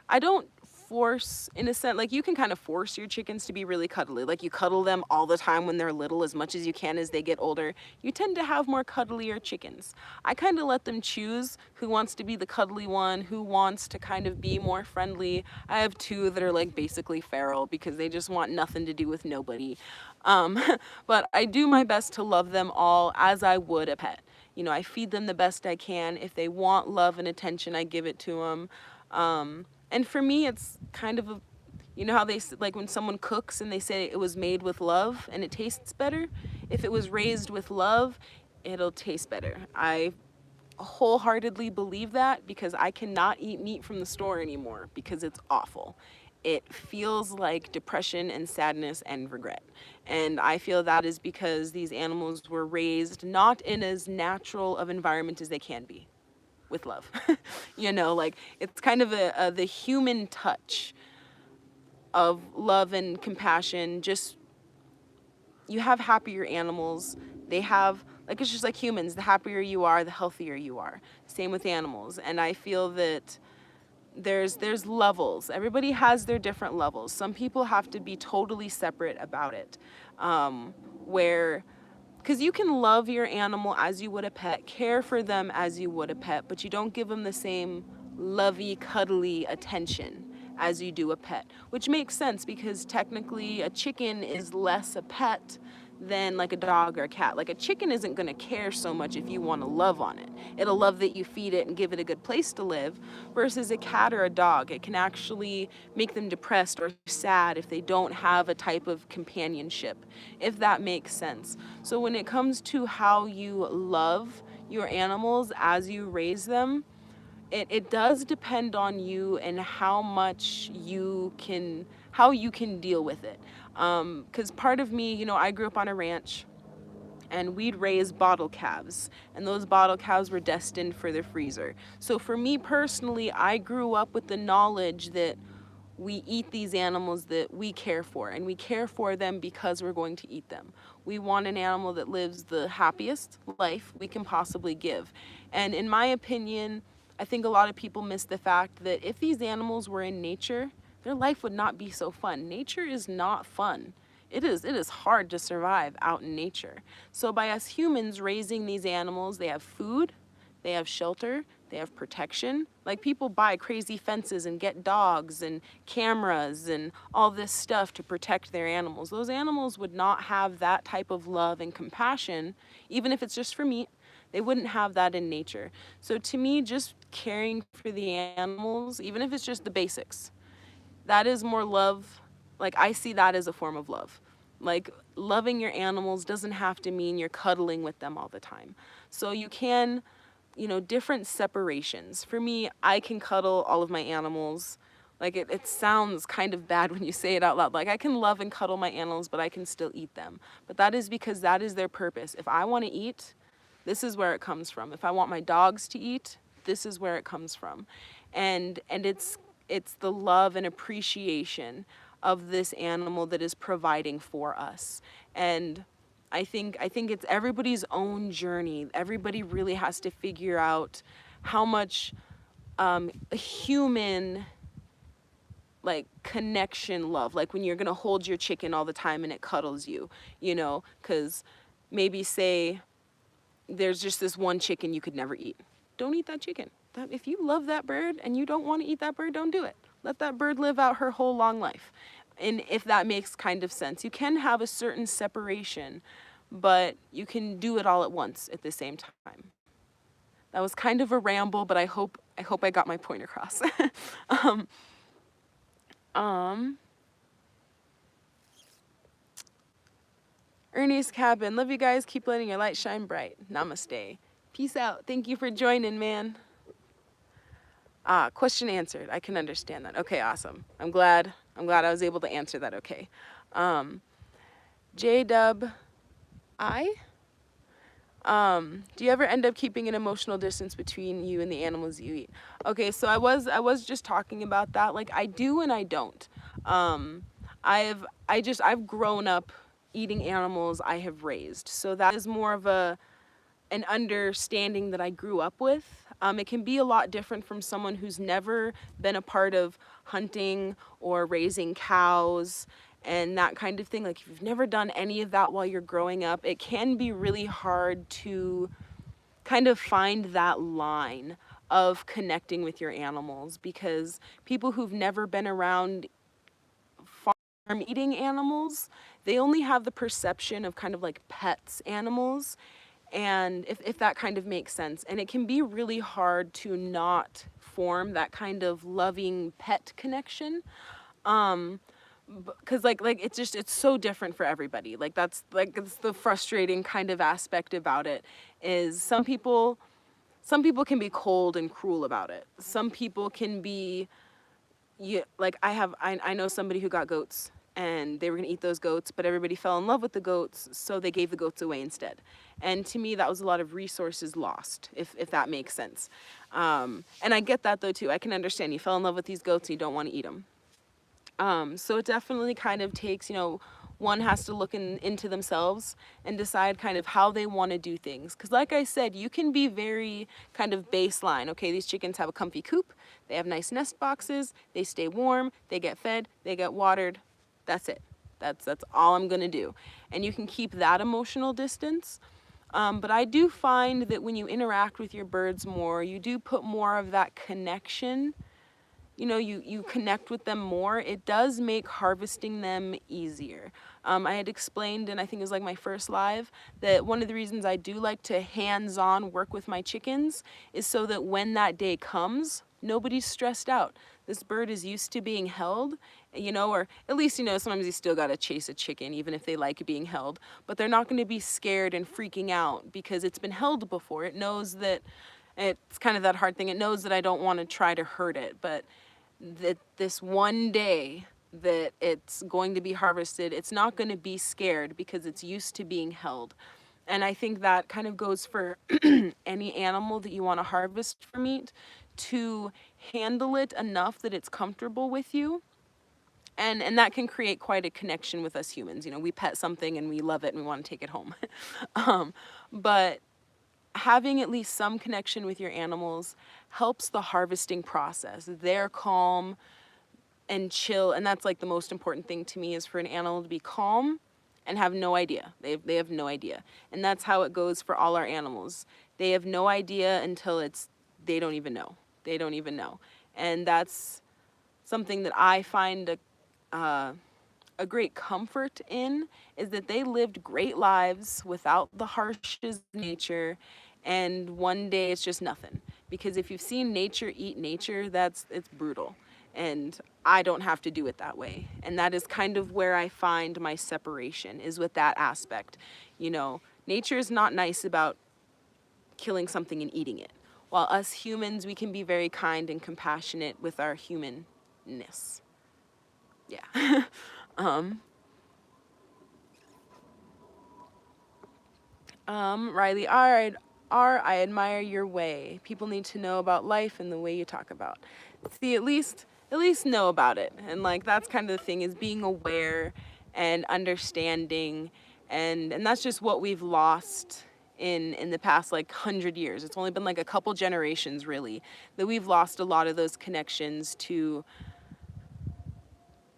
I don't force, in a sense, like you can kind of force your chickens to be really cuddly. Like you cuddle them all the time when they're little as much as you can as they get older. You tend to have more cuddlier chickens. I kind of let them choose who wants to be the cuddly one, who wants to kind of be more friendly. I have two that are like basically feral because they just want nothing to do with nobody. But I do my best to love them all as I would a pet. You know, I feed them the best I can. If they want love and attention, I give it to them. And for me, it's kind of you know how they, like when someone cooks and they say it was made with love and it tastes better? If it was raised with love, it'll taste better. I wholeheartedly believe that because I cannot eat meat from the store anymore because it's awful. It feels like depression and sadness and regret. And I feel that is because these animals were raised not in as natural of environment as they can be. With love. You know, like it's kind of the human touch of love and compassion. Just, you have happier animals. They have, like, it's just like humans. The happier you are, the healthier you are. Same with animals. And I feel that there's levels. Everybody has their different levels. Some people have to be totally separate about it. Because you can love your animal as you would a pet, care for them as you would a pet, but you don't give them the same lovey, cuddly attention as you do a pet, which makes sense because technically a chicken is less a pet than like a dog or a cat. Like a chicken isn't going to care so much if you want to love on it. It'll love that you feed it and give it a good place to live, versus a cat or a dog. It can actually make them depressed or sad if they don't have a type of companionship, if that makes sense. So when it comes to how you love your animals as you raise them, it does depend on you and how much how you can deal with it. Because part of me, you know, I grew up on a ranch and we'd raise bottle calves, and those bottle calves were destined for the freezer. So for me personally, I grew up with the knowledge that we eat these animals that we care for, and we care for them because we're going to eat them. We want an animal that lives the happiest life we can possibly give. And in my opinion, I think a lot of people miss the fact that if these animals were in nature, their life would not be so fun. Nature is not fun. It is hard to survive out in nature. So by us humans raising these animals, they have food, they have shelter, they have protection. Like people buy crazy fences and get dogs and cameras and all this stuff to protect their animals. Those animals would not have that type of love and compassion, even if it's just for meat. They wouldn't have that in nature. So to me, just caring for the animals, even if it's just the basics, that is more love. Like, I see that as a form of love. Like, loving your animals doesn't have to mean you're cuddling with them all the time. So you can, different separations. For me, I can cuddle all of my animals. Like, it sounds kind of bad when you say it out loud. Like, I can love and cuddle my animals, but I can still eat them. But that is because that is their purpose. If I want to eat, this is where it comes from. If I want my dogs to eat, this is where it comes from. And it's the love and appreciation of this animal that is providing for us. And I think it's everybody's own journey. Everybody really has to figure out how much a human like connection love, like when you're gonna hold your chicken all the time and it cuddles you, because maybe say there's just this one chicken you could never eat. Don't eat that chicken. If you love that bird and you don't want to eat that bird, don't do it. Let that bird live out her whole long life. And if that makes kind of sense, you can have a certain separation, but you can do it all at once at the same time. That was kind of a ramble, but I hope I got my point across. um, um, Ernie's Cabin. Love you guys. Keep letting your light shine bright. Namaste. Peace out. Thank you for joining, man. Question answered. I can understand that. Okay, awesome. I'm glad I was able to answer that okay. JW, do you ever end up keeping an emotional distance between you and the animals you eat? Okay, so I was just talking about that. Like, I do and I don't. I've grown up eating animals I have raised. So that is more of an understanding that I grew up with. It can be a lot different from someone who's never been a part of hunting or raising cows and that kind of thing. Like, if you've never done any of that while you're growing up, it can be really hard to kind of find that line of connecting with your animals, because people who've never been around farm eating animals, they only have the perception of kind of like pets animals, and if that kind of makes sense. And it can be really hard to not form that kind of loving pet connection, because like it's so different for everybody. Like, that's like, it's the frustrating kind of aspect about it, is some people can be cold and cruel about it. Some people can be, like, I know somebody who got goats and they were gonna eat those goats, but everybody fell in love with the goats, so they gave the goats away instead. And to me, that was a lot of resources lost, if that makes sense. And I get that though too. I can understand, you fell in love with these goats and you don't want to eat them. So it definitely kind of takes, one has to look into themselves and decide kind of how they want to do things. Because like I said, you can be very kind of baseline. Okay, these chickens have a comfy coop, they have nice nest boxes, they stay warm, they get fed, they get watered. That's it. That's all I'm going to do. And you can keep that emotional distance. But I do find that when you interact with your birds more, you do put more of that connection. You connect with them more. It does make harvesting them easier. I had explained, and I think it was like my first live, that one of the reasons I do like to hands-on work with my chickens is so that when that day comes, nobody's stressed out. This bird is used to being held, or at least, sometimes you still gotta chase a chicken, even if they like being held, but they're not gonna be scared and freaking out because it's been held before. It knows that it's kind of that hard thing. It knows that I don't want to try to hurt it, but that this one day that it's going to be harvested, it's not going to be scared because it's used to being held. And I think that kind of goes for any animal that you want to harvest for meat, to handle it enough that it's comfortable with you. And that can create quite a connection with us humans. We pet something and we love it and we want to take it home. But having at least some connection with your animals helps the harvesting process. They're calm and chill, and that's like the most important thing to me, is for an animal to be calm and have no idea. They have no idea. And that's how it goes for all our animals. They have no idea until they don't even know. They don't even know. And that's something that I find a great comfort in, is that they lived great lives without the harshness of nature, and one day it's just nothing. Because if you've seen nature eat nature, it's brutal. And I don't have to do it that way. And that is kind of where I find my separation, is with that aspect. You know, nature is not nice about killing something and eating it. While us humans, we can be very kind and compassionate with our humanness. Yeah. um, Riley R, I admire your way. People need to know about life and the way you talk about. See, at least know about it. And like that's kind of the thing, is being aware and understanding, and that's just what we've lost in the past like 100 years. It's only been like a couple generations really that we've lost a lot of those connections to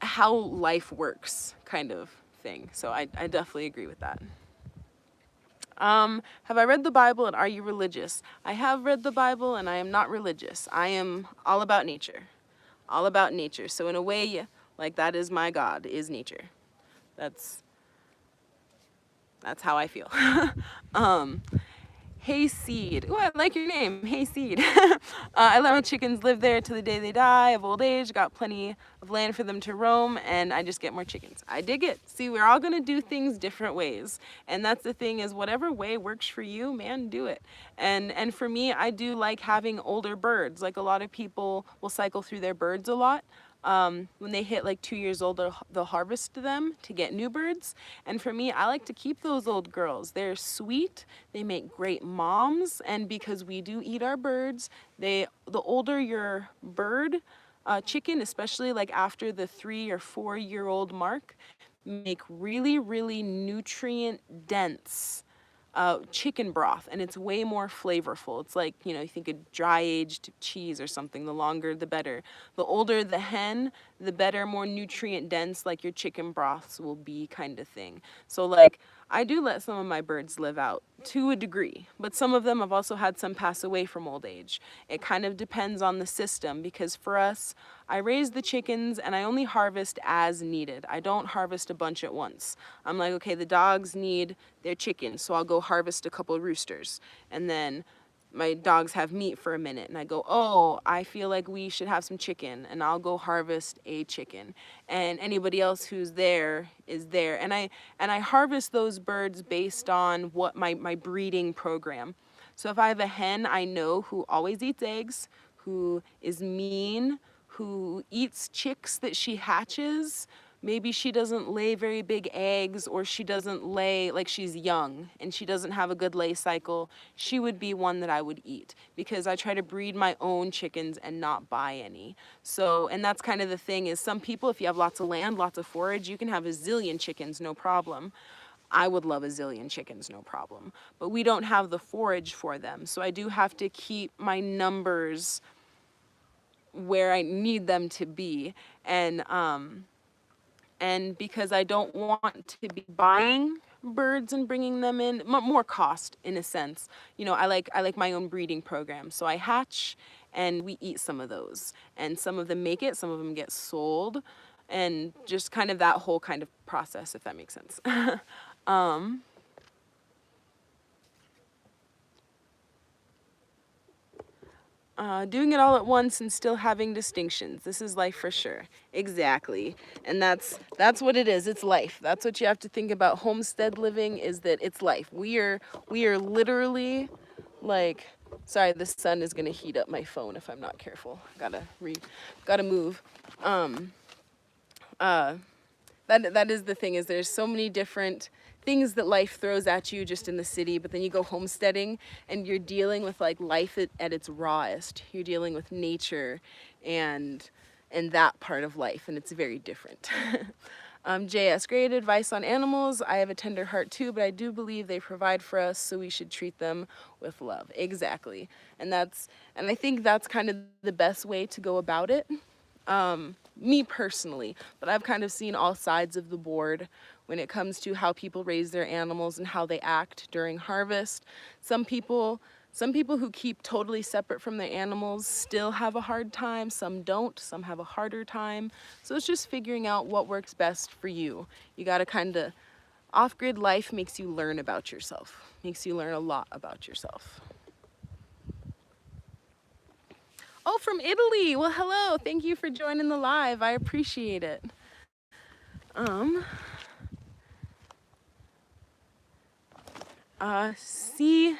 how life works, kind of thing. So I definitely agree with that. Have I read the Bible and are you religious? I have read the Bible and I am not religious. I am all about nature. All about nature. So in a way, like that is my God, is nature. That's how I feel. um, Hayseed. Oh, I like your name, Hayseed. I let my chickens live there till the day they die of old age. Got plenty of land for them to roam, and I just get more chickens. I dig it. See, we're all gonna do things different ways, and that's the thing, is whatever way works for you, man, do it. And for me, I do like having older birds. Like a lot of people will cycle through their birds a lot. When they hit like 2 years old, they'll harvest them to get new birds. And for me, I like to keep those old girls. They're sweet, they make great moms, and because we do eat our birds, the older your bird, chicken, especially like after the 3 or 4 year old mark, make really, really nutrient dense chicken broth, and it's way more flavorful. It's like, you know, you think of dry aged cheese or something. The longer the better. The older the hen, the better, more nutrient dense like your chicken broths will be, kind of thing. So like I do let some of my birds live out to a degree, but some of them, I've also had some pass away from old age. It kind of depends on the system, because for us, I raise the chickens and I only harvest as needed. I don't harvest a bunch at once. I'm like, okay, the dogs need their chickens, so I'll go harvest a couple of roosters. And then my dogs have meat for a minute, and I go, oh, I feel like we should have some chicken, and I'll go harvest a chicken. And anybody else who's there is there. And I harvest those birds based on what my breeding program. So if I have a hen I know who always eats eggs, who is mean, who eats chicks that she hatches, maybe she doesn't lay very big eggs, or she doesn't lay, like she's young and she doesn't have a good lay cycle, she would be one that I would eat, because I try to breed my own chickens and not buy any. So, and that's kind of the thing, is some people, if you have lots of land, lots of forage, you can have a zillion chickens, no problem. I would love a zillion chickens, no problem. But we don't have the forage for them. So I do have to keep my numbers where I need them to be. And because I don't want to be buying birds and bringing them in, more cost in a sense. You know, I like my own breeding program. So I hatch and we eat some of those. And some of them make it, some of them get sold, and just kind of that whole kind of process, if that makes sense. Doing it all at once and still having distinctions. This is life for sure. Exactly. And that's what it is. It's life. That's what you have to think about homestead living, is that it's life. We are literally like, sorry, the sun is gonna heat up my phone if I'm not careful. Gotta move. That is the thing, is there's so many different things that life throws at you just in the city, but then you go homesteading and you're dealing with like life at its rawest. You're dealing with nature and that part of life, and it's very different. JS, great advice on animals. I have a tender heart too, but I do believe they provide for us, so we should treat them with love. Exactly. And I think that's kind of the best way to go about it. Me personally, but I've kind of seen all sides of the board when it comes to how people raise their animals and how they act during harvest. Some people who keep totally separate from their animals still have a hard time. Some don't. Some have a harder time. So it's just figuring out what works best for you. You got to kind of, off-grid life makes you learn about yourself. Makes you learn a lot about yourself. Oh, from Italy. Well, hello. Thank you for joining the live. I appreciate it. Um, CTAC.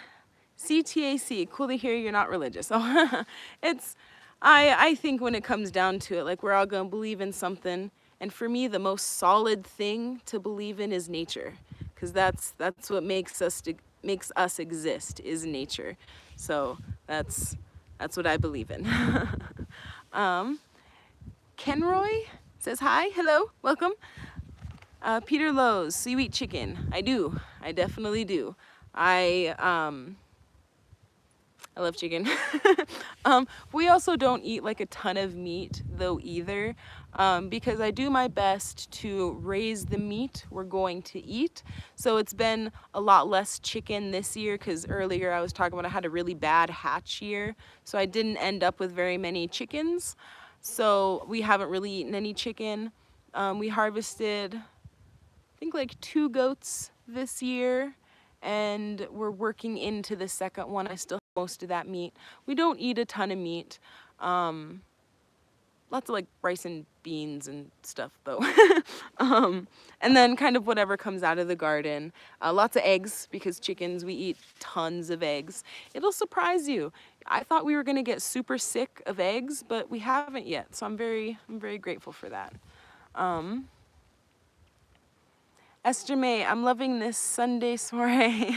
Cool to hear you're not religious. Oh, it's, I think when it comes down to it, like we're all gonna believe in something, and for me, the most solid thing to believe in is nature, because that's what makes us exist is nature. So that's what I believe in. um, Kenroy says hi, hello, welcome. Peter Lowe's, so you eat chicken? I do. I definitely do. I love chicken. We also don't eat like a ton of meat though either, because I do my best to raise the meat we're going to eat. So it's been a lot less chicken this year because earlier I was talking about I had a really bad hatch year. So I didn't end up with very many chickens. So we haven't really eaten any chicken. We harvested, I think like 2 goats this year, and we're working into the second one. I still have most of that meat. We don't eat a ton of meat. Lots of like rice and beans and stuff though. And then kind of whatever comes out of the garden. Lots of eggs because chickens, we eat tons of eggs. It'll surprise you. I thought we were gonna get super sick of eggs, but we haven't yet. So I'm very grateful for that. Esther May, I'm loving this Sunday soiree.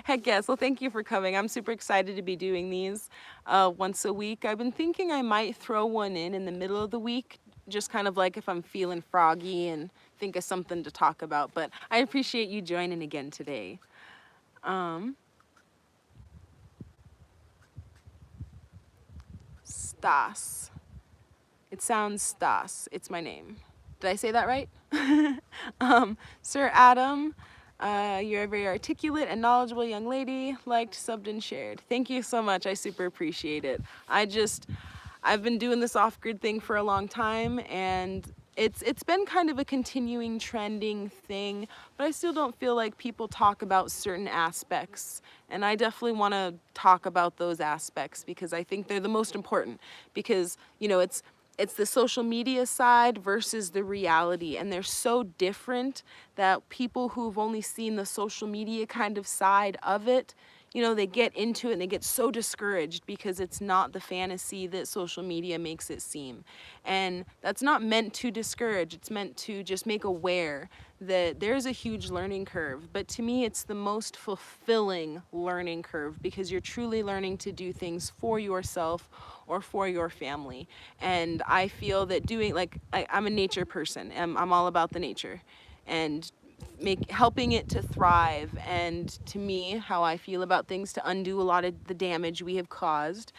Heck yes, well thank you for coming. I'm super excited to be doing these once a week. I've been thinking I might throw one in the middle of the week, just kind of like if I'm feeling froggy and think of something to talk about, but I appreciate you joining again today. Stas. It sounds Stas, it's my name. Did I say that right? Sir Adam, you're a very articulate and knowledgeable young lady, liked, subbed, and shared. Thank you so much, I super appreciate it. I've been doing this off-grid thing for a long time, and it's been kind of a continuing trending thing, but I still don't feel like people talk about certain aspects, and I definitely want to talk about those aspects because I think they're the most important, because you know it's the social media side versus the reality, and they're so different that people who've only seen the social media kind of side of it, you know, they get into it and they get so discouraged because it's not the fantasy that social media makes it seem. And that's not meant to discourage, it's meant to just make aware that there's a huge learning curve. But to me, it's the most fulfilling learning curve because you're truly learning to do things for yourself or for your family. And I feel that doing, like, I'm a nature person, and I'm all about the nature. And helping it to thrive, and to me how I feel about things, to undo a lot of the damage we have caused.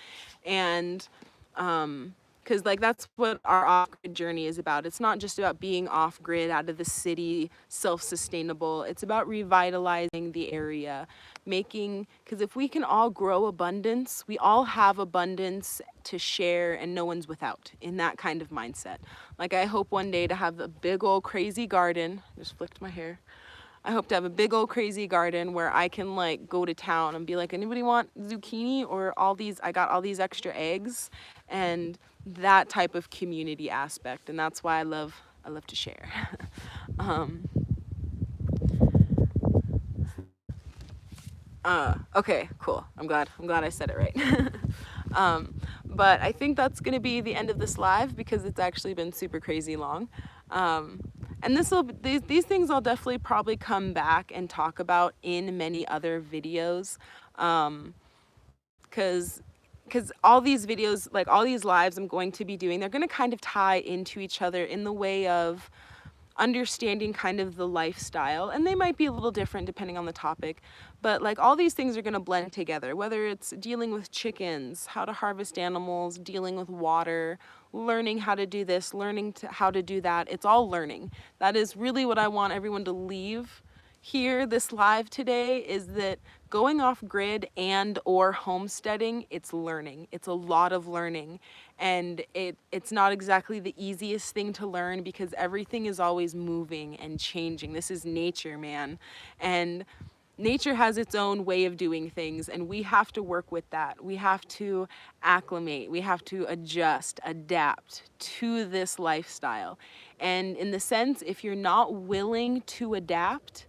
And because like that's what our off-grid journey is about. It's not just about being off-grid out of the city, self-sustainable. It's about revitalizing the area, because if we can all grow abundance, we all have abundance to share and no one's without, in that kind of mindset. Like I hope one day to have a big old crazy garden, just flicked my hair. I hope to have a big old crazy garden where I can like go to town and be like, anybody want zucchini or I got all these extra eggs, and that type of community aspect. And that's why I love to share. Okay, cool. I'm glad I said it right. But I think that's gonna be the end of this live because it's actually been super crazy long. And these things I'll definitely probably come back and talk about in many other videos. Because all these videos, like all these lives I'm going to be doing, they're gonna kind of tie into each other in the way of understanding kind of the lifestyle, and they might be a little different depending on the topic, but like all these things are going to blend together, whether it's dealing with chickens, how to harvest animals, dealing with water, learning how to do this, how to do that. It's all learning. That is really what I want everyone to leave here this live today, is that going off grid and or homesteading, it's learning. It's a lot of learning, and it's not exactly the easiest thing to learn because everything is always moving and changing. This is nature, man. And nature has its own way of doing things, and we have to work with that. We have to acclimate, we have to adjust, adapt to this lifestyle. And in the sense, if you're not willing to adapt,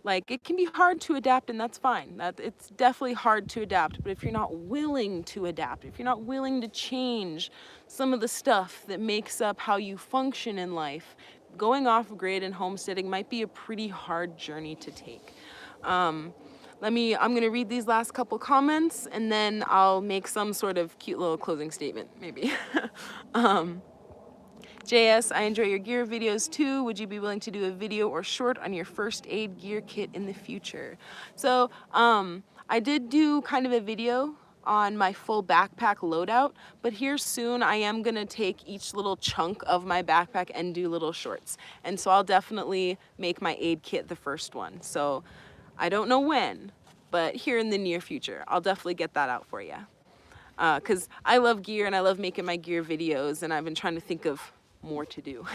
like, it can be hard to adapt, and that's fine. It's definitely hard to adapt, but if you're not willing to adapt, if you're not willing to change some of the stuff that makes up how you function in life, going off grid and homesteading might be a pretty hard journey to take. I'm gonna read these last couple comments, and then I'll make some sort of cute little closing statement, maybe. JS, I enjoy your gear videos too. Would you be willing to do a video or short on your first aid gear kit in the future? So I did do kind of a video on my full backpack loadout, but here soon I am gonna take each little chunk of my backpack and do little shorts. And so I'll definitely make my aid kit the first one. So I don't know when, but here in the near future, I'll definitely get that out for you. Because I love gear and I love making my gear videos, and I've been trying to think of more to do.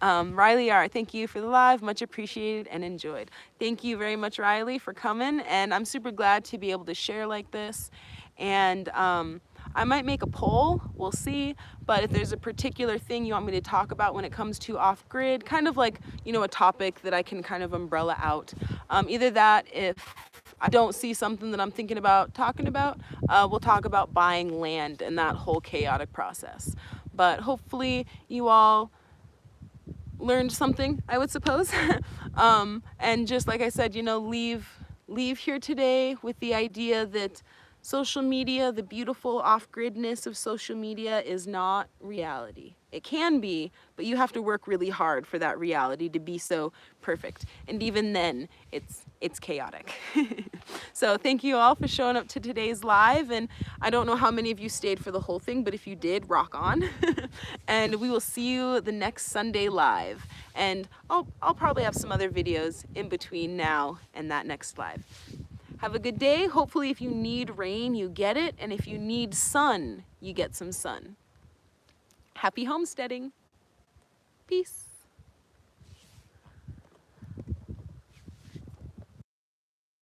Riley R, thank you for the live, much appreciated and enjoyed. Thank you very much, Riley, for coming, and I'm super glad to be able to share like this. And I might make a poll, we'll see, but if there's a particular thing you want me to talk about when it comes to off-grid, kind of like, you know, a topic that I can kind of umbrella out, either that, if I don't see something that I'm thinking about talking about, we'll talk about buying land and that whole chaotic process. But hopefully you all learned something, I would suppose. And just like I said, you know, leave here today with the idea that social media, the beautiful off-gridness of social media, is not reality. It can be, but you have to work really hard for that reality to be so perfect. And even then, it's chaotic. So thank you all for showing up to today's live. And I don't know how many of you stayed for the whole thing, but if you did, rock on. And we will see you the next Sunday live. And I'll probably have some other videos in between now and that next live. Have a good day. Hopefully if you need rain, you get it. And if you need sun, you get some sun. Happy homesteading. Peace.